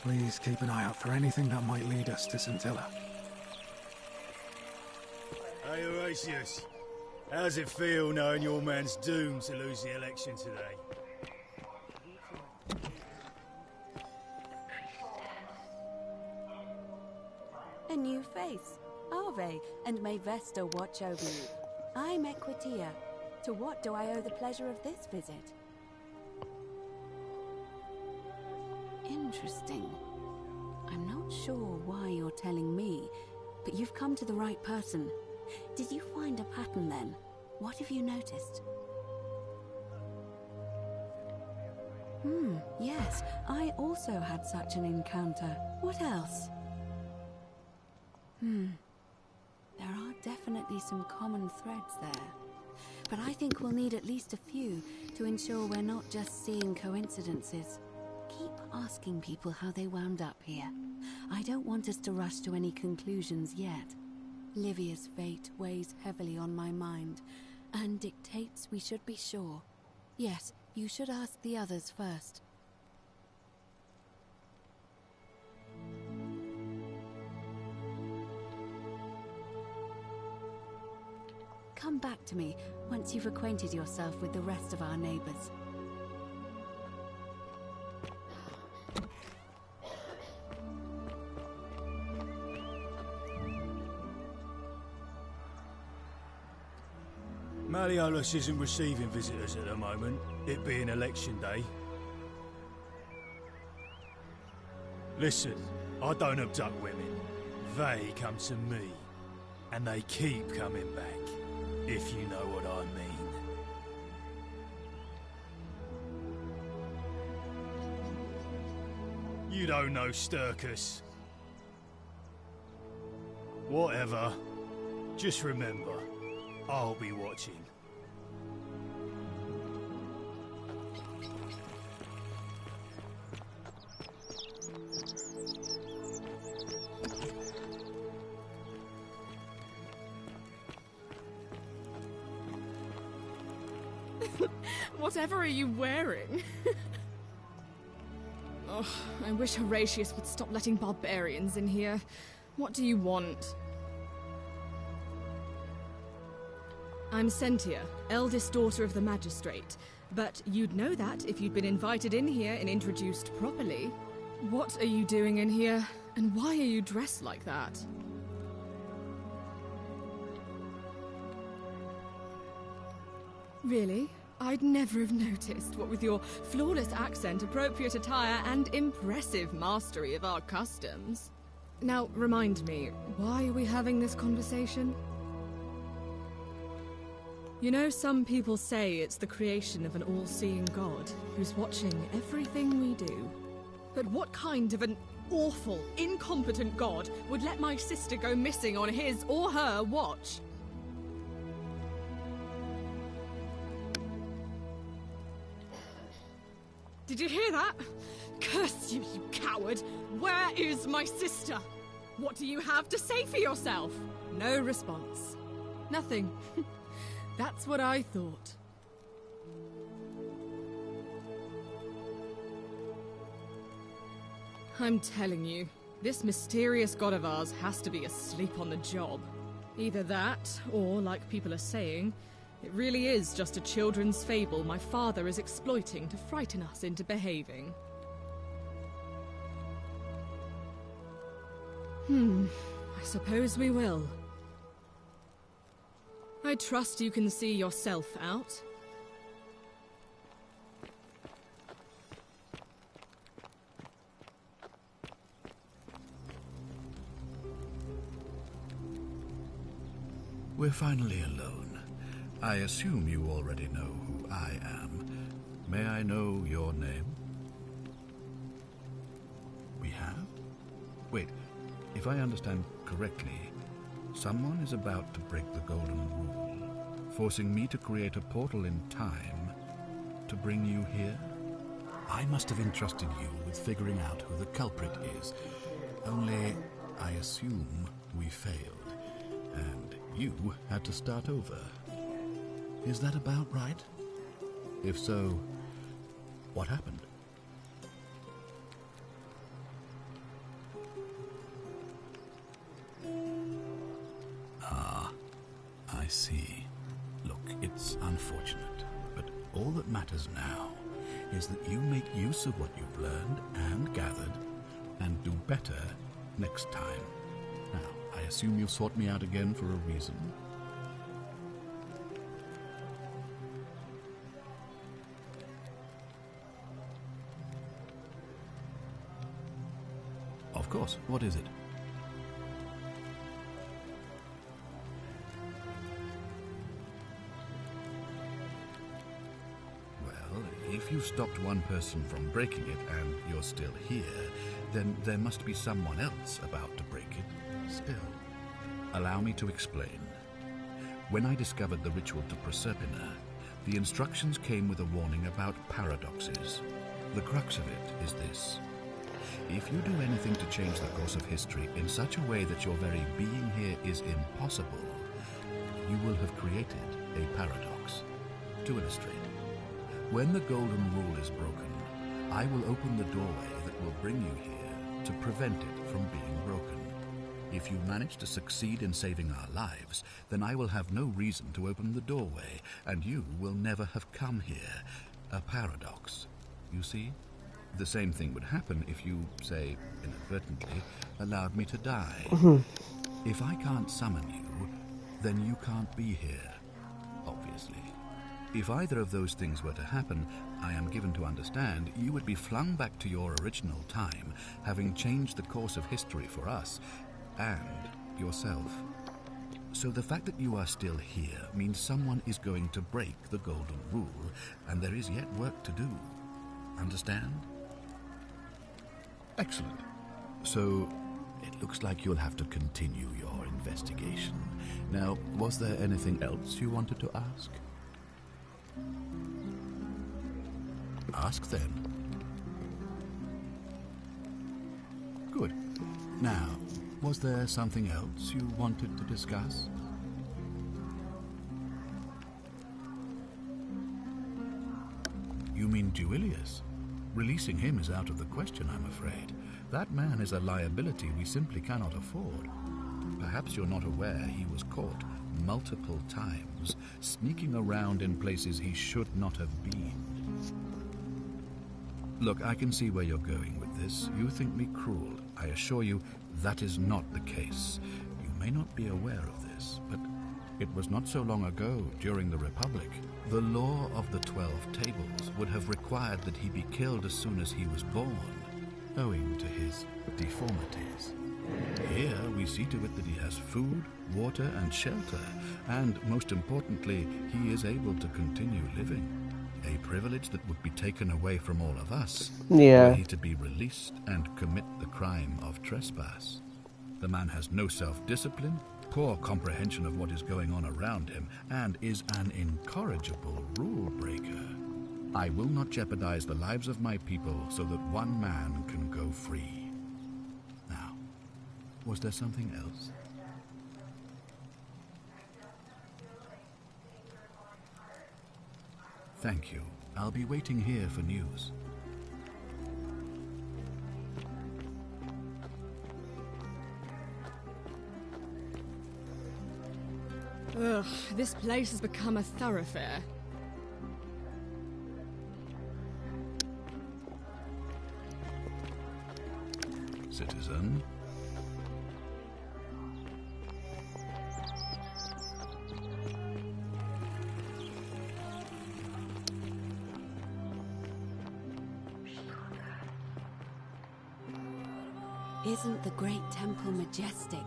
Please keep an eye out for anything that might lead us to Scintilla. Hey, Horatius. How's it feel knowing your man's doomed to lose the election today? A new face. Ave, and may Vesta watch over you. I'm Equitia. To what do I owe the pleasure of this visit? Interesting. I'm not sure why you're telling me, but you've come to the right person. Did you find a pattern then? What have you noticed? Yes, I also had such an encounter. What else? There are definitely some common threads there. But I think we'll need at least a few to ensure we're not just seeing coincidences. Keep asking people how they wound up here. I don't want us to rush to any conclusions yet. Livia's fate weighs heavily on my mind, and dictates we should be sure. Yes, you should ask the others first. Come back to me once you've acquainted yourself with the rest of our neighbors. Malleolus isn't receiving visitors at the moment, it being election day. Listen, I don't abduct women. They come to me. And they keep coming back, if you know what I mean. You don't know Sturkus. Whatever. Just remember, I'll be watching. Whatever are you wearing? Oh, I wish Horatius would stop letting barbarians in here. What do you want? I'm Sentia, eldest daughter of the magistrate. But you'd know that if you'd been invited in here and introduced properly. What are you doing in here? And why are you dressed like that? Really? I'd never have noticed, what with your flawless accent, appropriate attire, and impressive mastery of our customs. Now, remind me, why are we having this conversation? You know, some people say it's the creation of an all-seeing God who's watching everything we do. But what kind of an awful, incompetent God would let my sister go missing on his or her watch? Did you hear that? Curse you, you coward! Where is my sister? What do you have to say for yourself? No response. Nothing. That's what I thought. I'm telling you, this mysterious god of ours has to be asleep on the job. Either that, or, like people are saying, it really is just a children's fable my father is exploiting to frighten us into behaving. I suppose we will. I trust you can see yourself out. We're finally alone. I assume you already know who I am. May I know your name? We have? Wait, if I understand correctly, someone is about to break the Golden Rule, forcing me to create a portal in time to bring you here? I must have entrusted you with figuring out who the culprit is. Only, I assume we failed, and you had to start over. Is that about right? If so, what happened? Ah, I see. Look, it's unfortunate, but all that matters now is that you make use of what you've learned and gathered, and do better next time. Now, I assume you've sought me out again for a reason. Of course. What is it? if you stopped one person from breaking it and you're still here, then there must be someone else about to break it still. Allow me to explain. When I discovered the ritual to Proserpina, the instructions came with a warning about paradoxes. The crux of it is this. If you do anything to change the course of history in such a way that your very being here is impossible, you will have created a paradox. To illustrate, when the golden rule is broken, I will open the doorway that will bring you here to prevent it from being broken. If you manage to succeed in saving our lives, then I will have no reason to open the doorway, and you will never have come here. A paradox. You see? The same thing would happen if you, say, inadvertently, allowed me to die. If I can't summon you, then you can't be here, obviously. If either of those things were to happen, I am given to understand you would be flung back to your original time, having changed the course of history for us and yourself. So the fact that you are still here means someone is going to break the golden rule, and there is yet work to do. Understand? Excellent. So it looks like you'll have to continue your investigation. Now, was there anything else you wanted to ask? Ask then. Good. Now, was there something else you wanted to discuss? You mean Duilius? Releasing him is out of the question, I'm afraid. That man is a liability we simply cannot afford. Perhaps you're not aware he was caught multiple times, sneaking around in places he should not have been. Look, I can see where you're going with this. You think me cruel. I assure you that is not the case. You may not be aware of this, but it was not so long ago, during the Republic, the law of the 12 Tables would have required that he be killed as soon as he was born, owing to his deformities. Here we see to it that he has food, water, and shelter, and most importantly, he is able to continue living. A privilege that would be taken away from all of us, were he to be released and commit the crime of trespass. The man has no self-discipline, poor comprehension of what is going on around him, and is an incorrigible rule breaker. I will not jeopardize the lives of my people so that one man can go free. Now, was there something else? Thank you. I'll be waiting here for news. Ugh, this place has become a thoroughfare. Citizen? Isn't the great temple majestic?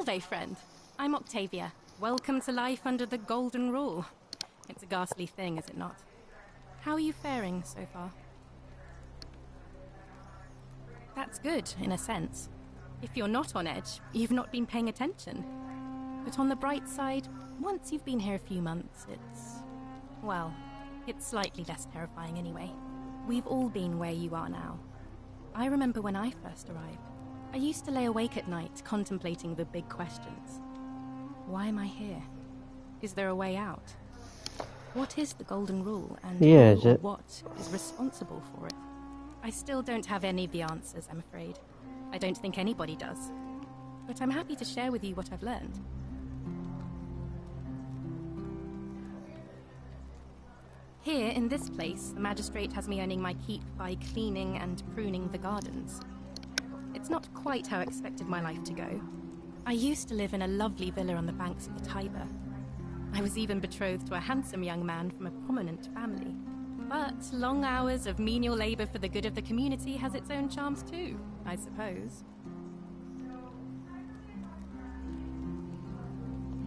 day, friend. I'm Octavia. Welcome to life under the Golden Rule. It's a ghastly thing, is it not? How are you faring so far? That's good, in a sense. If you're not on edge, you've not been paying attention. But on the bright side, once you've been here a few months, well, it's slightly less terrifying anyway. We've all been where you are now. I remember when I first arrived. I used to lay awake at night contemplating the big questions. Why am I here? Is there a way out? What is the Golden Rule, and who or what is responsible for it? I still don't have any of the answers, I'm afraid. I don't think anybody does. But I'm happy to share with you what I've learned. Here, in this place, the magistrate has me earning my keep by cleaning and pruning the gardens. It's not quite how I expected my life to go. I used to live in a lovely villa on the banks of the Tiber. I was even betrothed to a handsome young man from a prominent family. But long hours of menial labor for the good of the community has its own charms too, I suppose.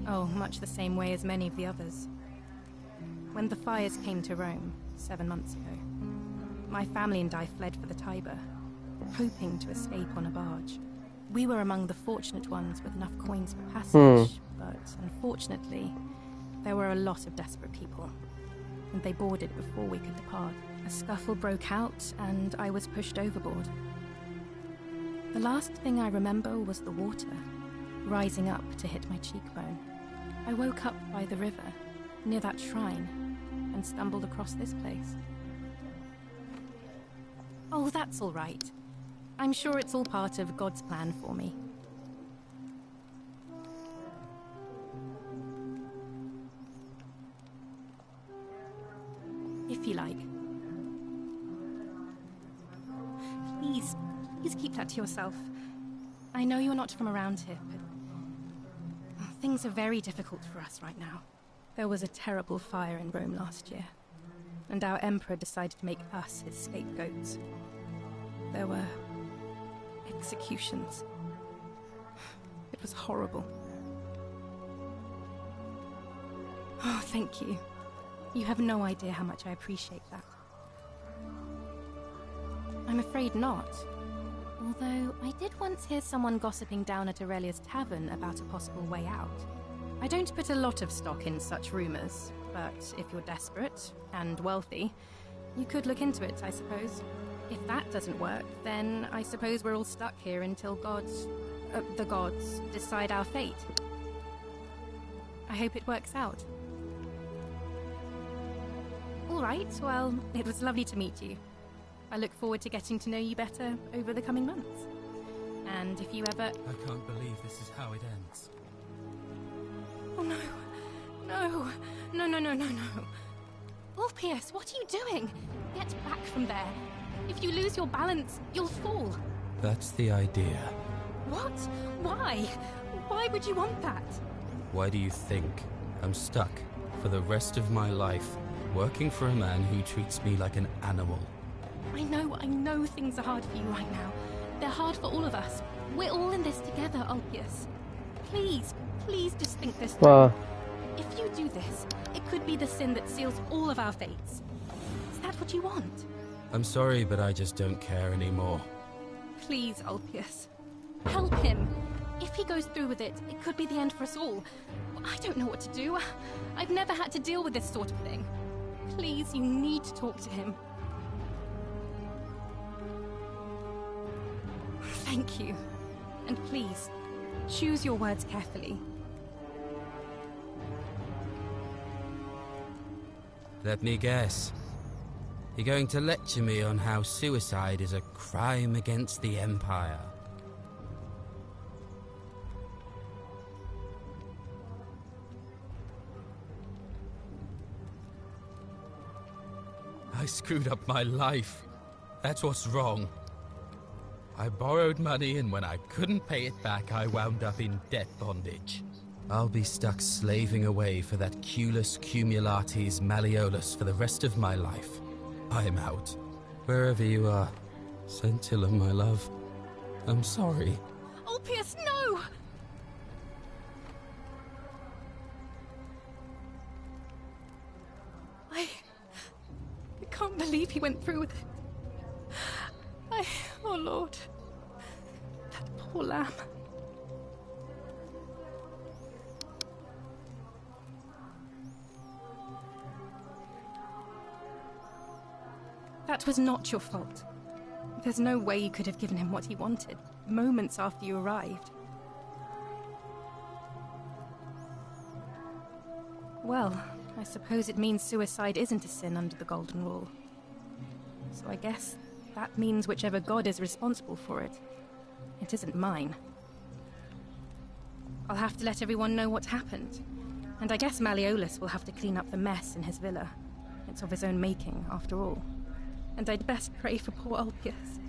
Oh, much the same way as many of the others. When the fires came to Rome, 7 months ago, my family and I fled for the Tiber, hoping to escape on a barge. We were among the fortunate ones with enough coins for passage, but unfortunately, there were a lot of desperate people, and they boarded before we could depart. A scuffle broke out, and I was pushed overboard. The last thing I remember was the water, rising up to hit my cheekbone. I woke up by the river, near that shrine, and stumbled across this place. Oh, that's all right. I'm sure it's all part of God's plan for me. If you like. Please keep that to yourself. I know you're not from around here, but things are very difficult for us right now. There was a terrible fire in Rome last year, and our emperor decided to make us his scapegoats. There were executions. It was horrible. Oh, thank you. You have no idea how much I appreciate that. I'm afraid not. Although, I did once hear someone gossiping down at Aurelia's tavern about a possible way out. I don't put a lot of stock in such rumors, but if you're desperate and wealthy, you could look into it, I suppose. If that doesn't work, then I suppose we're all stuck here until the gods decide our fate. I hope it works out. All right, well, it was lovely to meet you. I look forward to getting to know you better over the coming months. And if you ever... I can't believe this is how it ends. Oh no. No. No, no, no, no, no. Ulpius, what are you doing? Get back from there. If you lose your balance, you'll fall. That's the idea. What? Why? Why would you want that? Why do you think I'm stuck for the rest of my life working for a man who treats me like an animal? I know things are hard for you right now. They're hard for all of us. We're all in this together, Ulpius. Please just think this through. If you do this, it could be the sin that seals all of our fates. Is that what you want? I'm sorry, but I just don't care anymore. Please, Ulpius. Help him. If he goes through with it, it could be the end for us all. I don't know what to do. I've never had to deal with this sort of thing. Please, you need to talk to him. Thank you. And please, choose your words carefully. Let me guess. You're going to lecture me on how suicide is a crime against the Empire. I screwed up my life. That's what's wrong. I borrowed money, and when I couldn't pay it back, I wound up in debt bondage. I'll be stuck slaving away for that Culus Cumulatis Malleolus for the rest of my life. I'm out. Wherever you are, Scintilla, my love, I'm sorry. Ulpius, no! believe he went through with it. Oh Lord. That poor lamb. That was not your fault. There's no way you could have given him what he wanted, moments after you arrived. Well, I suppose it means suicide isn't a sin under the Golden Rule. So I guess that means whichever god is responsible for it. It isn't mine. I'll have to let everyone know what happened. And I guess Malleolus will have to clean up the mess in his villa. It's of his own making, after all. And I'd best pray for poor Ulpius.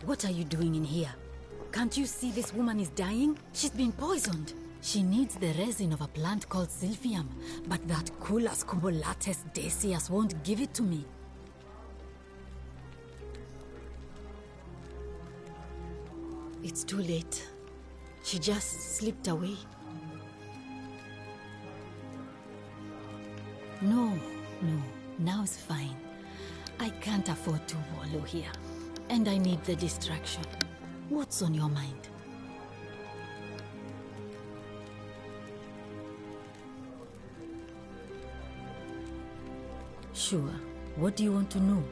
What are you doing in here? Can't you see this woman is dying? She's been poisoned. She needs the resin of a plant called Silphium, but that Culus cubulatus Decius won't give it to me. It's too late. She just slipped away. No, now's fine. I can't afford to wallow here. And I need the distraction. What's on your mind? Sure. What do you want to know?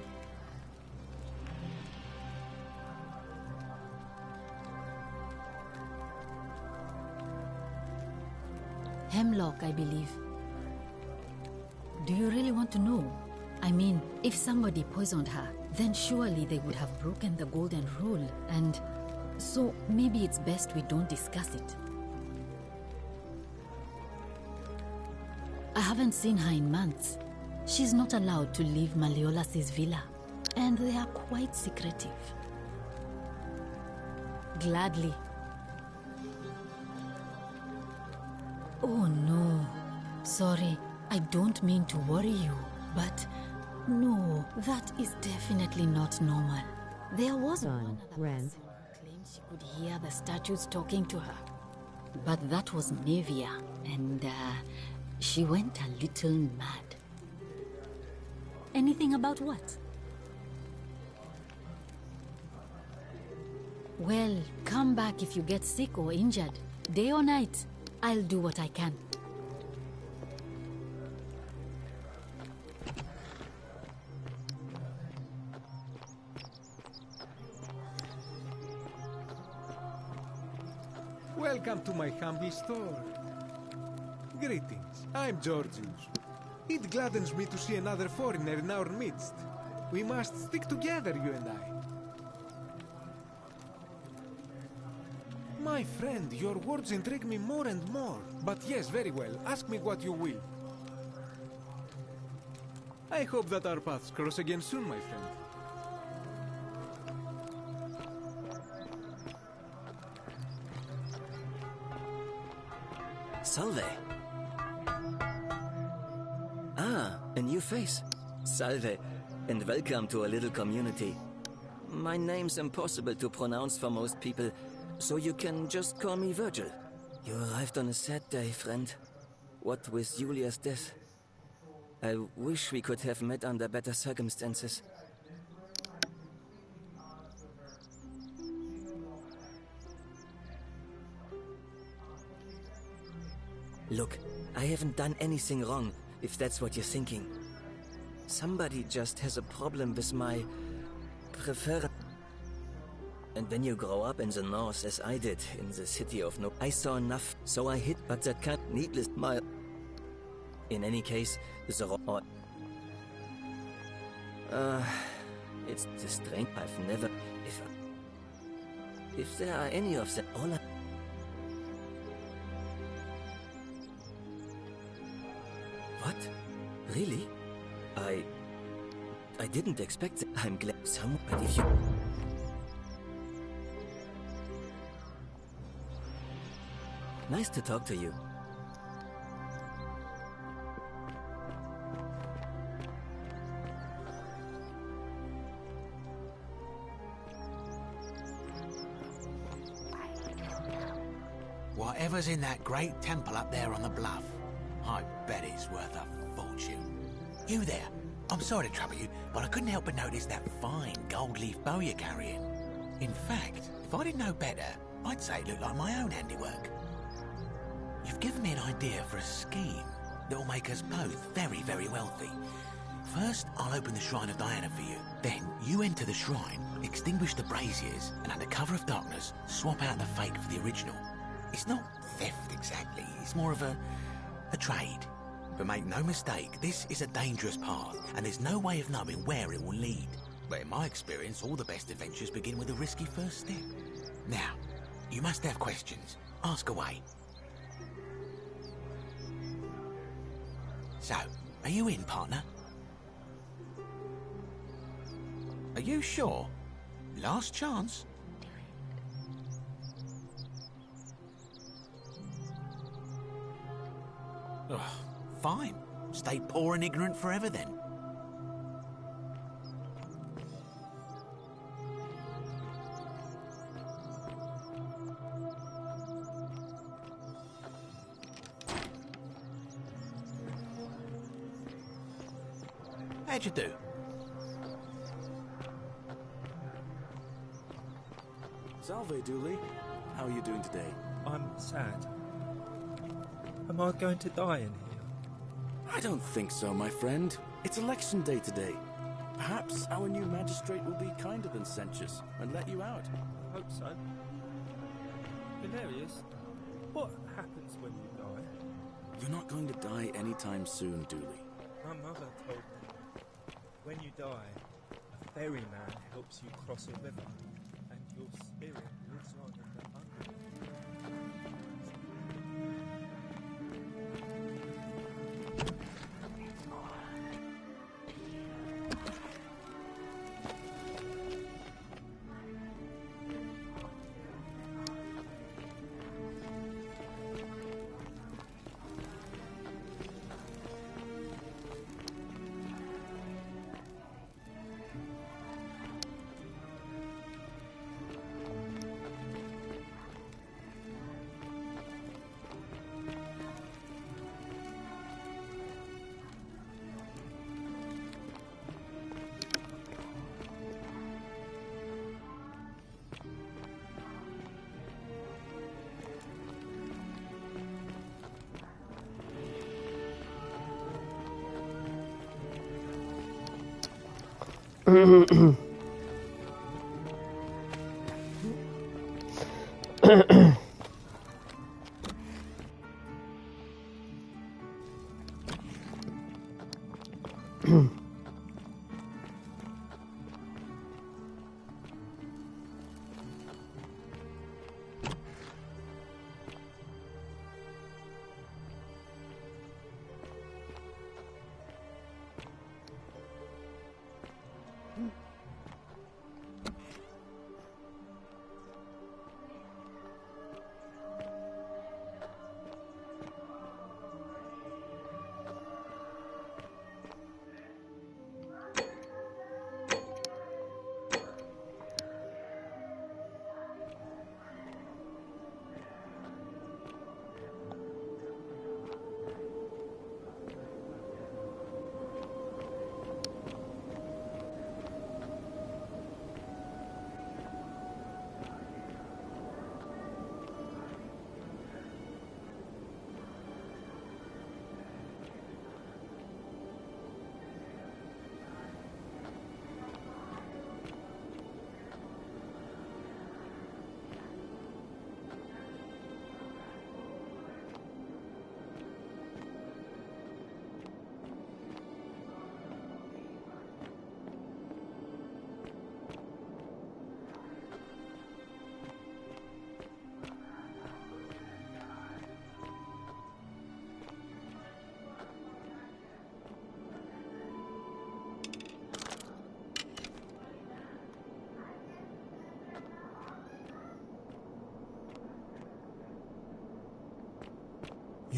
Hemlock, I believe. Do you really want to know? I mean, if somebody poisoned her, then surely they would have broken the Golden Rule, and so maybe it's best we don't discuss it. I haven't seen her in months. She's not allowed to leave Malleolus's villa, and they are quite secretive. Gladly. Oh no. Sorry, I don't mean to worry you, but no, that is definitely not normal. There was one other person who claimed she could hear the statues talking to her. But that was Nevia, and she went a little mad. Anything about what? Well, come back if you get sick or injured. Day or night, I'll do what I can. Welcome to my humble store. Greetings, I'm Georgius. It gladdens me to see another foreigner in our midst. We must stick together, you and I. My friend, your words intrigue me more and more. But yes, very well. Ask me what you will. I hope that our paths cross again soon, my friend. Salve. Ah, a new face. Salve, and welcome to a little community. My name's impossible to pronounce for most people, so you can just call me Virgil. You arrived on a sad day, friend. What with Julia's death. I wish we could have met under better circumstances. Look, I haven't done anything wrong, if that's what you're thinking. Somebody just has a problem with my preferred. And when you grow up in the north, as I did, in the city of No, I saw enough, so I hit, but that can't needless my. In any case, the it's the strength I've never. If there are any of them, all I. What? Really? I didn't expect that. I'm glad someone, but if you. Nice to talk to you. Whatever's in that great temple up there on the bluff, I bet it's worth a fortune. You there? I'm sorry to trouble you, but I couldn't help but notice that fine gold leaf bow you're carrying. In fact, if I didn't know better, I'd say it looked like my own handiwork. You've given me an idea for a scheme that will make us both very, very wealthy. First, I'll open the Shrine of Diana for you. Then, you enter the shrine, extinguish the braziers, and under cover of darkness, swap out the fake for the original. It's not theft exactly, it's more of a trade. But make no mistake, this is a dangerous path, and there's no way of knowing where it will lead. But in my experience, all the best adventures begin with a risky first step. Now, you must have questions. Ask away. So, are you in, partner? Are you sure? Last chance? Ugh, fine. Stay poor and ignorant forever then. How'd you do? Salve, Dooley. How are you doing today? I'm sad. Am I going to die in here? I don't think so, my friend. It's election day today. Perhaps our new magistrate will be kinder than Sentius and let you out. I hope so. Hilarious. What happens when you die? You're not going to die anytime soon, Dooley. My mother told me, when you die, a ferryman helps you cross a river, and your spirit lives on in the underworld.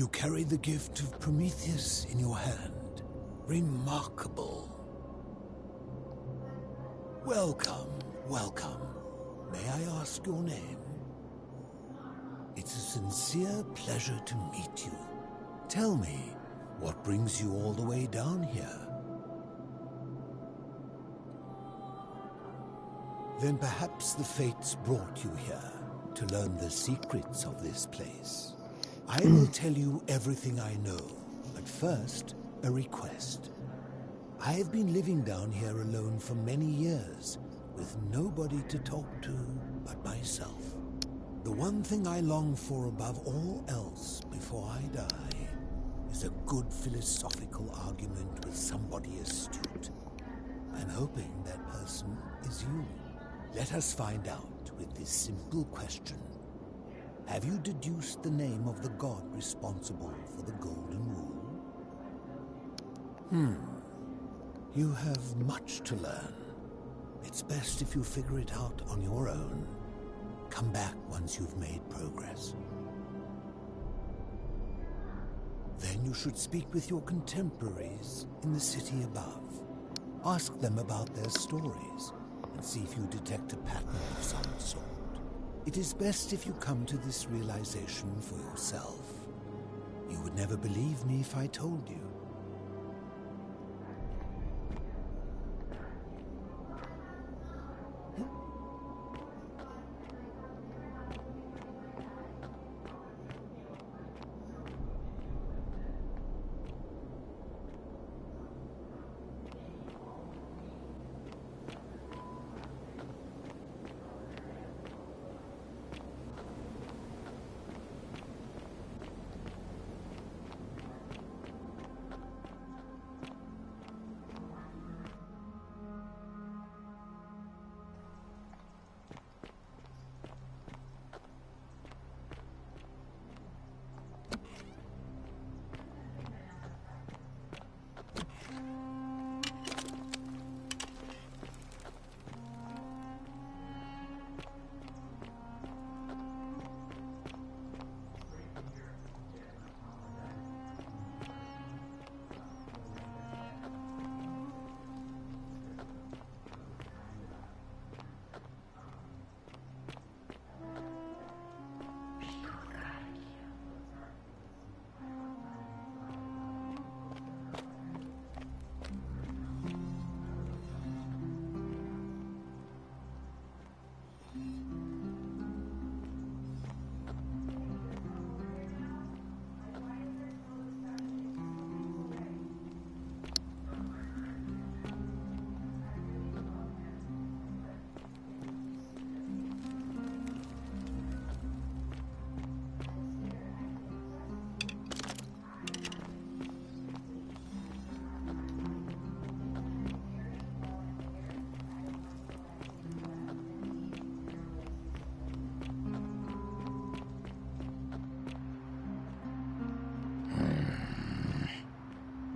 You carry the gift of Prometheus in your hand. Remarkable. Welcome, welcome. May I ask your name? It's a sincere pleasure to meet you. Tell me, what brings you all the way down here? Then perhaps the fates brought you here to learn the secrets of this place. I will tell you everything I know, but first, a request. I have been living down here alone for many years, with nobody to talk to but myself. The one thing I long for above all else before I die is a good philosophical argument with somebody astute. I'm hoping that person is you. Let us find out with this simple question. Have you deduced the name of the god responsible for the Golden Rule? You have much to learn. It's best if you figure it out on your own. Come back once you've made progress. Then you should speak with your contemporaries in the city above. Ask them about their stories and see if you detect a pattern of some sort. It is best if you come to this realization for yourself. You would never believe me if I told you.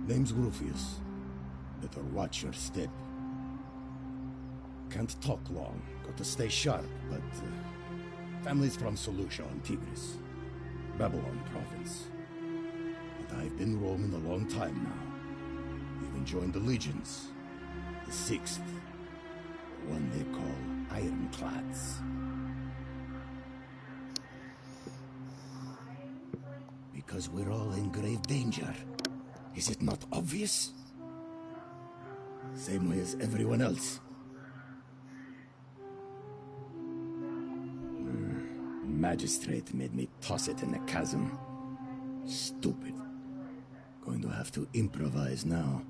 Name's Rufius. Better watch your step. Can't talk long. Got to stay sharp, but... family's from Seleucia on Tigris. Babylon province. And I've been roaming a long time now. Even joined the legions. The 6th. The one they call Ironclads. Because we're all in grave danger. Is it not obvious? Same way as everyone else. Magistrate made me toss it in the chasm. Stupid. Going to have to improvise now.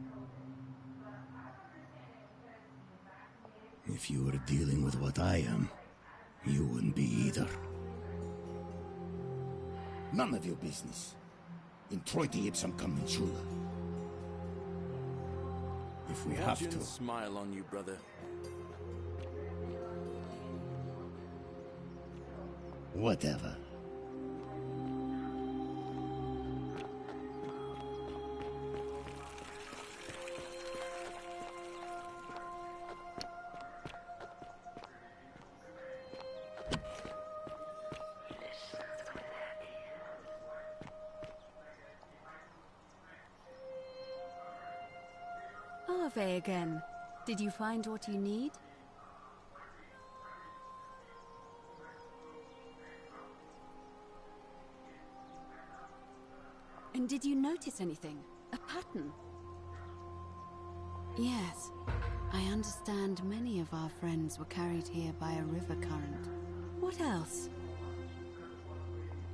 If you were dealing with what I am, you wouldn't be either. None of your business. Introiti ipsum commensula. If we have to. Smile on you, brother. Whatever. Arve again. Did you find what you need? And did you notice anything? A pattern? Yes. I understand many of our friends were carried here by a river current. What else?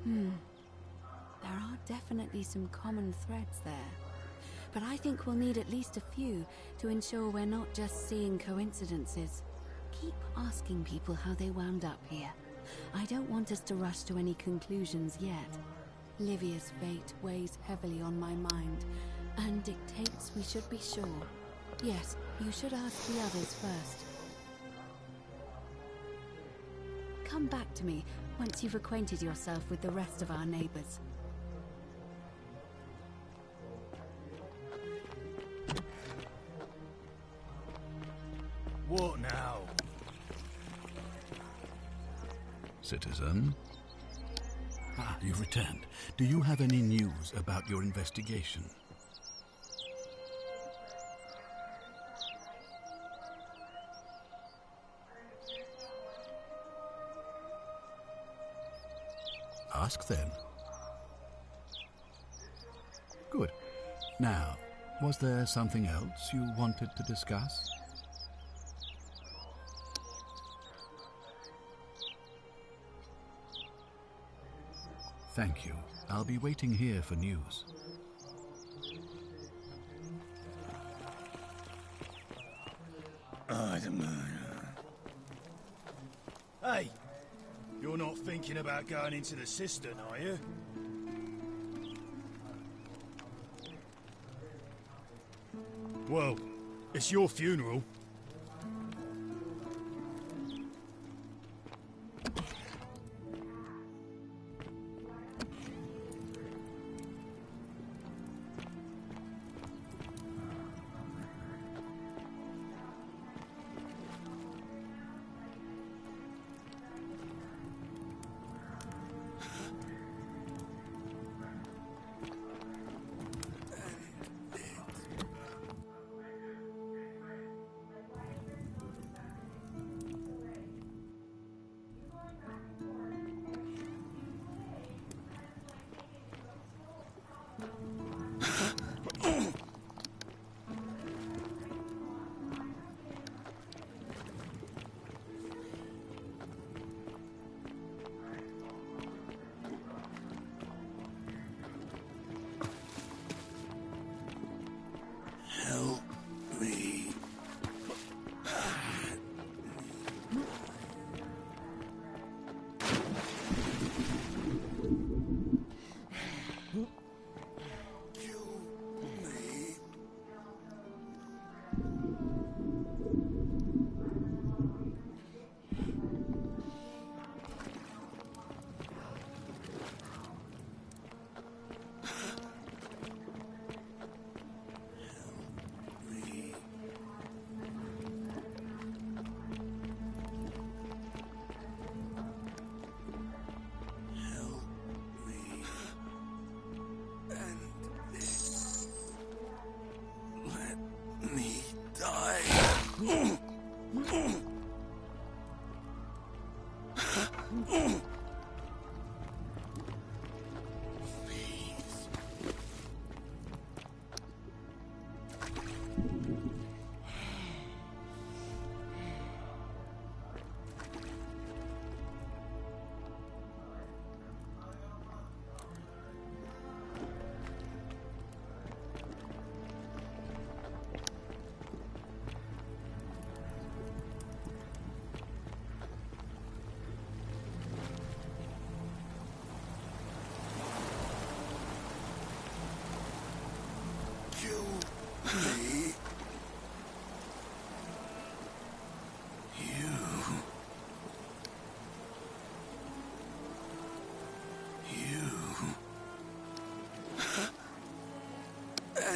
There are definitely some common threads there. But I think we'll need at least a few to ensure we're not just seeing coincidences. Keep asking people how they wound up here. I don't want us to rush to any conclusions yet. Livia's fate weighs heavily on my mind, and dictates we should be sure. Yes, you should ask the others first. Come back to me once you've acquainted yourself with the rest of our neighbors. What now? Citizen? Ah, you've returned. Do you have any news about your investigation? Ask then. Good. Now, was there something else you wanted to discuss? Thank you. I'll be waiting here for news. Hey! You're not thinking about going into the cistern, are you? Well, it's your funeral.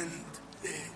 end it.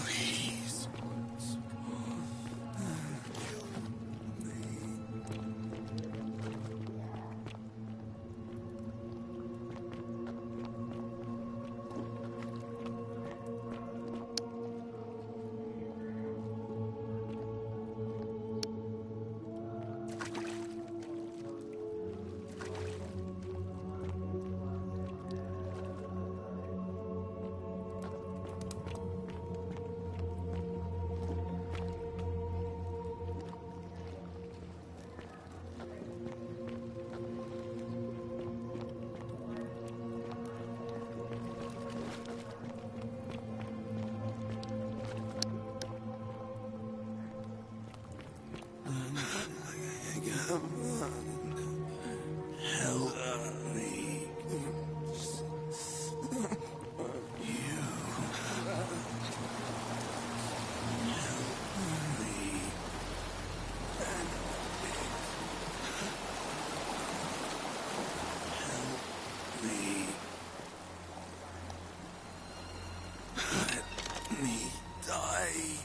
Please. Help me. Let me die.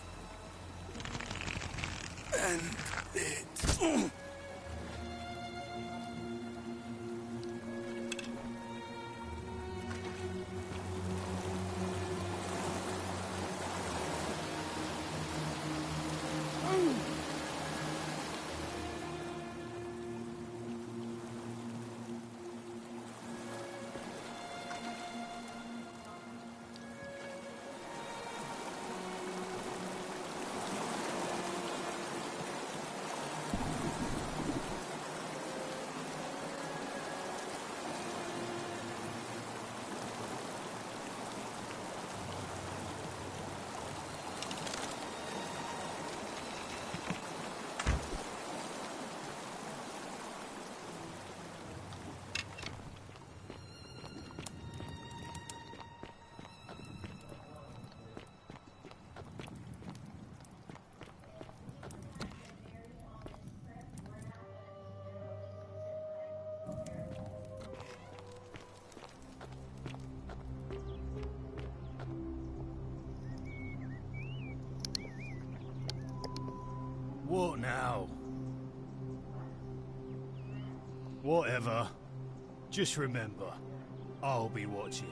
End it. What now? Whatever. Just remember, I'll be watching.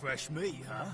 Fresh meat, huh?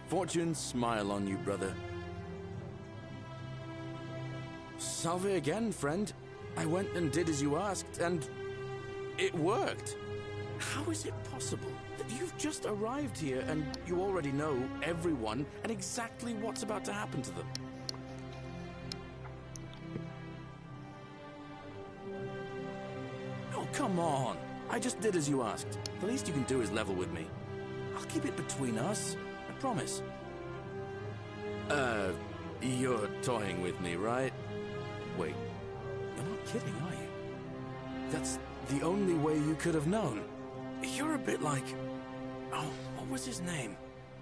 Fortune smile on you, brother. Salve again, friend. I went and did as you asked, and it worked. How is it possible that you've just arrived here and you already know everyone and exactly what's about to happen to them? Oh, come on. I just did as you asked. The least you can do is level with me. I'll keep it between us. I promise. You're toying with me, right? Wait, you're not kidding, are you? That's the only way you could have known. You're a bit like... Oh, what was his name?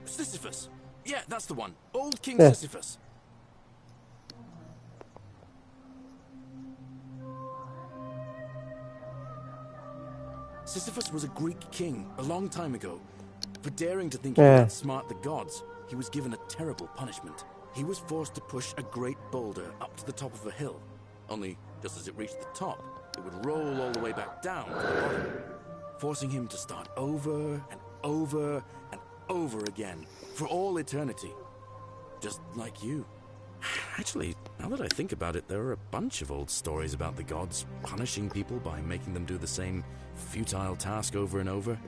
Sisyphus. Yeah, that's the one. Old King Sisyphus. Sisyphus was a Greek king a long time ago. For daring to think he could outsmart the gods, he was given a terrible punishment. He was forced to push a great boulder up to the top of a hill. Only, just as it reached the top, it would roll all the way back down to the bottom, forcing him to start over and over and over again, for all eternity. Just like you. Actually, now that I think about it, there are a bunch of old stories about the gods punishing people by making them do the same futile task over and over.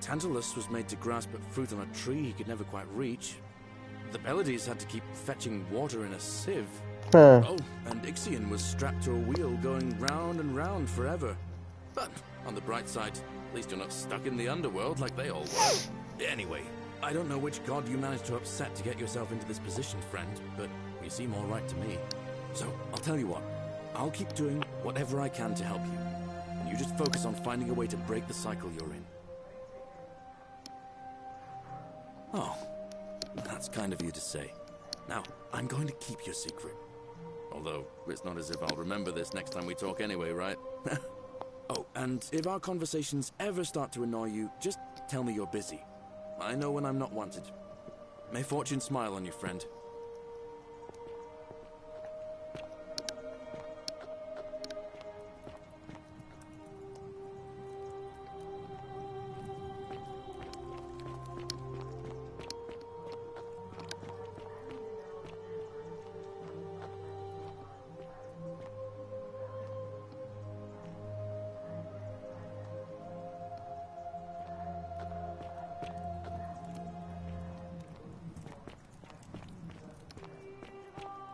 Tantalus was made to grasp at fruit on a tree he could never quite reach. The Pleiades had to keep fetching water in a sieve. Oh, and Ixion was strapped to a wheel going round and round forever. But on the bright side, at least you're not stuck in the underworld like they all were. Anyway, I don't know which god you managed to upset to get yourself into this position, friend, but you seem all right to me. So, I'll tell you what. I'll keep doing whatever I can to help you. And you just focus on finding a way to break the cycle you're in. Oh, that's kind of you to say. Now, I'm going to keep your secret. Although, it's not as if I'll remember this next time we talk anyway, right? Oh, and if our conversations ever start to annoy you, just tell me you're busy. I know when I'm not wanted. May fortune smile on you, friend.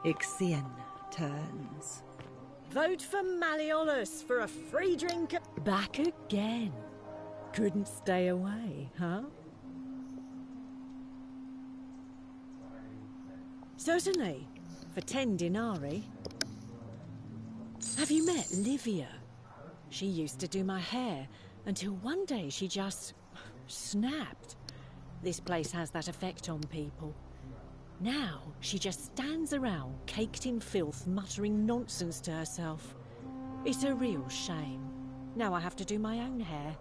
Ixion turns. Vote for Malleolus for a free drink. Back again. Couldn't stay away, huh? Certainly, for 10 denarii. Have you met Livia? She used to do my hair, until one day she just snapped. This place has that effect on people. Now, she just stands around, caked in filth, muttering nonsense to herself. It's a real shame. Now I have to do my own hair.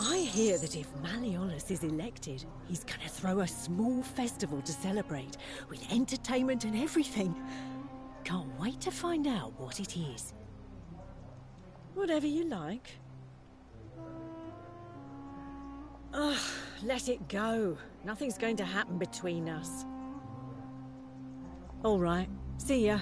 I hear that if Malleolus is elected, he's gonna throw a small festival to celebrate, with entertainment and everything. Can't wait to find out what it is. Whatever you like. Ugh, let it go. Nothing's going to happen between us. All right, see ya.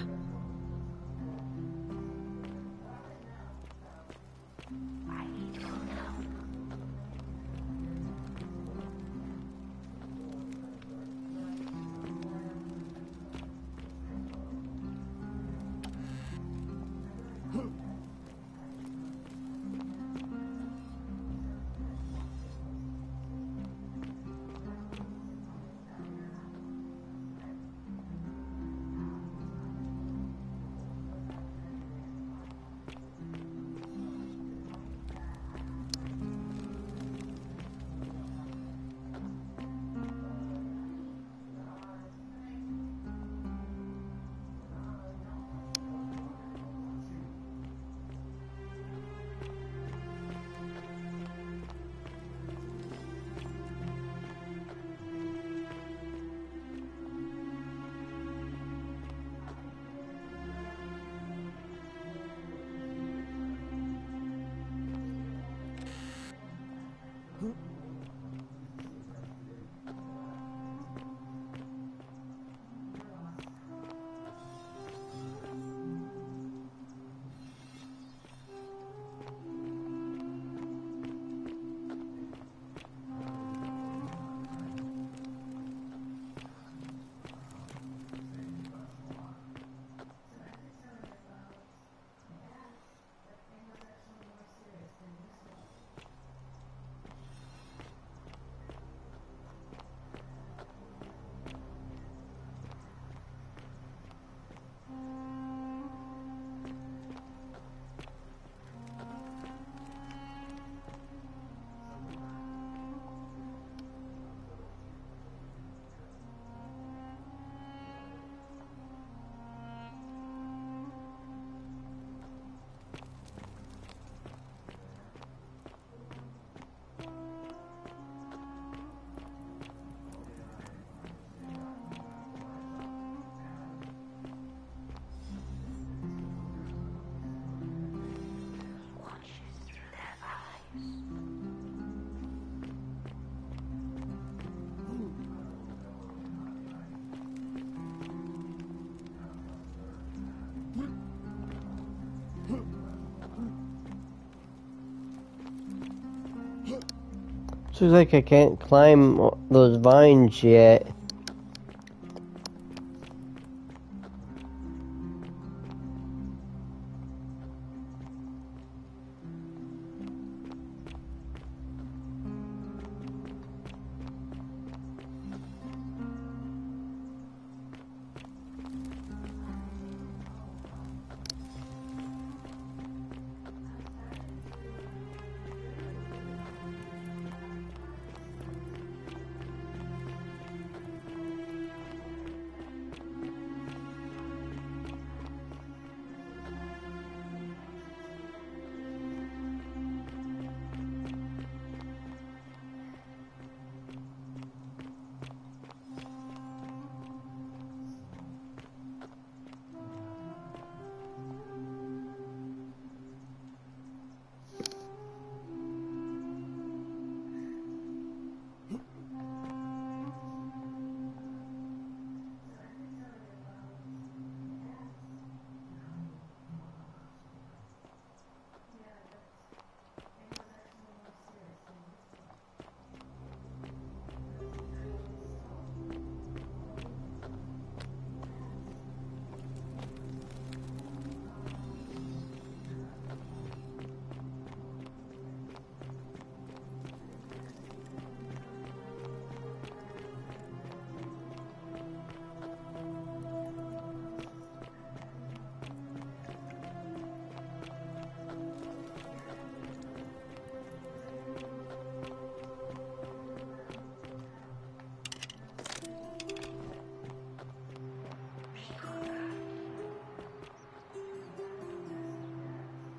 Looks like I can't climb those vines yet.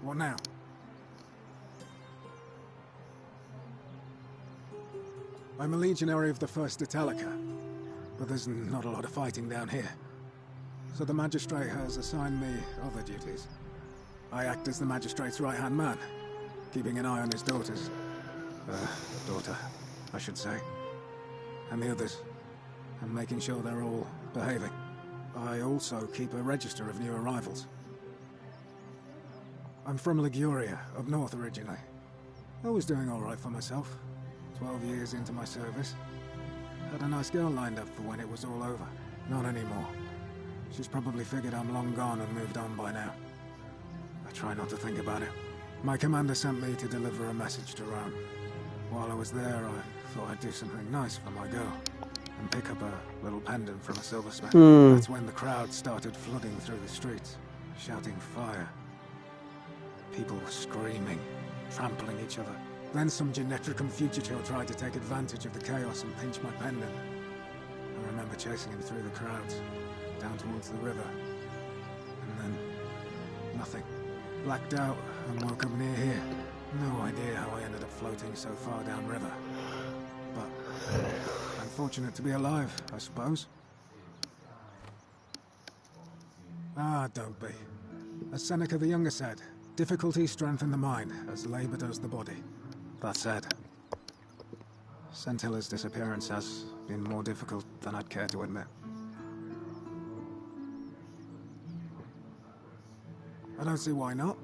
What now? I'm a legionary of the 1st Italica, but there's not a lot of fighting down here. So the Magistrate has assigned me other duties. I act as the Magistrate's right-hand man, keeping an eye on his daughters. Daughter, I should say. And the others, and making sure they're all behaving. I also keep a register of new arrivals. I'm from Liguria, up north originally. I was doing all right for myself. 12 years into my service. Had a nice girl lined up for when it was all over. Not anymore. She's probably figured I'm long gone and moved on by now. I try not to think about it. My commander sent me to deliver a message to Rome. While I was there, I thought I'd do something nice for my girl. And pick up a little pendant from a silversmith. That's when the crowd started flooding through the streets, shouting fire. People were screaming, trampling each other. Then some Genetricum fugitive tried to take advantage of the chaos and pinch my pendant. I remember chasing him through the crowds, down towards the river. And then, nothing. Blacked out and woke up near here. No idea how I ended up floating so far downriver. But I'm fortunate to be alive, I suppose. Ah, don't be. As Seneca the Younger said, difficulty strengthens the mind, as labor does the body. That said, Scintilla's disappearance has been more difficult than I'd care to admit. I don't see why not.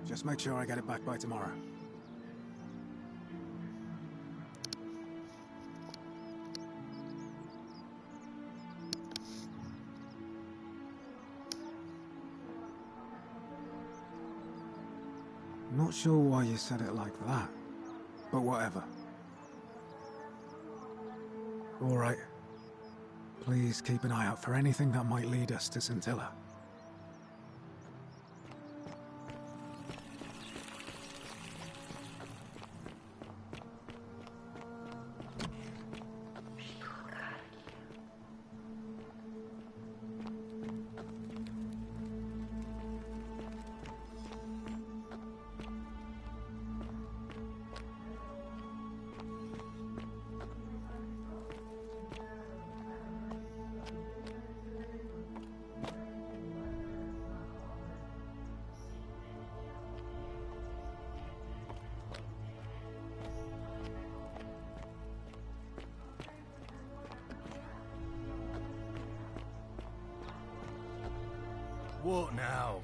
Just make sure I get it back by tomorrow. Not sure why you said it like that, but whatever. All right. Please keep an eye out for anything that might lead us to Scintilla. What now?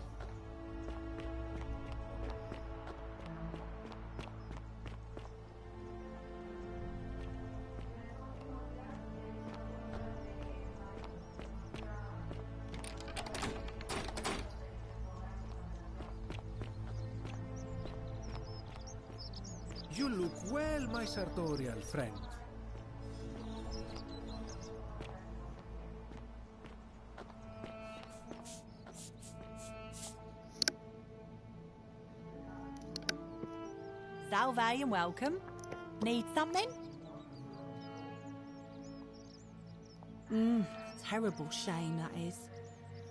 You look well, my sartorial friend. Salve and welcome. Need something? Terrible shame, that is.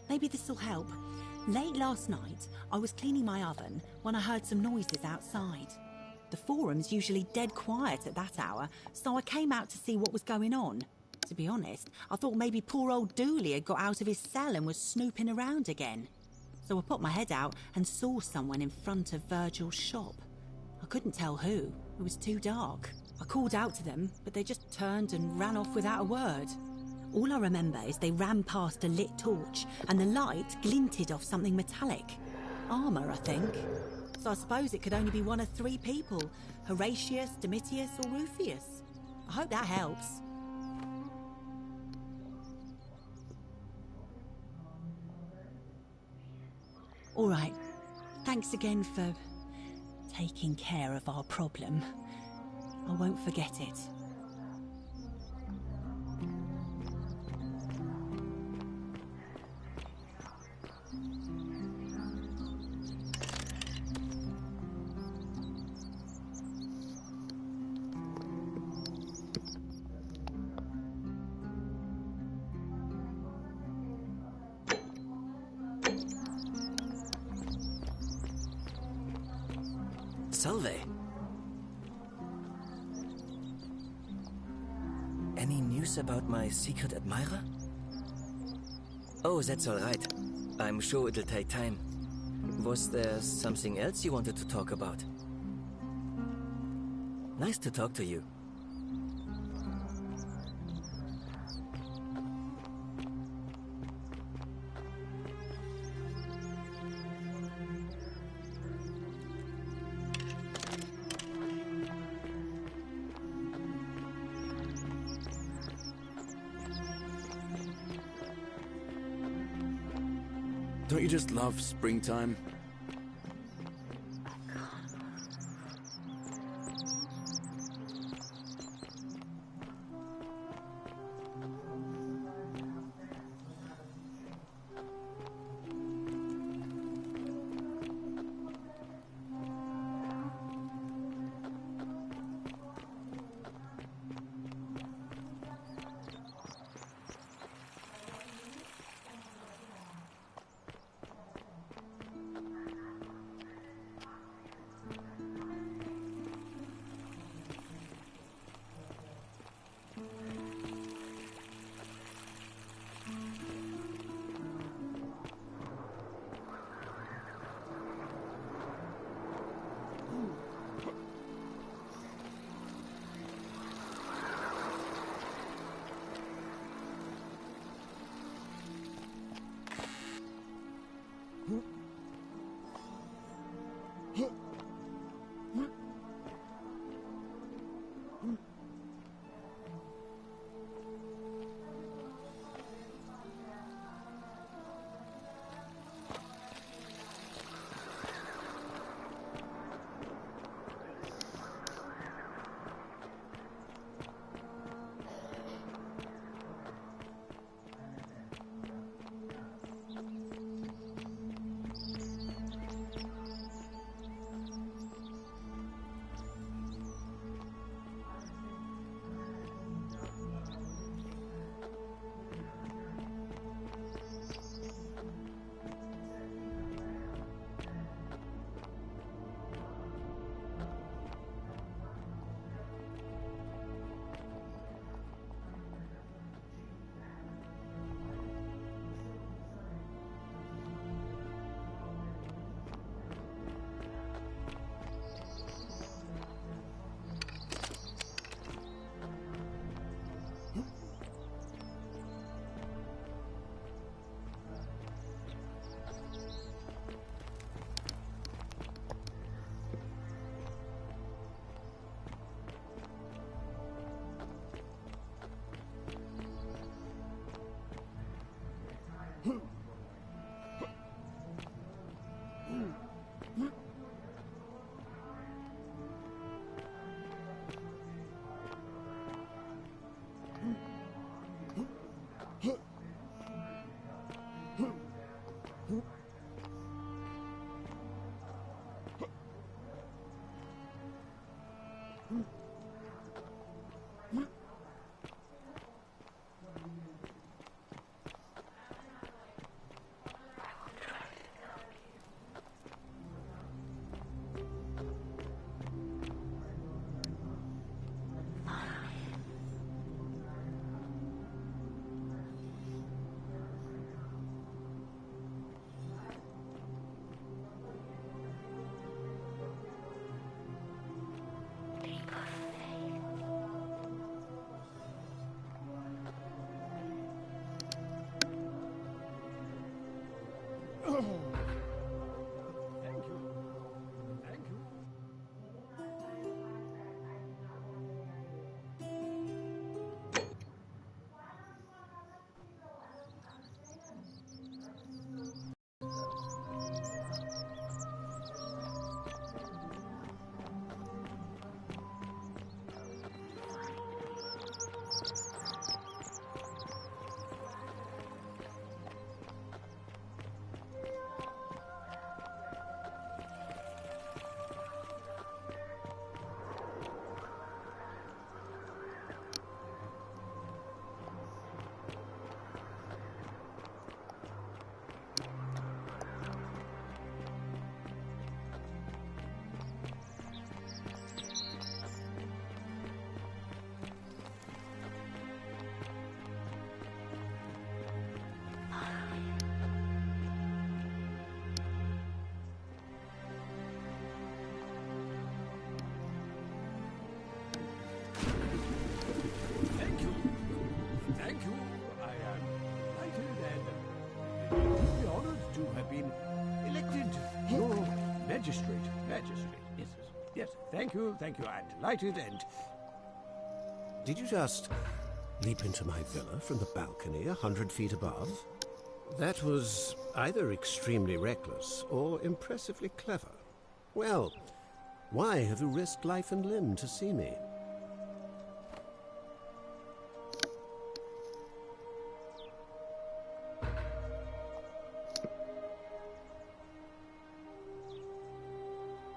Maybe this'll help. Late last night, I was cleaning my oven when I heard some noises outside. The forum's usually dead quiet at that hour, so I came out to see what was going on. To be honest, I thought maybe poor old Dooley had got out of his cell and was snooping around again. So I put my head out and saw someone in front of Virgil's shop. I couldn't tell who. It was too dark. I called out to them, but they just turned and ran off without a word. All I remember is they ran past a lit torch, and the light glinted off something metallic. Armor, I think. So I suppose it could only be one of three people. Horatius, Domitius, or Rufius. I hope that helps. All right. Thanks again for taking care of our problem. I won't forget it. Salve. Any news about my secret admirer? Oh, that's all right. I'm sure it'll take time. Was there something else you wanted to talk about? Nice to talk to you. Don't you just love springtime? to have been elected your magistrate. Yes, yes. Thank you. I'm delighted, and... Did you just leap into my villa from the balcony 100 feet above? That was either extremely reckless or impressively clever. Well, why have you risked life and limb to see me?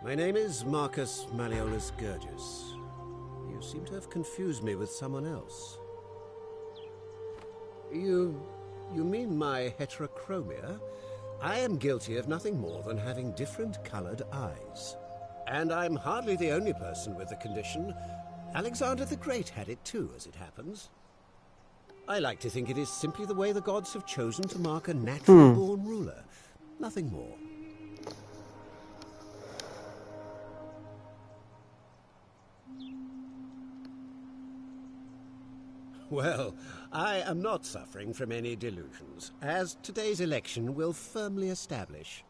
My name is Marcus Malleolus Gurgis. You seem to have confused me with someone else. You mean my heterochromia? I am guilty of nothing more than having different colored eyes. And I'm hardly the only person with the condition. Alexander the Great had it too, as it happens. I like to think it is simply the way the gods have chosen to mark a natural-born ruler. Nothing more. Well, I am not suffering from any delusions, as today's election will firmly establish.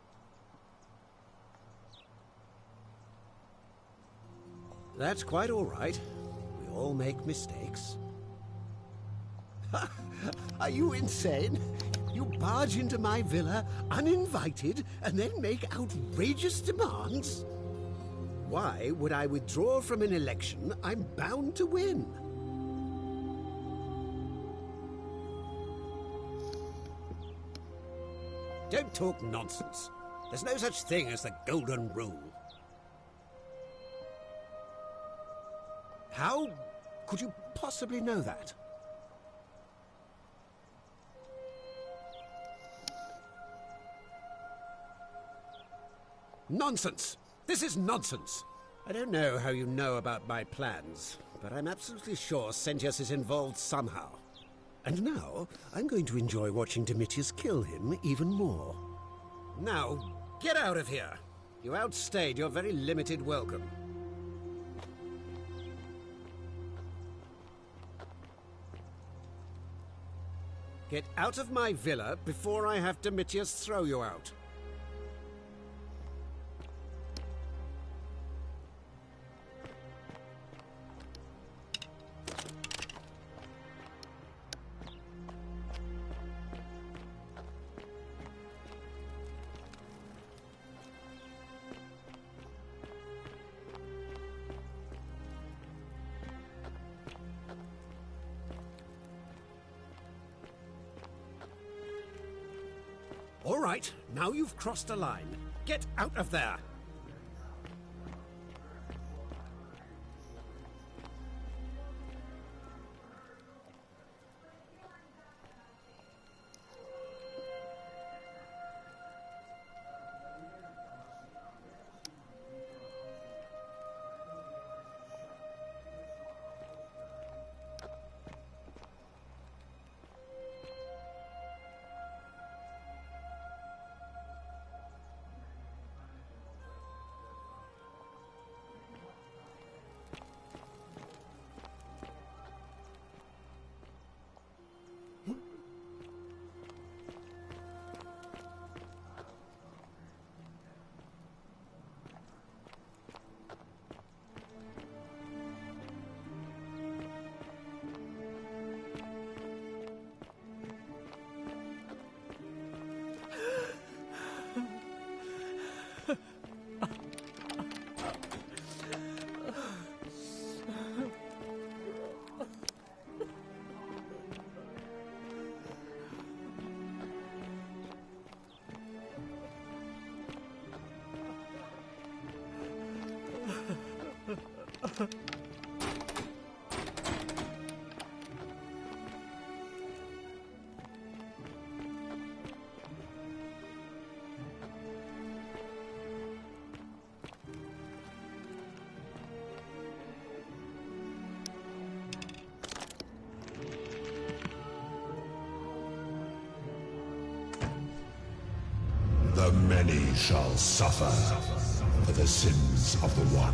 That's quite all right. We all make mistakes. Are you insane? You barge into my villa uninvited and then make outrageous demands? Why would I withdraw from an election I'm bound to win? Don't talk nonsense. There's no such thing as the Golden Rule. How could you possibly know that? Nonsense! This is nonsense! I don't know how you know about my plans, but I'm absolutely sure Sentius is involved somehow. And now, I'm going to enjoy watching Domitius kill him even more. Now, get out of here! You outstayed your very limited welcome. Get out of my villa before I have Domitius throw you out. All right, now you've crossed a line. Get out of there! The many shall suffer for the sins of the one.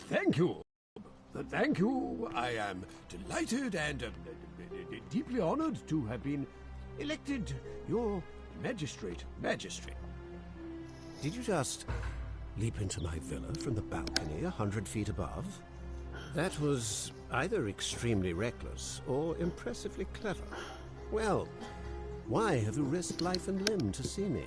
Thank you. Thank you. I am delighted and deeply honored to have been elected your magistrate. Did you just leap into my villa from the balcony 100 feet above? That was either extremely reckless or impressively clever. Well, why have you risked life and limb to see me?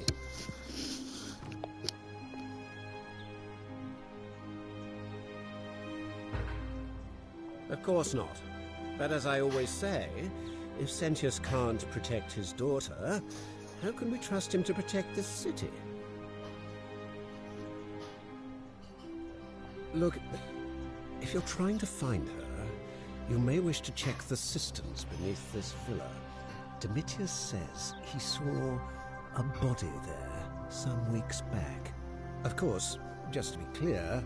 Of course not. But as I always say, if Sentius can't protect his daughter, how can we trust him to protect this city? Look, if you're trying to find her, you may wish to check the cisterns beneath this villa. Domitius says he saw a body there some weeks back. Of course, just to be clear,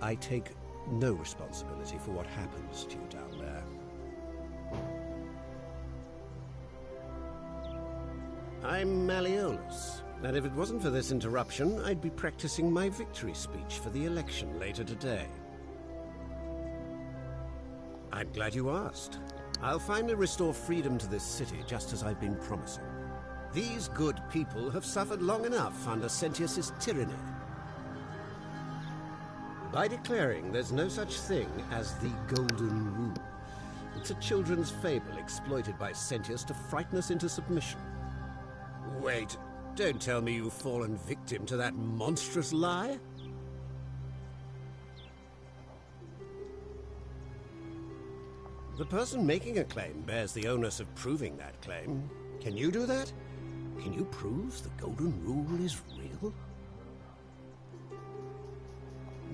I take no responsibility for what happens to you down there. I'm Malleolus, and if it wasn't for this interruption, I'd be practicing my victory speech for the election later today. I'm glad you asked. I'll finally restore freedom to this city, just as I've been promising. These good people have suffered long enough under Sentius's tyranny. By declaring there's no such thing as the Golden Rule. It's a children's fable exploited by Sentius to frighten us into submission. Wait, don't tell me you've fallen victim to that monstrous lie? The person making a claim bears the onus of proving that claim. Can you do that? Can you prove the Golden Rule is real?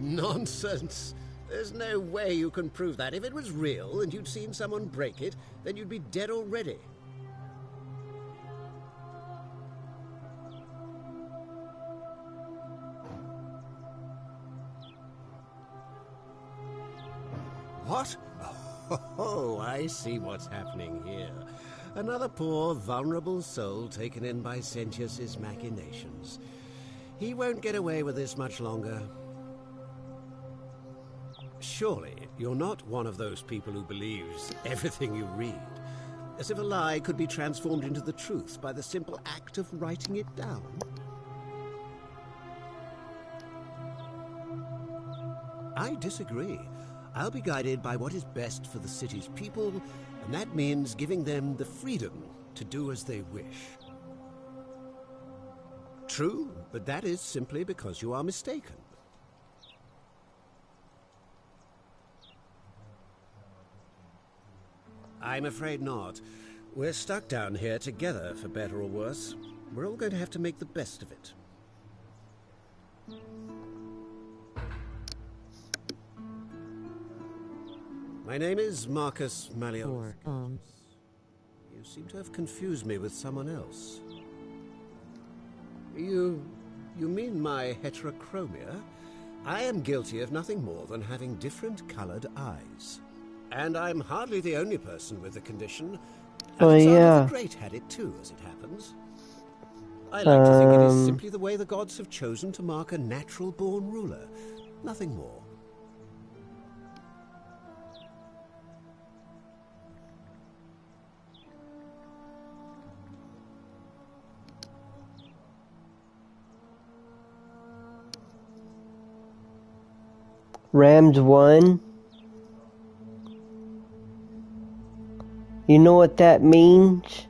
Nonsense! There's no way you can prove that. If it was real and you'd seen someone break it, then you'd be dead already. What? Oh, I see what's happening here. Another poor, vulnerable soul taken in by Sentius's machinations. He won't get away with this much longer. Surely, you're not one of those people who believes everything you read, as if a lie could be transformed into the truth by the simple act of writing it down. I disagree. I'll be guided by what is best for the city's people, and that means giving them the freedom to do as they wish. True, but that is simply because you are mistaken. I'm afraid not. We're stuck down here together, for better or worse. We're all going to have to make the best of it. My name is Marcus Malleolus. You seem to have confused me with someone else. You mean my heterochromia? I am guilty of nothing more than having different colored eyes. And I'm hardly the only person with the condition. Alexander the Great had it too, as it happens. I like to think it is simply the way the gods have chosen to mark a natural-born ruler. Nothing more. Rams won. You know what that means?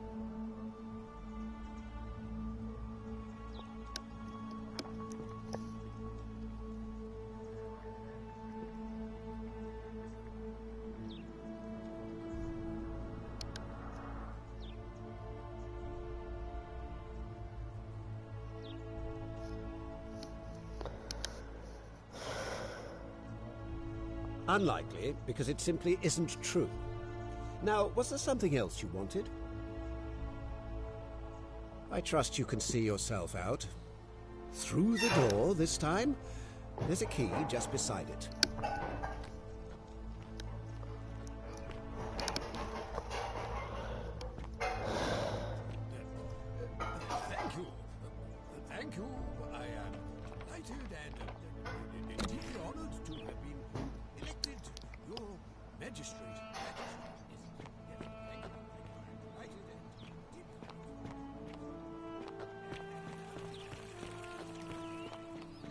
Unlikely, because it simply isn't true. Now, was there something else you wanted? I trust you can see yourself out. Through the door this time? There's a key just beside it. Thank you. Thank you. I am Delighted and deeply honored to have been elected your magistrate.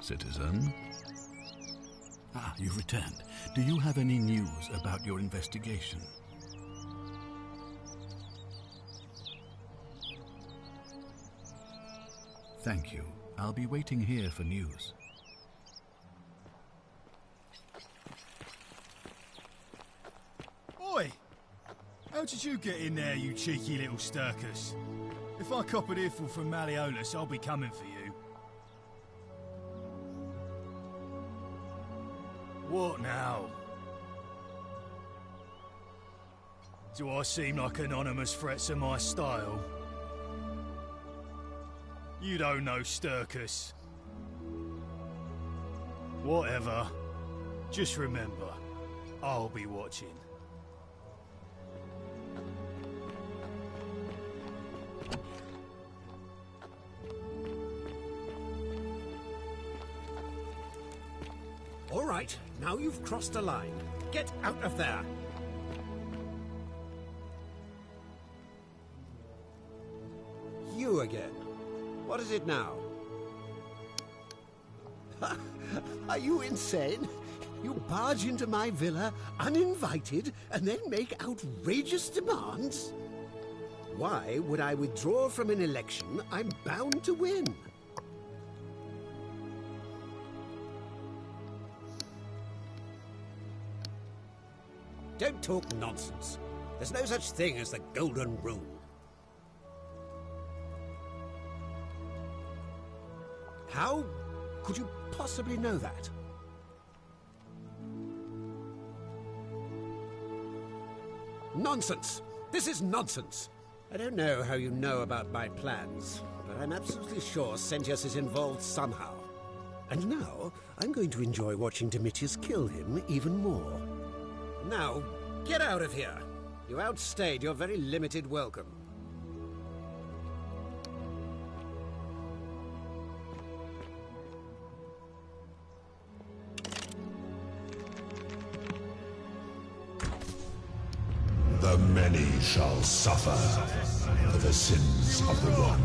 Citizen? Ah, you've returned. Do you have any news about your investigation? Thank you. I'll be waiting here for news. Oi! How did you get in there, you cheeky little Sturkus? If I cop an earful from Malleolus, I'll be coming for you. What now? Do I seem like anonymous threats of my style? You don't know Sturkus. Whatever. Just remember, I'll be watching. All right, now you've crossed a line. Get out of there! You again. What is it now? Are you insane? You barge into my villa uninvited and then make outrageous demands? Why would I withdraw from an election I'm bound to win? Don't talk nonsense. There's no such thing as the Golden Rule. How could you possibly know that? Nonsense! This is nonsense! I don't know how you know about my plans, but I'm absolutely sure Sentius is involved somehow. And now, I'm going to enjoy watching Domitius kill him even more. Now, get out of here! You outstayed your very limited welcome. The many shall suffer for the sins of the one.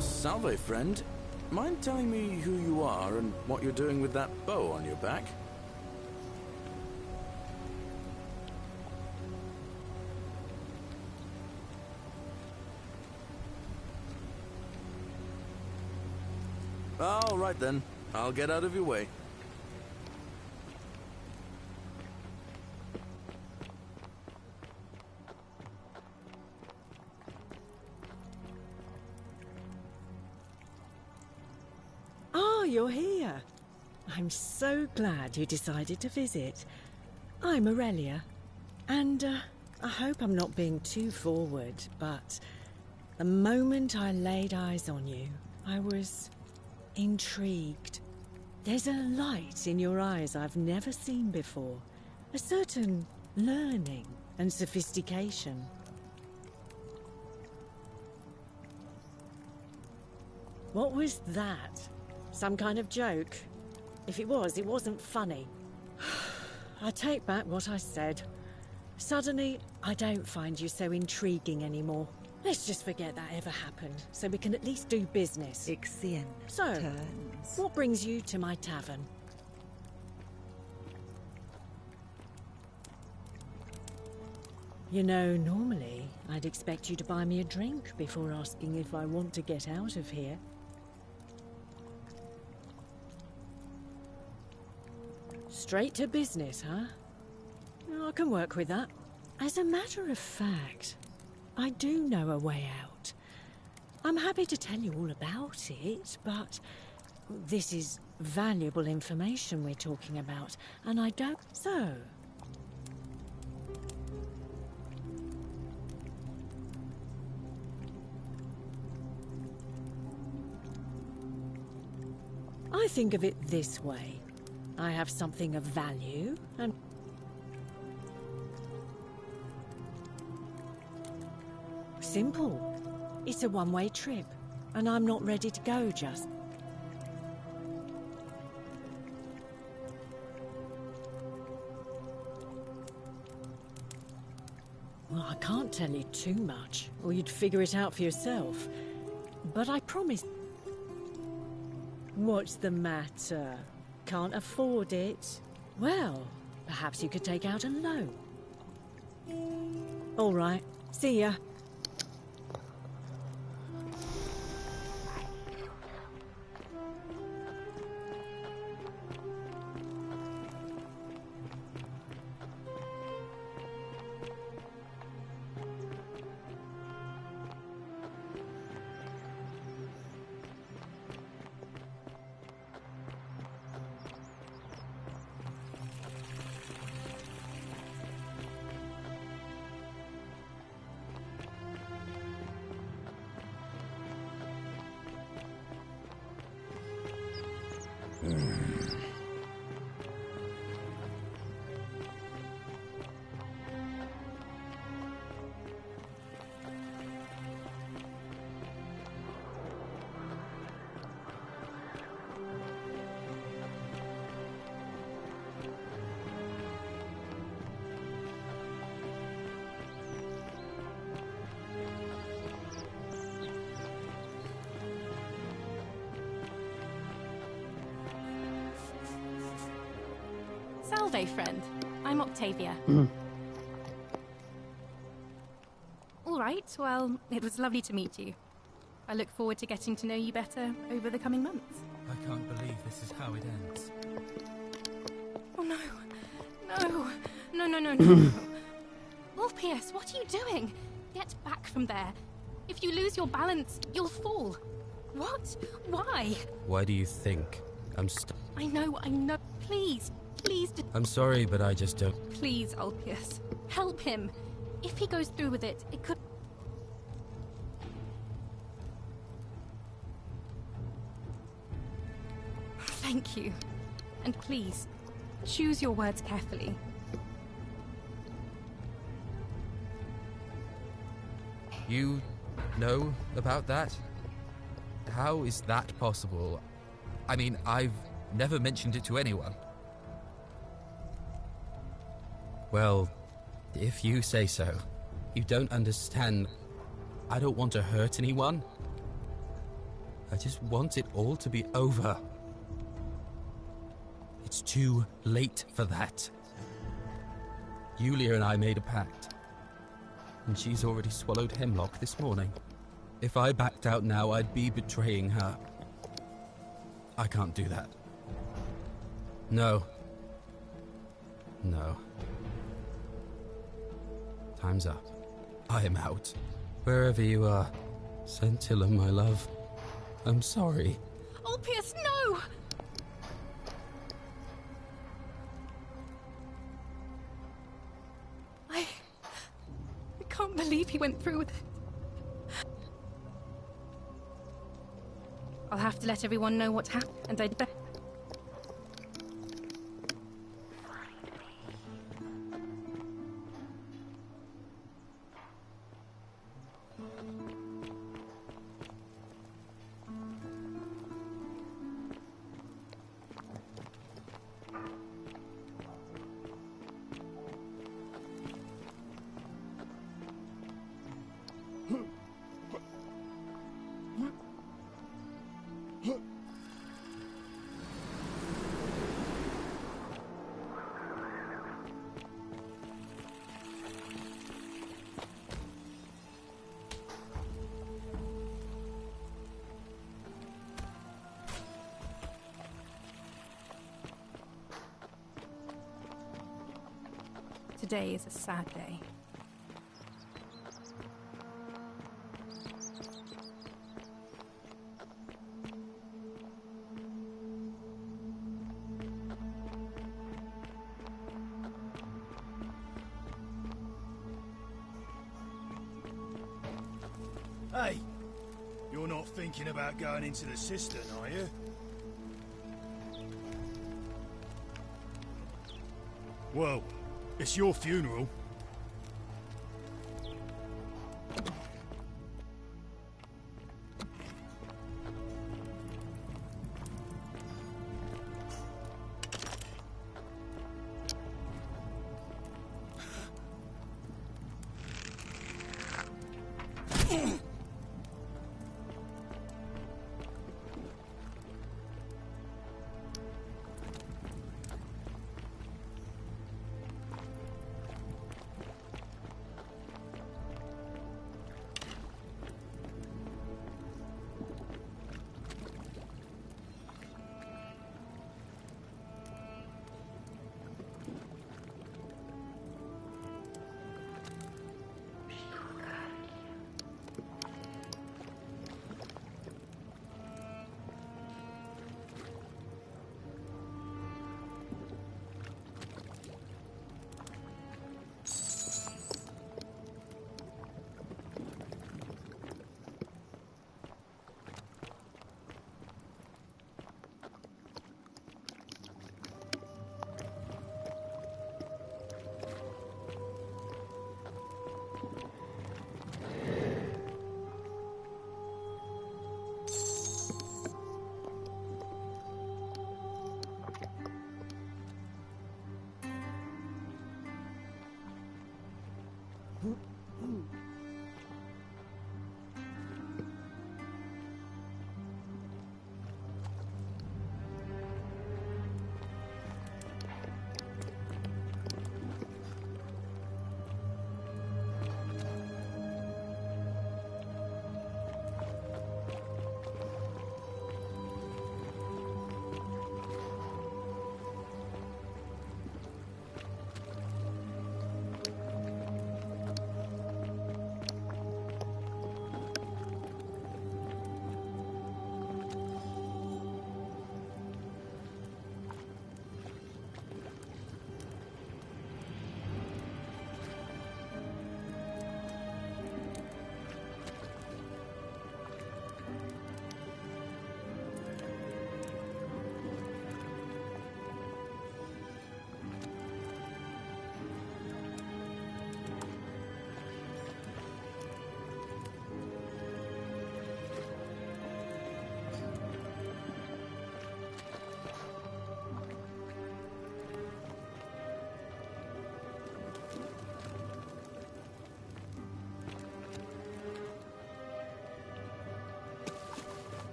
Salve, friend. Mind telling me who you are and what you're doing with that bow on your back? All right then. I'll get out of your way. You're here. I'm so glad you decided to visit. I'm Aurelia, and I hope I'm not being too forward, but the moment I laid eyes on you, I was intrigued. There's a light in your eyes I've never seen before, a certain learning and sophistication. What was that? Some kind of joke? If it was, it wasn't funny. I take back what I said. Suddenly, I don't find you so intriguing anymore. Let's just forget that ever happened, so we can at least do business. Ixion so, turns. What brings you to my tavern? You know, normally I'd expect you to buy me a drink before asking if I want to get out of here. Straight to business, huh? I can work with that. As a matter of fact, I do know a way out. I'm happy to tell you all about it, but this is valuable information we're talking about, and I don't... So... I think of it this way. I have something of value, and... Simple. It's a one-way trip, and I'm not ready to go just... Well, I can't tell you too much, or you'd figure it out for yourself. But I promise... What's the matter? Can't afford it? Well, perhaps you could take out a loan. All right, see ya. Salve, friend. I'm Octavia. All right, well, it was lovely to meet you. I look forward to getting to know you better over the coming months. I can't believe this is how it ends. Oh no. No. No, no, no, no. Ulpius, what are you doing? Get back from there. If you lose your balance, you'll fall. What? Why? Why do you think I'm I know. Please. Please. I'm sorry, but I just don't... Please, Ulpius. Help him. If he goes through with it, it could... Thank you. And please, choose your words carefully. You know about that? How is that possible? I mean, I've never mentioned it to anyone. Well, if you say so. You don't understand. I don't want to hurt anyone. I just want it all to be over. It's too late for that. Yulia and I made a pact. And she's already swallowed hemlock this morning. If I backed out now, I'd be betraying her. I can't do that. No. No. Time's up. I am out. Wherever you are, Scintilla, my love. I'm sorry. Ulpius, no! I can't believe he went through with it. I'll have to let everyone know what happened, and I'd bet. Today is a sad day. Hey, you're not thinking about going into the cistern, are you? Well, it's your funeral.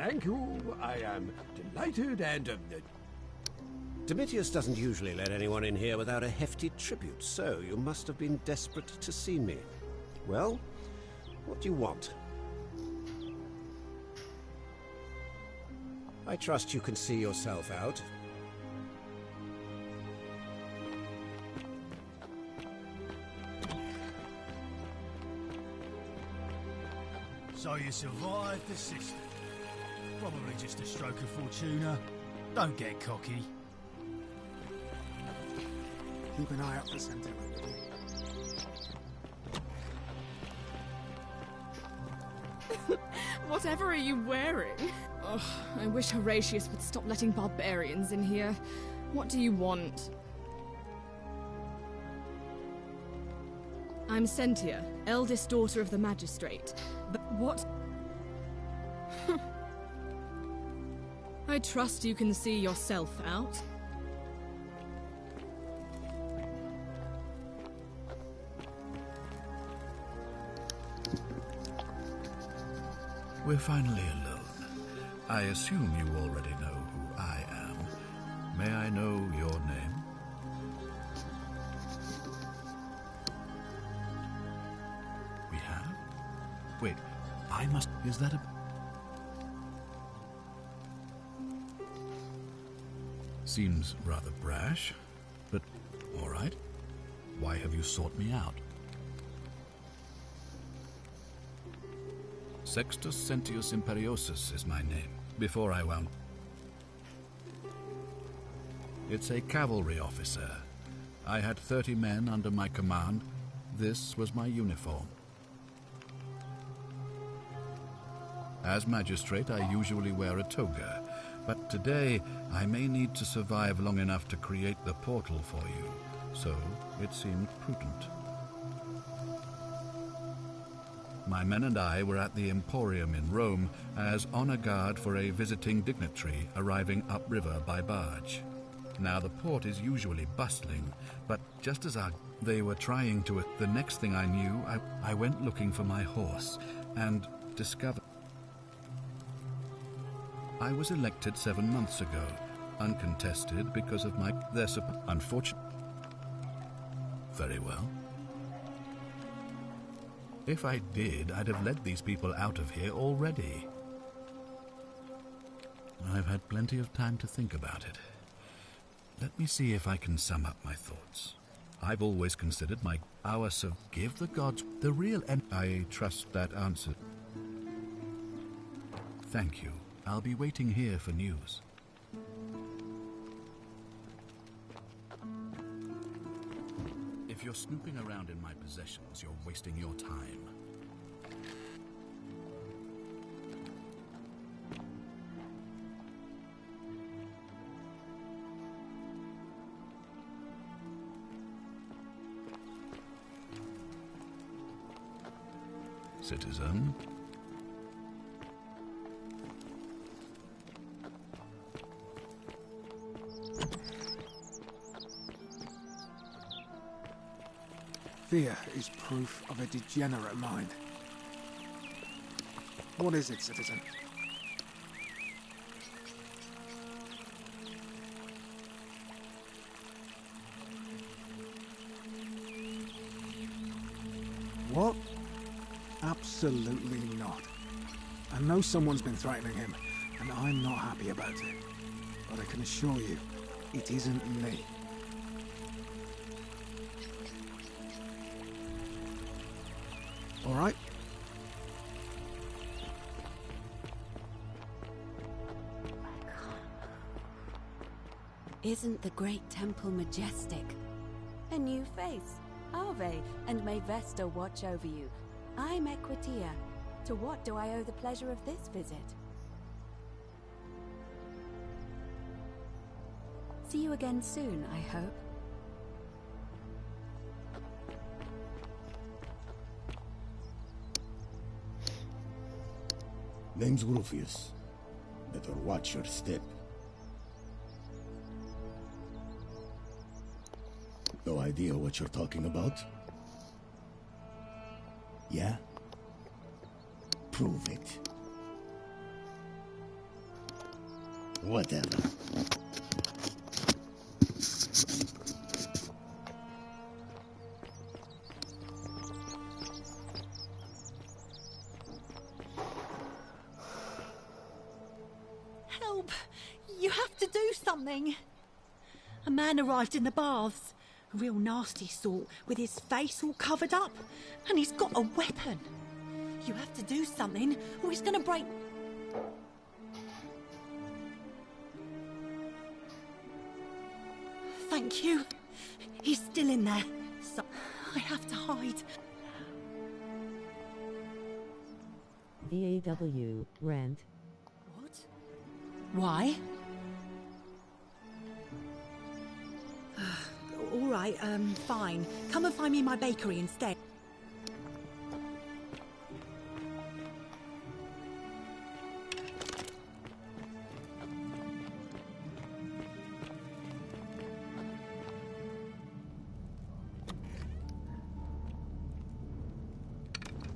thank you. I am delighted and... Domitius doesn't usually let anyone in here without a hefty tribute, so you must have been desperate to see me. Well, what do you want? I trust you can see yourself out. So you survived the system. Probably just a stroke of fortuna. Don't get cocky. Keep an eye out for Sentinel. Whatever are you wearing? Ugh, I wish Horatius would stop letting barbarians in here. What do you want? I'm Sentia, eldest daughter of the magistrate. But what? I trust you can see yourself out. We're finally alone. I assume you already know who I am. May I know your name? We have? Wait, I must... Is that a... Seems rather brash, but all right. Why have you sought me out? Sextus Sentius Imperiosus is my name, before I wound... It's a cavalry officer. I had 30 men under my command. This was my uniform. As magistrate, I usually wear a toga, but today I may need to survive long enough to create the portal for you, so it seemed prudent. My men and I were at the Emporium in Rome as honor guard for a visiting dignitary arriving upriver by barge. Now the port is usually bustling, but just as they were trying to... The next thing I knew, I went looking for my horse and discovered... I was elected 7 months ago, uncontested because of my... Unfortunate... Very well. If I did, I'd have led these people out of here already. I've had plenty of time to think about it. Let me see if I can sum up my thoughts. I've always considered my hours of give the gods the real end. I trust that answer. Thank you. I'll be waiting here for news. If you're snooping around in my possessions, you're wasting your time. Citizen. Fear is proof of a degenerate mind. What is it, citizen? What? Absolutely not. I know someone's been threatening him, and I'm not happy about it. But I can assure you, it isn't me. All right? Isn't the great temple majestic? A new face. Ave, and may Vesta watch over you. I'm Equitia. To what do I owe the pleasure of this visit? See you again soon, I hope. Name's Rufius. Better watch your step. No idea what you're talking about? Yeah? Prove it. Whatever. Help! You have to do something. A man arrived in the baths. A real nasty sort, with his face all covered up. And he's got a weapon. You have to do something, or he's gonna break... Thank you. He's still in there. So I have to hide. VAW, rent. What? Why? All right, fine. Come and find me in my bakery instead.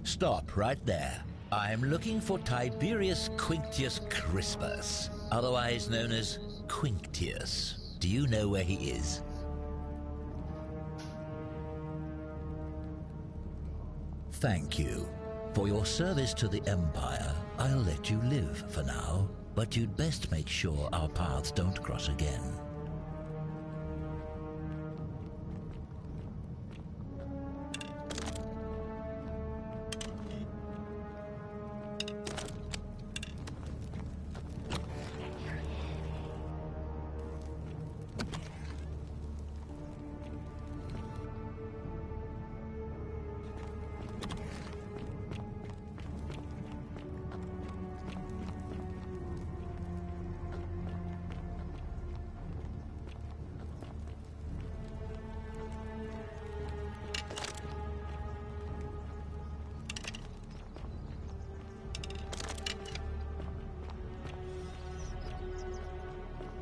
Stop right there. I'm looking for Tiberius Quinctius Crispus, otherwise known as Quinctius. Do you know where he is? Thank you. For your service to the Empire, I'll let you live for now, but you'd best make sure our paths don't cross again.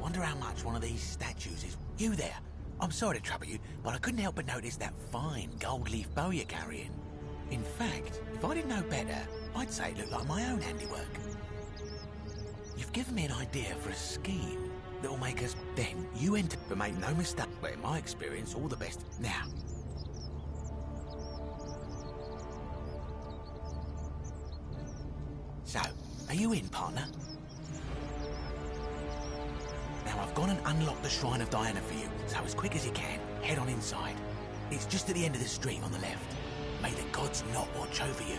Wonder how much one of these statues is. You there? I'm sorry to trouble you, but I couldn't help but notice that fine gold leaf bow you're carrying. In fact, if I didn't know better, I'd say it looked like my own handiwork. You've given me an idea for a scheme that will make us... Then, you enter, but make no mistake. But in my experience, all the best. Now. So, are you in, partner? Now, I've gone and unlocked the Shrine of Diana for you, so as quick as you can, head on inside. It's just at the end of the street on the left. May the gods not watch over you.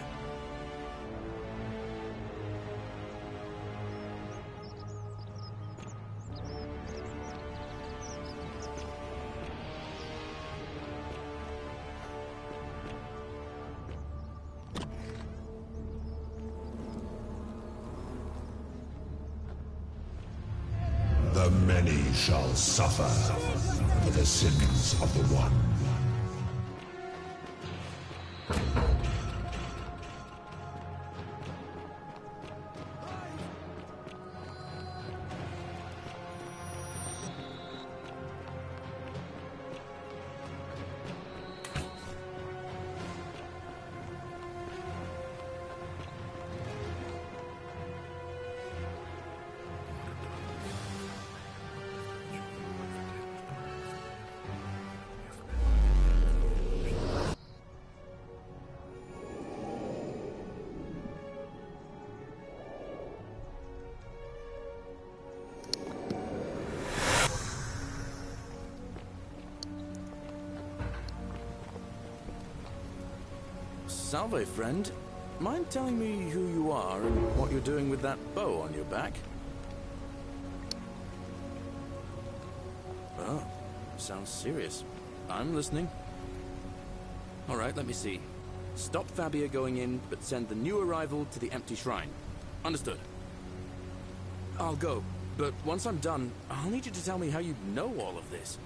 The many shall suffer for the sins of the one. Salve, friend. Mind telling me who you are and what you're doing with that bow on your back? Oh, sounds serious. I'm listening. All right, let me see. Stop Fabia going in, but send the new arrival to the empty shrine. Understood. I'll go, but once I'm done, I'll need you to tell me how you know all of this.